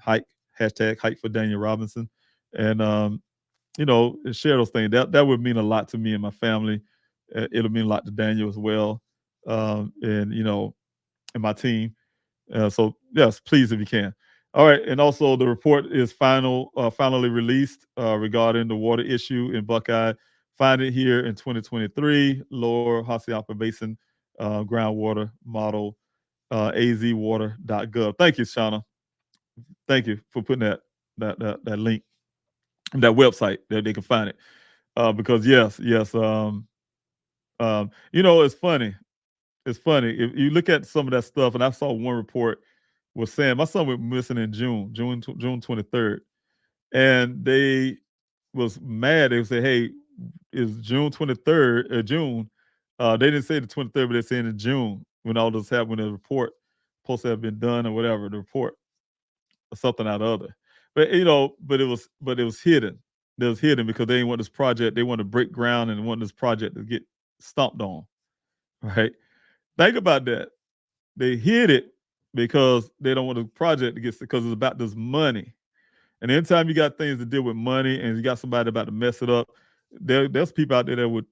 Speaker 13: hashtag Hike for Daniel Robinson, and share those things. That would mean a lot to me and my family. It'll mean a lot to Daniel as well, and my team. So yes, please, if you can. All right, and also the report is finally released regarding the water issue in Buckeye. Find it here in 2023, Lower Hassayampa Basin groundwater model, azwater.gov. Thank you, Shauna. Thank you for putting that link, that website that they can find it. Because yes, it's funny. It's funny if you look at some of that stuff, and I saw one report was saying my son was missing in June 23rd, and they was mad. They said, "Hey, it's June 23rd, June." They didn't say the 23rd, but they're saying in June when all this happened. When the report supposed to have been done or whatever, the report or something out of other. But but it was hidden. that was hidden because they didn't want this project. They want to break ground and want this project to get stomped on, right? Think about that. They hid it because they don't want the project to get, because it's about this money. And anytime you got things to deal with money and you got somebody about to mess it up, there's people out there that would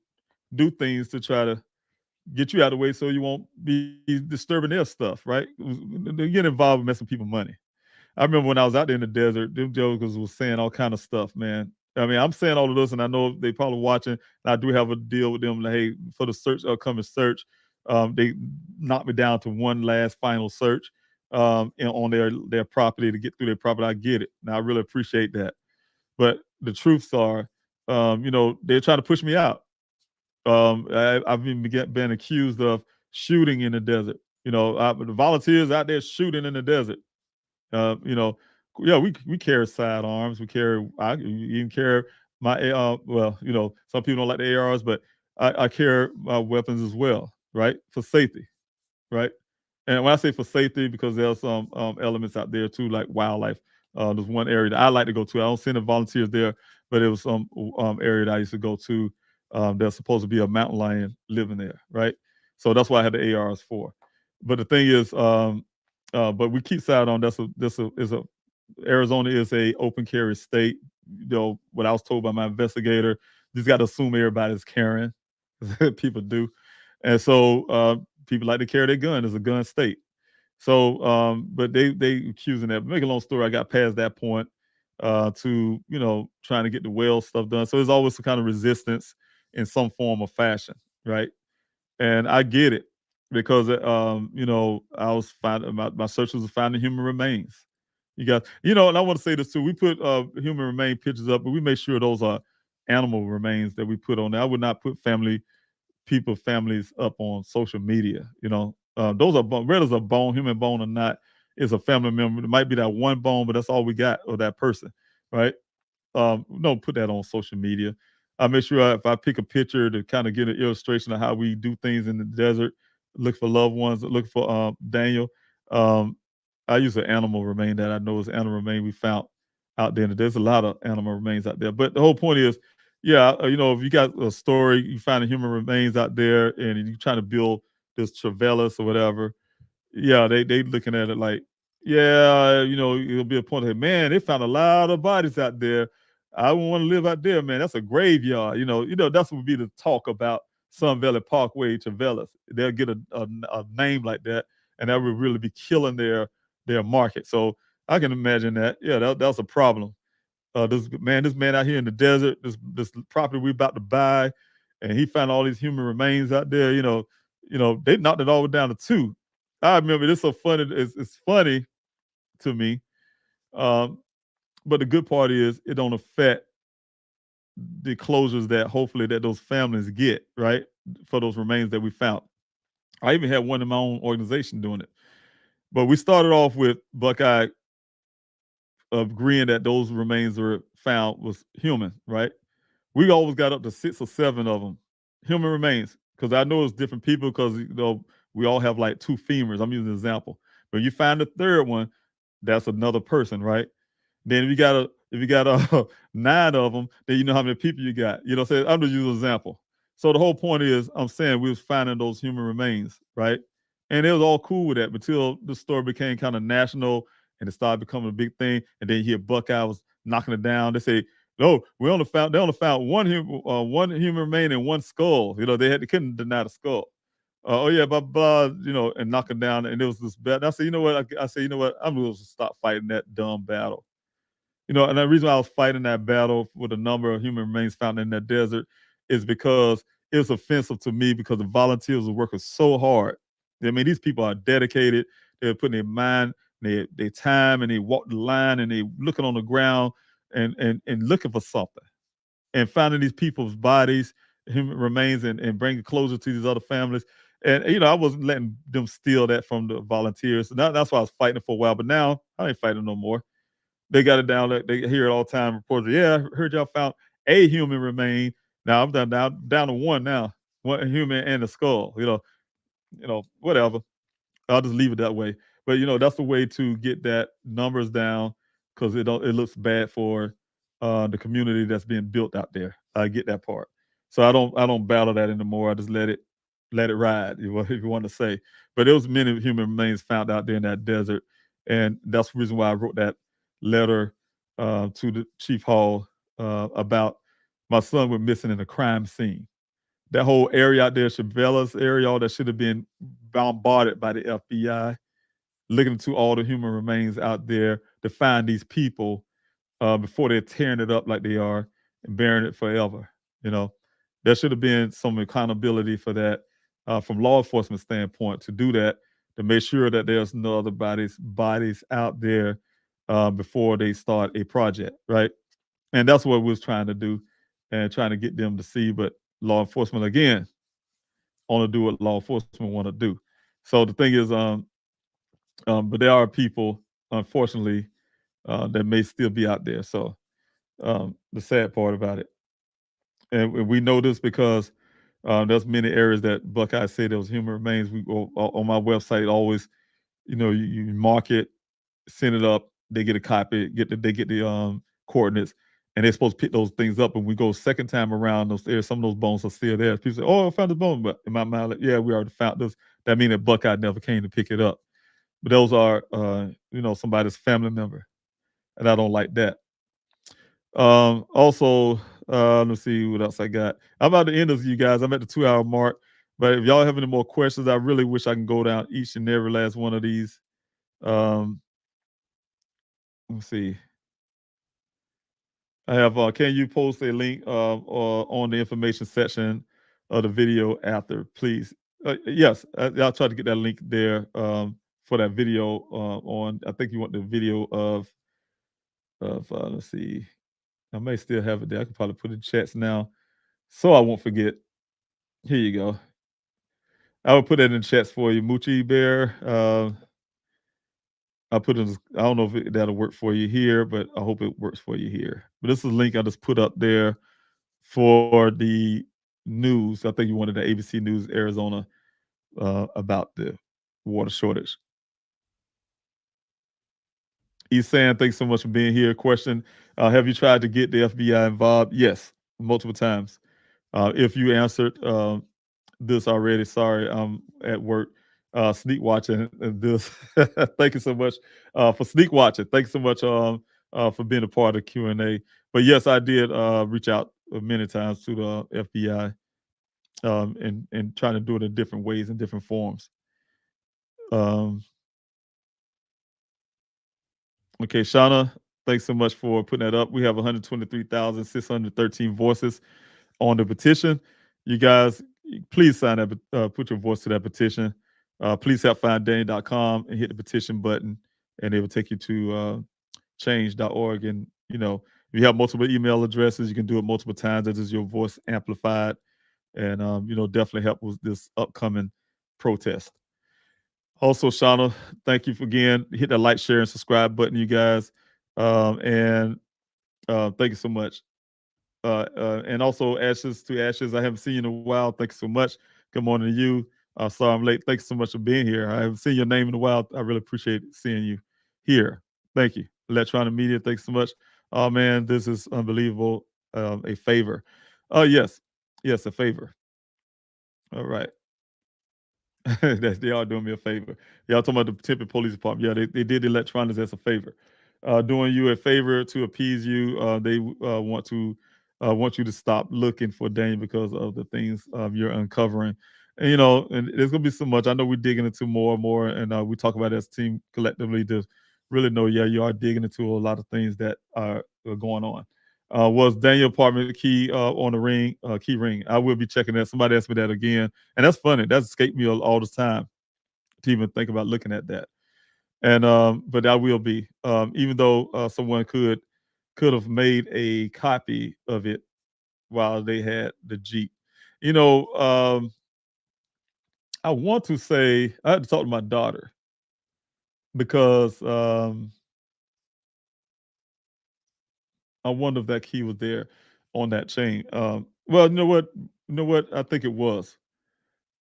Speaker 13: do things to try to get you out of the way so you won't be disturbing their stuff, right? They get involved with messing people's money. I remember when I was out there in the desert, them jokers was saying all kind of stuff, man. I mean, I'm saying all of this, and I know they probably watching. And I do have a deal with them. Like, hey, for the search, upcoming search, they knocked me down to one last final search on their property to get through their property. I get it. Now I really appreciate that. But the truths are, they're trying to push me out. I've even been accused of shooting in the desert. The volunteers out there shooting in the desert. We carry sidearms. I even carry my AR. Well, some people don't like the ARs, but I carry my weapons as well, right? For safety, right? And when I say for safety, because there's some elements out there too, like wildlife. There's one area that I like to go to. I don't send the volunteers there, but it was some area that I used to go to. There's supposed to be a mountain lion living there, right? So that's why I had the ARs for. But the thing is, but we keep side on. Arizona is a open carry state. What I was told by my investigator, you just got to assume everybody's carrying. People do, and so people like to carry their gun. It's a gun state. So, but they accusing that. Make a long story, I got past that point to trying to get the well stuff done. So there's always some kind of resistance in some form or fashion, right? And I get it because I was finding my search was finding human remains. You got and I want to say this too. We put human remain pictures up, but we make sure those are animal remains that we put on there. I would not put families up on social media. Those are whether it's a bone, human bone or not, is a family member. It might be that one bone, but that's all we got of that person, right? Don't put that on social media. I make sure if I pick a picture to kind of get an illustration of how we do things in the desert, look for loved ones, look for Daniel. I use an animal remain that I know is animal remain we found out there. There's a lot of animal remains out there. But the whole point is, if you got a story, you find human remains out there and you're trying to build this Trevelis or whatever, they looking at it like, it'll be a point of, man, they found a lot of bodies out there. I wouldn't want to live out there, man. That's a graveyard. That's what would be the talk about Sun Valley Parkway, Trevelis. They'll get a name like that, and that would really be killing their market. So I can imagine that. Yeah, that's a problem. This man out here in the desert, this property we're about to buy, and he found all these human remains out there. They knocked it all down to 2. I remember this so funny. It's funny to me. But the good part is it don't affect the closures that hopefully that those families get, right? For those remains that we found. I even had one in my own organization doing it. But we started off with Buckeye agreeing that those remains were found was human, right? We always got up to 6 or 7 of them, human remains, because I know it's different people because we all have like 2 femurs. I'm using an example. But you find the third one, that's another person, right? Then if you got 9 of them, then you know how many people you got. So I'm just using an example. So the whole point is, I'm saying we was finding those human remains, right? And it was all cool with that until the story became kind of national and it started becoming a big thing. And then you hear Buckeye was knocking it down. They say, no, they only found one human remain and 1 skull. They couldn't deny the skull. Blah, blah, and knock it down. And it was this bad. I said, you know what? I'm going to stop fighting that dumb battle. And the reason why I was fighting that battle with a number of human remains found in that desert is because it was offensive to me because the volunteers were working so hard. I mean, these people are dedicated. They're putting their mind, their time, and they walk the line and they looking on the ground and looking for something and finding these people's bodies, human remains, and bringing closure to these other families. And, I wasn't letting them steal that from the volunteers. So that's why I was fighting for a while. But now I ain't fighting no more. They got it down. They hear it all the time. Reporters, I heard y'all found a human remain. Now I'm down to 1 now. 1 human and a skull. Whatever. I'll just leave it that way. But that's the way to get that numbers down because it looks bad for the community that's being built out there. I get that part. So I don't battle that anymore. I just let it ride, if you want to say. But there was many human remains found out there in that desert, and that's the reason why I wrote that letter to the Chief Hall about my son was missing in a crime scene. That whole area out there, Trevelis area, all that should have been bombarded by the FBI, looking into all the human remains out there to find these people before they're tearing it up like they are and burying it forever. You know, there should have been some accountability for that from law enforcement standpoint to do that, to make sure that there's no other bodies out there before they start a project, right? And that's what we was trying to do and trying to get them to see. But law enforcement, again, only do what law enforcement want to do. So the thing is, but there are people, unfortunately, that may still be out there. So the sad part about it. And we know this because there's many areas that Buckeye said there was human remains. We on my website always, you mark it, send it up. They get a copy, they get the coordinates, and they're supposed to pick those things up. And we go second time around, those areas, some of those bones are still there. People say, "Oh, I found the bone," but in my mind, like, yeah, we already found this. That means that Buckeye never came to pick it up. But those are, somebody's family member, and I don't like that. Also, let's see what else I got. I'm about to end this, you guys. I'm at the 2-hour mark. But if y'all have any more questions, I really wish I can go down each and every last one of these. Let's see. I have, can you post a link on the information section of the video after, please? Yes, I'll try to get that link there for that video on, I think you want the video of let's see. I may still have it there. I can probably put it in chats now so I won't forget. Here you go. I will put that in chats for you. Moochie Bear. I put it, I don't know if that'll work for you here, but I hope it works for you here. But this is a link I just put up there for the news. I think you wanted the ABC News Arizona about the water shortage. Esan, thanks so much for being here. Question, have you tried to get the FBI involved? Yes, multiple times. If you answered this already, sorry, I'm at work sneak watching this. Thank you so much for sneak watching. Thanks so much for being a part of Q&A. But yes, I did reach out many times to the FBI and trying to do it in different ways and different forms. Okay, Shauna, thanks so much for putting that up. We have 123,613 voices on the petition. You guys, please sign up, put your voice to that petition. Please help find Daniel.com and hit the petition button, and it will take you to change.org. And, if you have multiple email addresses, you can do it multiple times. That is your voice amplified, and, definitely help with this upcoming protest. Also, Shauna, thank you again. Hit that like, share, and subscribe button, you guys. And thank you so much. And also, Ashes to Ashes, I haven't seen you in a while. Thank you so much. Good morning to you. Sorry I'm late. Thanks so much for being here. I haven't seen your name in a while. I really appreciate seeing you here. Thank you. Electronic Media, thanks so much. Oh, man, this is unbelievable. A favor. Yes, a favor. All right. They are doing me a favor. Y'all talking about the Tempe Police Department. Yeah, they did the electronics as a favor. Doing you a favor to appease you. They want you to stop looking for Daniel because of the things you're uncovering. And, and there's going to be so much. I know we're digging into more and more, and we talk about it as a team collectively to really know, yeah, you are digging into a lot of things that are going on. Was Daniel apartment key on the key ring? I will be checking that. Somebody asked me that again. And that's funny. That escaped me all the time to even think about looking at that. And but I will be. Even though someone could have made a copy of it while they had the Jeep. I want to say, I had to talk to my daughter because I wonder if that key was there on that chain. Well, you know what? I think it was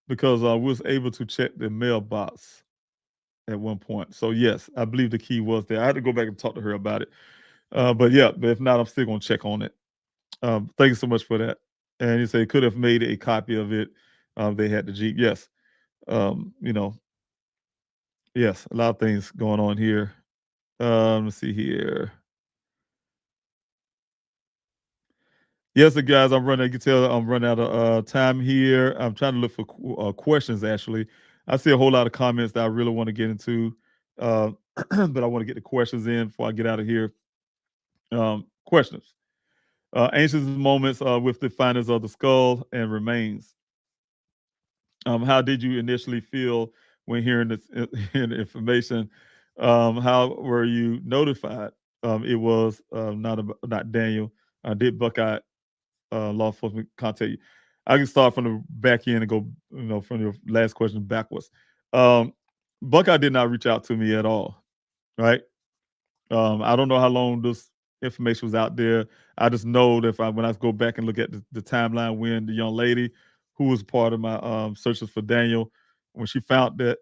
Speaker 13: because I was able to check the mailbox at one point. So yes, I believe the key was there. I had to go back and talk to her about it. But yeah, but if not, I'm still gonna check on it. Thank you so much for that. And you say could have made a copy of it. They had the Jeep. Yes. You know, yes, a lot of things going on here. Let's see here. Yes, guys, I'm running. You can tell I'm running out of time here. I'm trying to look for questions. Actually, I see a whole lot of comments that I really want to get into, but I want to get the questions in before I get out of here. Questions. Anxious moments with the findings of the skull and remains. How did you initially feel when hearing this information? How were you notified? It was not Daniel. Did Buckeye law enforcement contact you? I can start from the back end and go, from your last question backwards. Buckeye did not reach out to me at all, right? I don't know how long this information was out there. I just know that when I go back and look at the timeline when the young lady who was part of my searches for Daniel, when she found that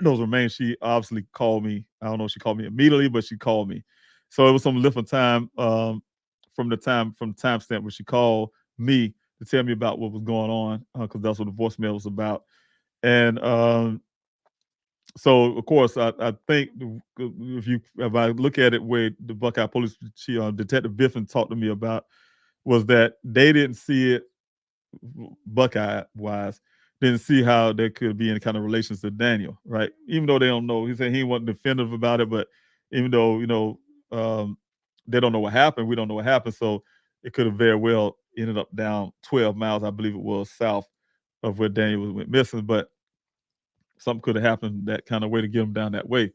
Speaker 13: those remains, she obviously called me. I don't know if she called me immediately, but she called me. So it was some different time from the timestamp when she called me to tell me about what was going on, because that's what the voicemail was about. And so of course, I think if I look at it where the Buckeye Police Detective Biffin talked to me about was that they didn't see it Buckeye wise, didn't see how there could be any kind of relations to Daniel, right? Even though they don't know, he said he wasn't definitive about it, but even though they don't know what happened, we don't know what happened, so it could have very well ended up down 12 miles, I believe it was, south of where Daniel went missing, but something could have happened that kind of way to get him down that way.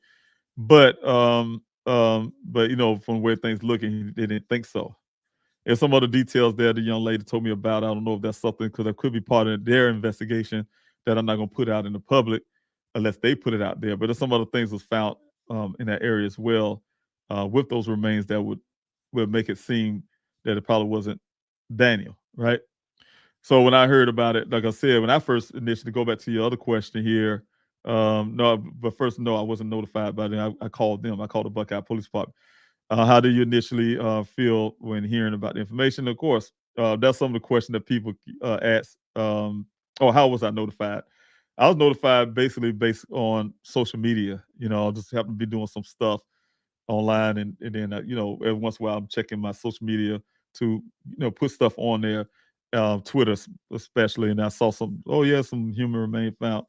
Speaker 13: But from where things looking, they didn't think so. There's some other details there the young lady told me about. I don't know if that's something because it could be part of their investigation that I'm not going to put out in the public unless they put it out there. But there's some other things was found in that area as well with those remains that would make it seem that it probably wasn't Daniel, right? So when I heard about it, like I said, when I first initially go back to your other question here, I wasn't notified by them. I called them. I called the Buckeye Police Department. How did you initially feel when hearing about the information? Of course, that's some of the questions that people ask. How was I notified? I was notified basically based on social media. I just happened to be doing some stuff online, and then every once in a while I'm checking my social media to put stuff on there, Twitter especially, and I saw some human remain found.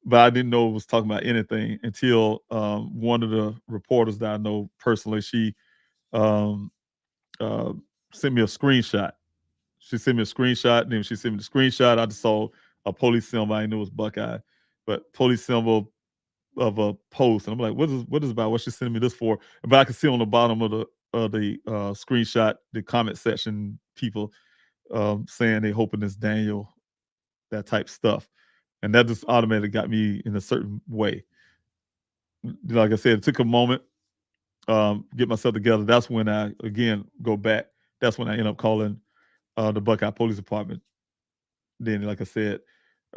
Speaker 13: But I didn't know it was talking about anything until one of the reporters that I know personally, she sent me a screenshot. She sent me a screenshot, and then she sent me the screenshot. I just saw a police symbol. I didn't know it was Buckeye, but police symbol of a post, and I'm like, what is about? What's she sending me this for? But I can see on the bottom of the screenshot, the comment section, people saying they hoping it's Daniel, that type stuff. And that just automatically got me in a certain way. Like I said, it took a moment, get myself together. That's when I, again, go back. That's when I end up calling the Buckeye Police Department. Then, like I said,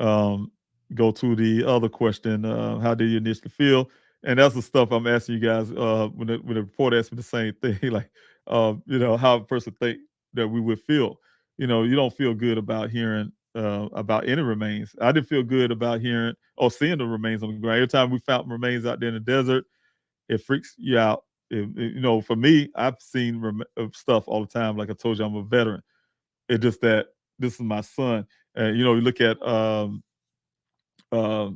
Speaker 13: go to the other question, how did you initially feel? And that's the stuff I'm asking you guys when the report asked me the same thing, like, how a person think that we would feel. You don't feel good about hearing about any remains. I didn't feel good about hearing or seeing the remains on the ground. Every time we found remains out there in the desert, it freaks you out. For me, I've seen stuff all the time. Like I told you, I'm a veteran. It's just that this is my son. And you look at the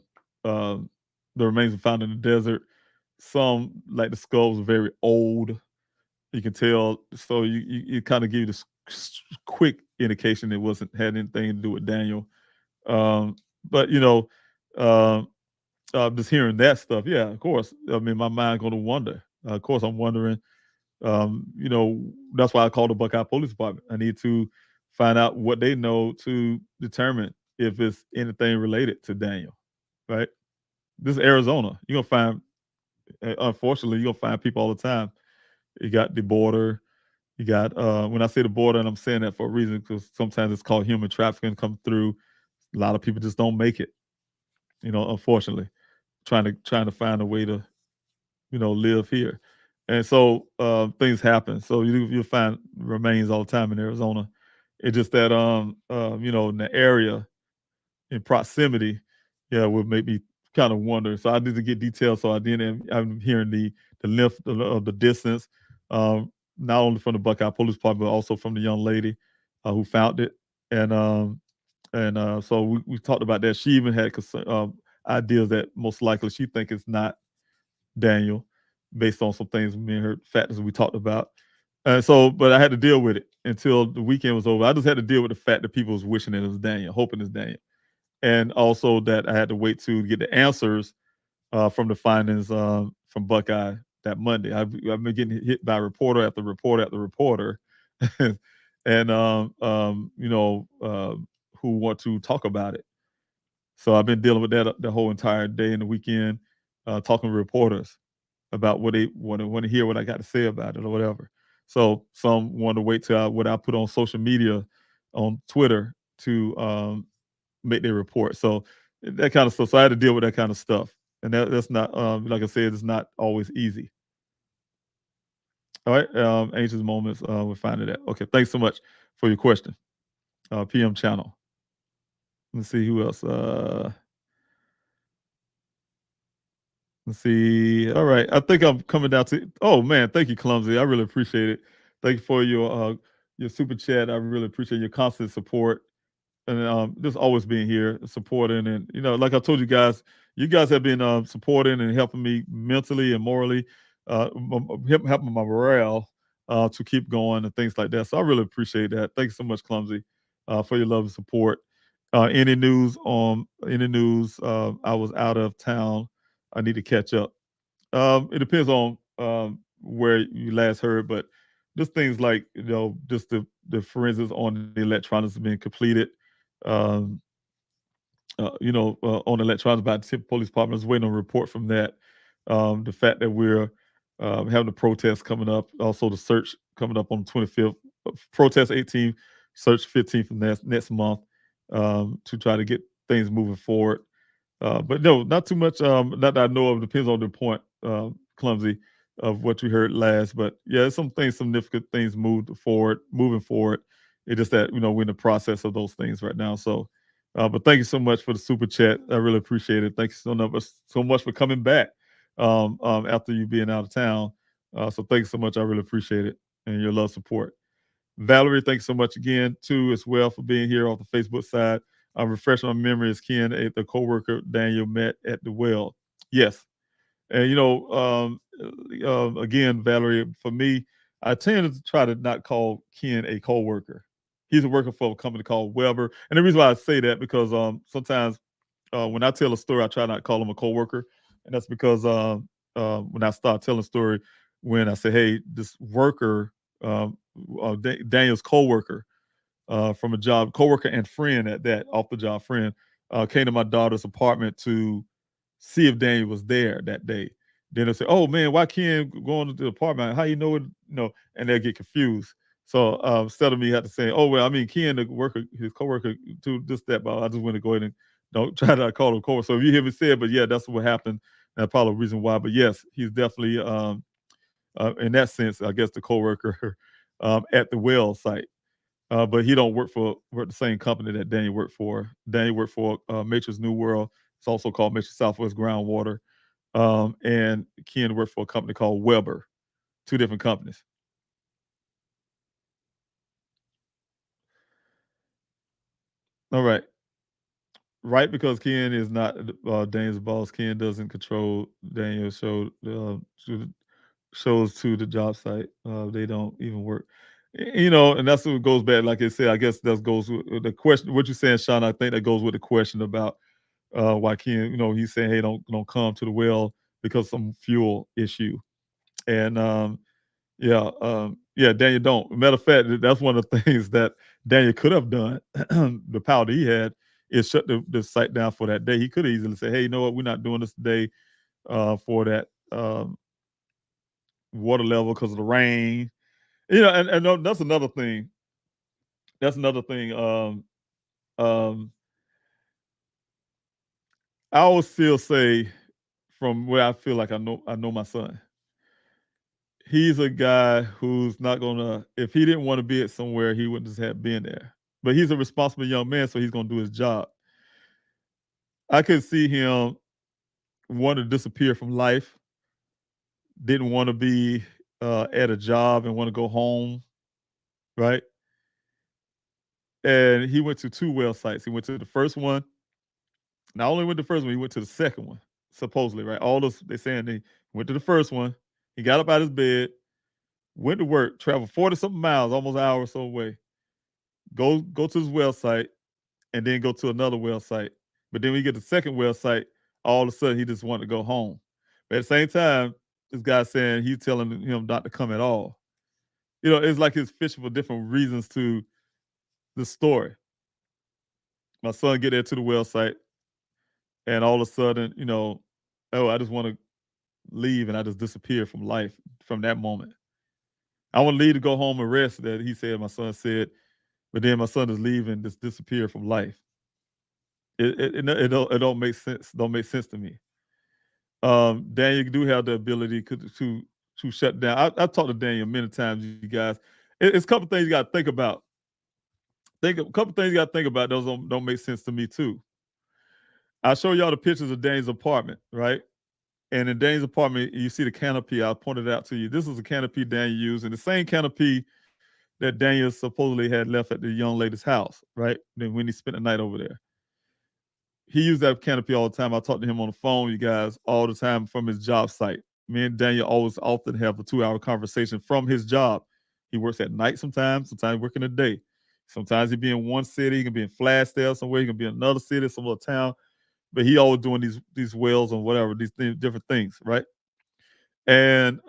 Speaker 13: remains found in the desert. Some, like the skulls, are very old. You can tell. So you kind of give you this quick indication it had anything to do with Daniel. But just hearing that stuff, yeah, of course. I mean, my mind going to wonder. Of course, I'm wondering. That's why I called the Buckeye Police Department. I need to find out what they know to determine if it's anything related to Daniel. Right? This is Arizona. You're gonna find, unfortunately, you're gonna find people all the time. You got the border. You got when I say the border, and I'm saying that for a reason, because sometimes it's called human trafficking come through. A lot of people just don't make it. Unfortunately, trying to find a way to, live here. And so things happen. So you'll find remains all the time in Arizona. It's just that in the area, in proximity, would make me kind of wonder. So I need to get details. So I'm hearing the length of the distance, not only from the Buckeye Police Department, but also from the young lady who found it. And so we talked about that. She even had ideas that most likely she think it's not Daniel, based on some things, me and her factors we talked about. But I had to deal with it until the weekend was over. I just had to deal with the fact that people was wishing it was Daniel, hoping it's Daniel. And also that I had to wait to get the answers from the findings from Buckeye that Monday. I've been getting hit by reporter after reporter after reporter, and who want to talk about it. So I've been dealing with that the whole entire day and the weekend, talking to reporters about what they want to hear, what I got to say about it or whatever. So some want to wait till what I put on social media, on Twitter, to make their report. So that kind of stuff. So I had to deal with that kind of stuff, and that's not like I said, it's not always easy. All right, anxious moments. We're finding that. Okay, thanks so much for your question. PM channel. Let's see who else. Let's see. All right, I think I'm coming down to. Oh man, thank you, Clumsy. I really appreciate it. Thank you for your super chat. I really appreciate your constant support, and just always being here, supporting, and like I told you guys have been supporting and helping me mentally and morally, helping my morale to keep going and things like that. So I really appreciate that. Thanks so much, Clumsy, for your love and support. Any news? I was out of town. I need to catch up. It depends on where you last heard, but just things like just the forensics on the electronics being completed. On electronics by the police department. I was waiting on a report from that. The fact that we're having a protest coming up, also the search coming up on the 25th, protest 18th, search 15th of next month, to try to get things moving forward. But no, not too much. Not that I know of. Depends on the point, Clumsy, of what you heard last. But yeah, some significant things moving forward. It's just that we're in the process of those things right now. So, but thank you so much for the super chat. I really appreciate it. Thank you so much for coming back after you being out of town. So thank you so much. I really appreciate it and your love support. Valerie, thanks so much again too as well for being here on the Facebook side. I'm refreshing my memory as Ken, the coworker Daniel met at the well. Yes, and again, Valerie, for me, I tend to try to not call Ken a coworker. He's working for a company called Weber, and the reason why I say that because sometimes when I tell a story, I try not to call him a coworker, and that's because when I start telling a story, when I say, "Hey, this worker, Daniel's coworker." From a job, coworker and friend at that, off the job friend, came to my daughter's apartment to see if Daniel was there that day. Then they say, "Oh man, why Ken going to the apartment? How you know it?" And they'll get confused. So instead of me had to say, "Oh well, I mean Ken, the worker, his coworker, to this that," but I just want to go ahead and don't try to call him coworker. So if you hear me say it, but yeah, that's what happened. That's probably the reason why. But yes, he's definitely in that sense, I guess the coworker at the well site. But he don't work for the same company that Daniel worked for. Daniel worked for Matrix New World. It's also called Matrix Southwest Groundwater. And Ken worked for a company called Weber. Two different companies. All right. Right, because Ken is not Daniel's boss. Ken doesn't control Daniel's shows to the job site. They don't even work. And that's what goes back. Like I said, I guess that goes with the question. What you're saying, Sean, I think that goes with the question about why Ken, he's saying, hey, don't come to the well because of some fuel issue. And Daniel don't. Matter of fact, that's one of the things that Daniel could have done. The power that he had is shut the site down for that day. He could have easily said, hey, you know what, we're not doing this today for that water level because of the rain. And that's another thing. I always still say, from where I feel like I know my son, he's a guy who's not gonna, if he didn't want to be at somewhere, he wouldn't just have been there. But he's a responsible young man, so he's gonna do his job. I could see him want to disappear from life, didn't want to be at a job and want to go home, right? And he went to 2 well sites. He went to the first one. Not only went to the first one, he went to the second one, supposedly, right? All those, they're saying they went to the first one. He got up out of his bed, went to work, traveled 40-something miles, almost an hour or so away. Go to his well site, and then go to another well site. But then when you get to the second well site, all of a sudden he just wanted to go home. But at the same time, this guy saying he's telling him not to come at all. You know, it's like he's fishing for different reasons to the story. My son get there to the well site, and all of a sudden, you know, oh, I just want to leave, and I just disappear from life from that moment. I want to leave to go home and rest, that he said, my son said, but then my son is leaving, just disappear from life. It don't make sense. Don't make sense to me. Daniel, you do have the ability to shut down. I've talked to Daniel many times, you guys. It's a couple things you got to think about. A couple things you got to think about. Those don't make sense to me too. I'll show y'all the pictures of Daniel's apartment, right? And in Daniel's apartment, you see the canopy. I pointed out to you. This is a canopy Daniel used, and the same canopy that Daniel supposedly had left at the young lady's house, right? Then when he spent the night over there. He used that canopy all the time. I talked to him on the phone, you guys, all the time from his job site. Me and Daniel often have a 2-hour conversation from his job. He works at night sometimes working the day. Sometimes he be in one city, he can be in Flagstaff somewhere, he can be in another city, some other town. But he always doing these wells and whatever, these different things, right? And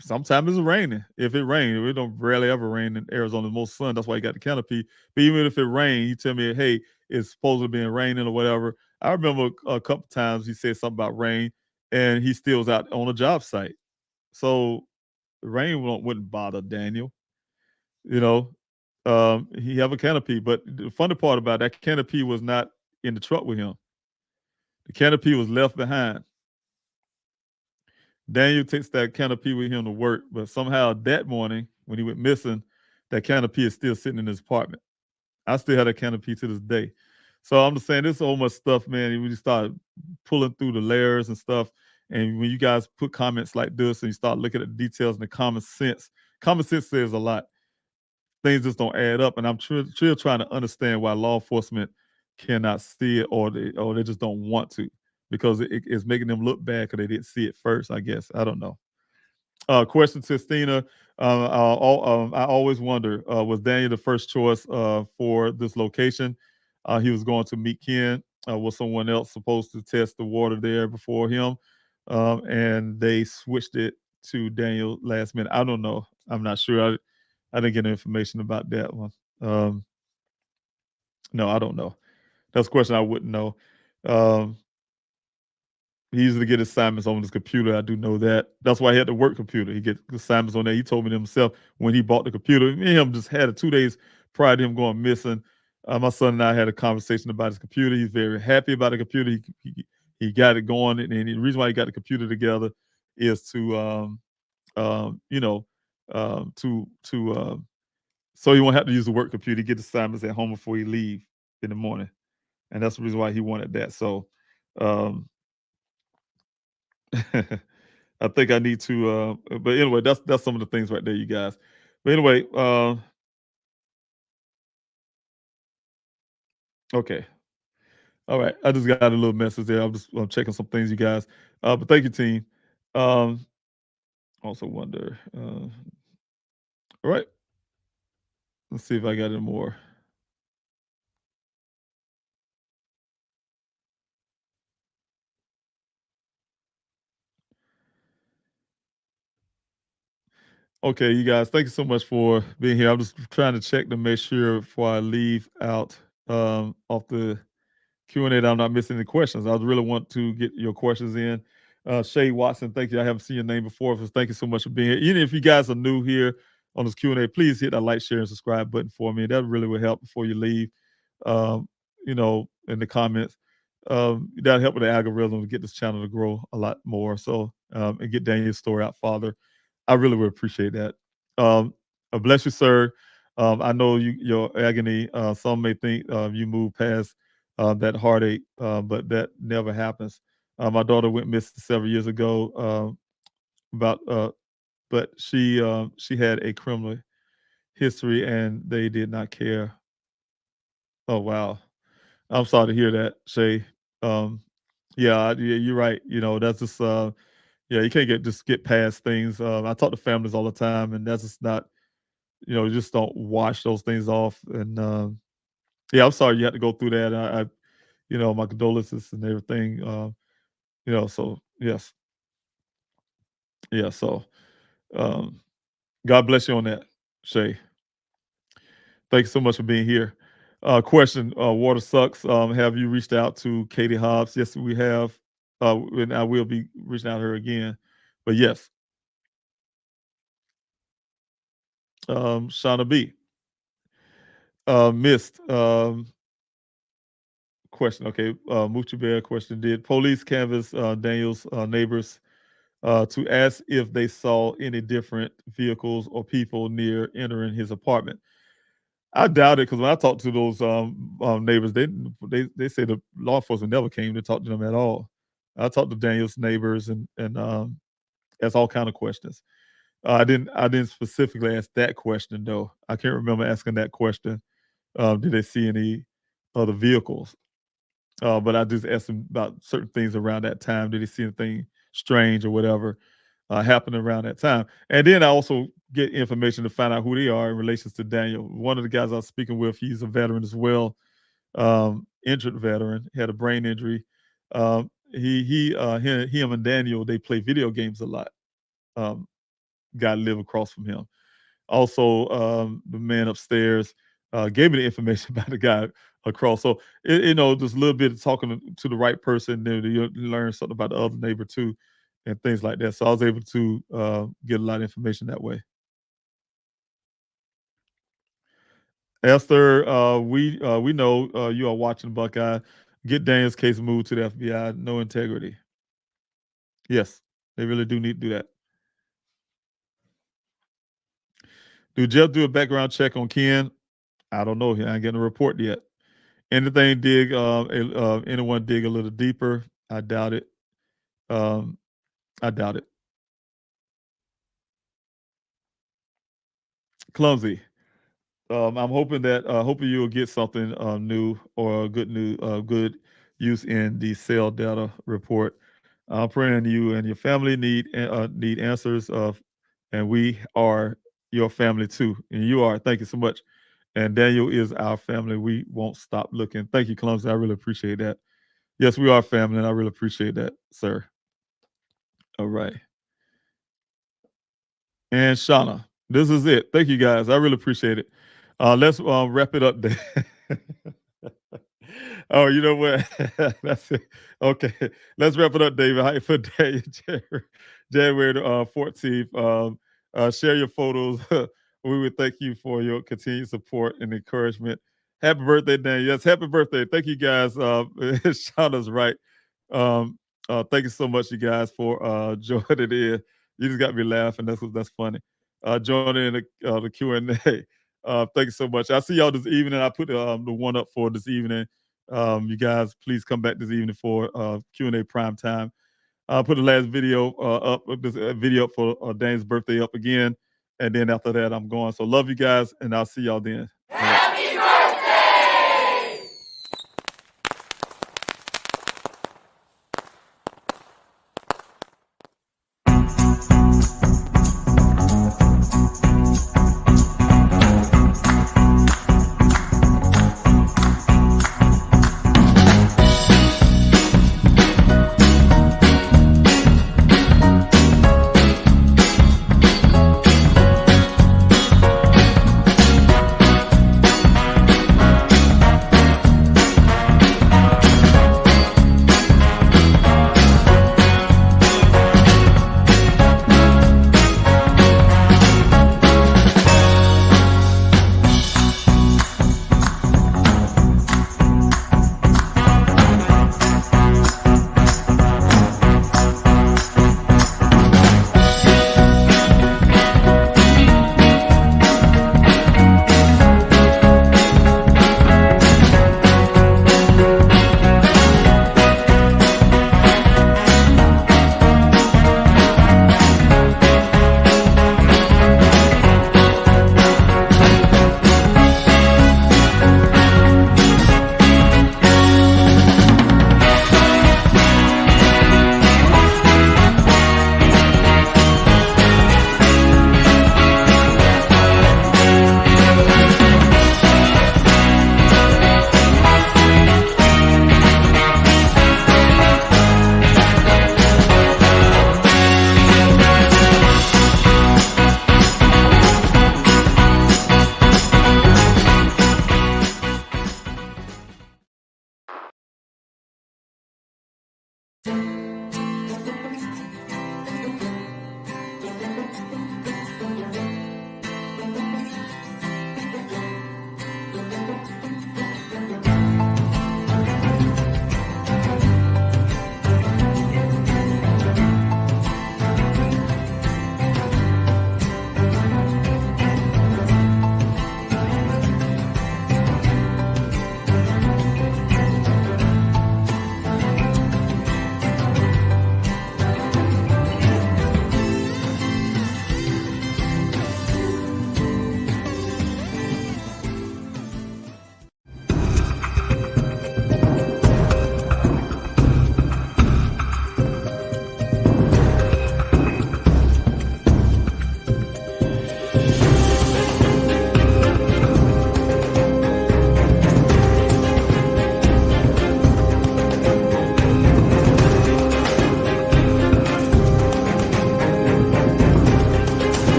Speaker 13: sometimes it's raining. If it rains, it don't rarely ever rain in Arizona. Most sun, that's why he got the canopy. But even if it rains, he tell me, hey, it's supposed to be raining or whatever. I remember a couple times he said something about rain, and he still was out on a job site. So the rain wouldn't bother Daniel. You know, he have a canopy, but the funny part about that canopy was not in the truck with him. The canopy was left behind. Daniel takes that canopy with him to work, but somehow that morning when he went missing, that canopy is still sitting in his apartment. I still have that canopy to this day. So I'm just saying, there's so much stuff, man. When you start pulling through the layers and stuff, and when you guys put comments like this and you start looking at the details and the common sense says a lot. Things just don't add up, and I'm still trying to understand why law enforcement cannot see it, or they just don't want to, because it's making them look bad because they didn't see it first, I guess. I don't know. Question to Stina. I always wonder, was Daniel the first choice for this location? He was going to meet Ken. Was someone else supposed to test the water there before him? And they switched it to Daniel last minute. I don't know. I'm not sure. I didn't get information about that one. No, I don't know. That's a question I wouldn't know. He usually get assignments on his computer. I do know that. That's why he had the work computer. He get assignments on there. He told me himself when he bought the computer. Me and him just had it 2 days prior to him going missing. My son and I had a conversation about his computer. He's very happy about the computer. He got it going, and the reason why he got the computer together is to so he won't have to use the work computer. He get assignments at home before he leave in the morning, and that's the reason why he wanted that. So. I think I need to, but anyway, that's some of the things right there, you guys. But anyway, okay, all right. I just got a little message there. I'm checking some things, you guys. But thank you, team. Also wonder. All right, let's see if I got any more. Okay, you guys, thank you so much for being here. I'm just trying to check to make sure before I leave out off the Q&A that I'm not missing any questions. I really want to get your questions in. Shay Watson, thank you. I haven't seen your name before, so thank you so much for being here. Even if you guys are new here on this Q&A, please hit that like, share, and subscribe button for me. That really will help before you leave, in the comments. That'll help with the algorithm to get this channel to grow a lot more. So and get Daniel's story out, Father. I really would appreciate that. Bless you, sir. I know your agony. Some may think you moved past that heartache, but that never happens. My daughter went missing several years ago. But she had a criminal history, and they did not care. Oh wow, I'm sorry to hear that, Shay. Yeah, you're right. That's just yeah, you can't get past things. I talk to families all the time, and that's just not, you just don't wash those things off. And yeah, I'm sorry you had to go through that. My condolences and everything. So yes, yeah. So God bless you on that, Shay. Thank you so much for being here. Question: Water sucks. Have you reached out to Katie Hobbs? Yes, we have, and I will be reaching out to her again. But yes, Shauna B. Missed question. Okay, Moochie Bear question: did police canvass Daniel's neighbors to ask if they saw any different vehicles or people near entering his apartment? I doubt it, because when I talked to those neighbors, they say the law enforcement never came to talk to them at all. I talked to Daniel's neighbors and asked all kind of questions. I didn't specifically ask that question though. I can't remember asking that question. Did they see any other vehicles? But I just asked them about certain things around that time. Did they see anything strange or whatever happen around that time? And then I also get information to find out who they are in relation to Daniel. One of the guys I was speaking with, he's a veteran as well, injured veteran, had a brain injury. Him and Daniel, they play video games a lot. Guy live across from him. Also, the man upstairs gave me the information about the guy across. So, just a little bit of talking to the right person, then you learn something about the other neighbor too, and things like that. So I was able to get a lot of information that way. Esther, we know you are watching Buckeye. Get Daniel's case moved to the FBI. No integrity. Yes, they really do need to do that. Do Jeff do a background check on Ken? I don't know. I ain't getting a report yet. Anyone dig a little deeper? I doubt it. I doubt it. Clumsy. I'm hoping you'll get something new or good use in the cell data report. I'm praying you and your family need answers and we are your family too, and you are. Thank you so much. And Daniel is our family. We won't stop looking. Thank you, Clumsy. I really appreciate that. Yes, we are family, and I really appreciate that, sir. All right. And Shauna, this is it. Thank you, guys. I really appreciate it. Let's wrap it up there. Oh, you know what? That's it. Okay. Let's wrap it up, David. How you for January 14th. Share your photos. We would thank you for your continued support and encouragement. Happy birthday, Dan. Yes, happy birthday. Thank you, guys. Shauna's right. Thank you so much, you guys, for joining in. You just got me laughing. That's funny. Joining in the Q&A. Thank you so much. I'll see y'all this evening. I put the one up for this evening. You guys, please come back this evening for Q&A prime time. I'll put the last video up, this video up for Dan's birthday up again. And then after that, I'm going. So love you guys, and I'll see y'all then.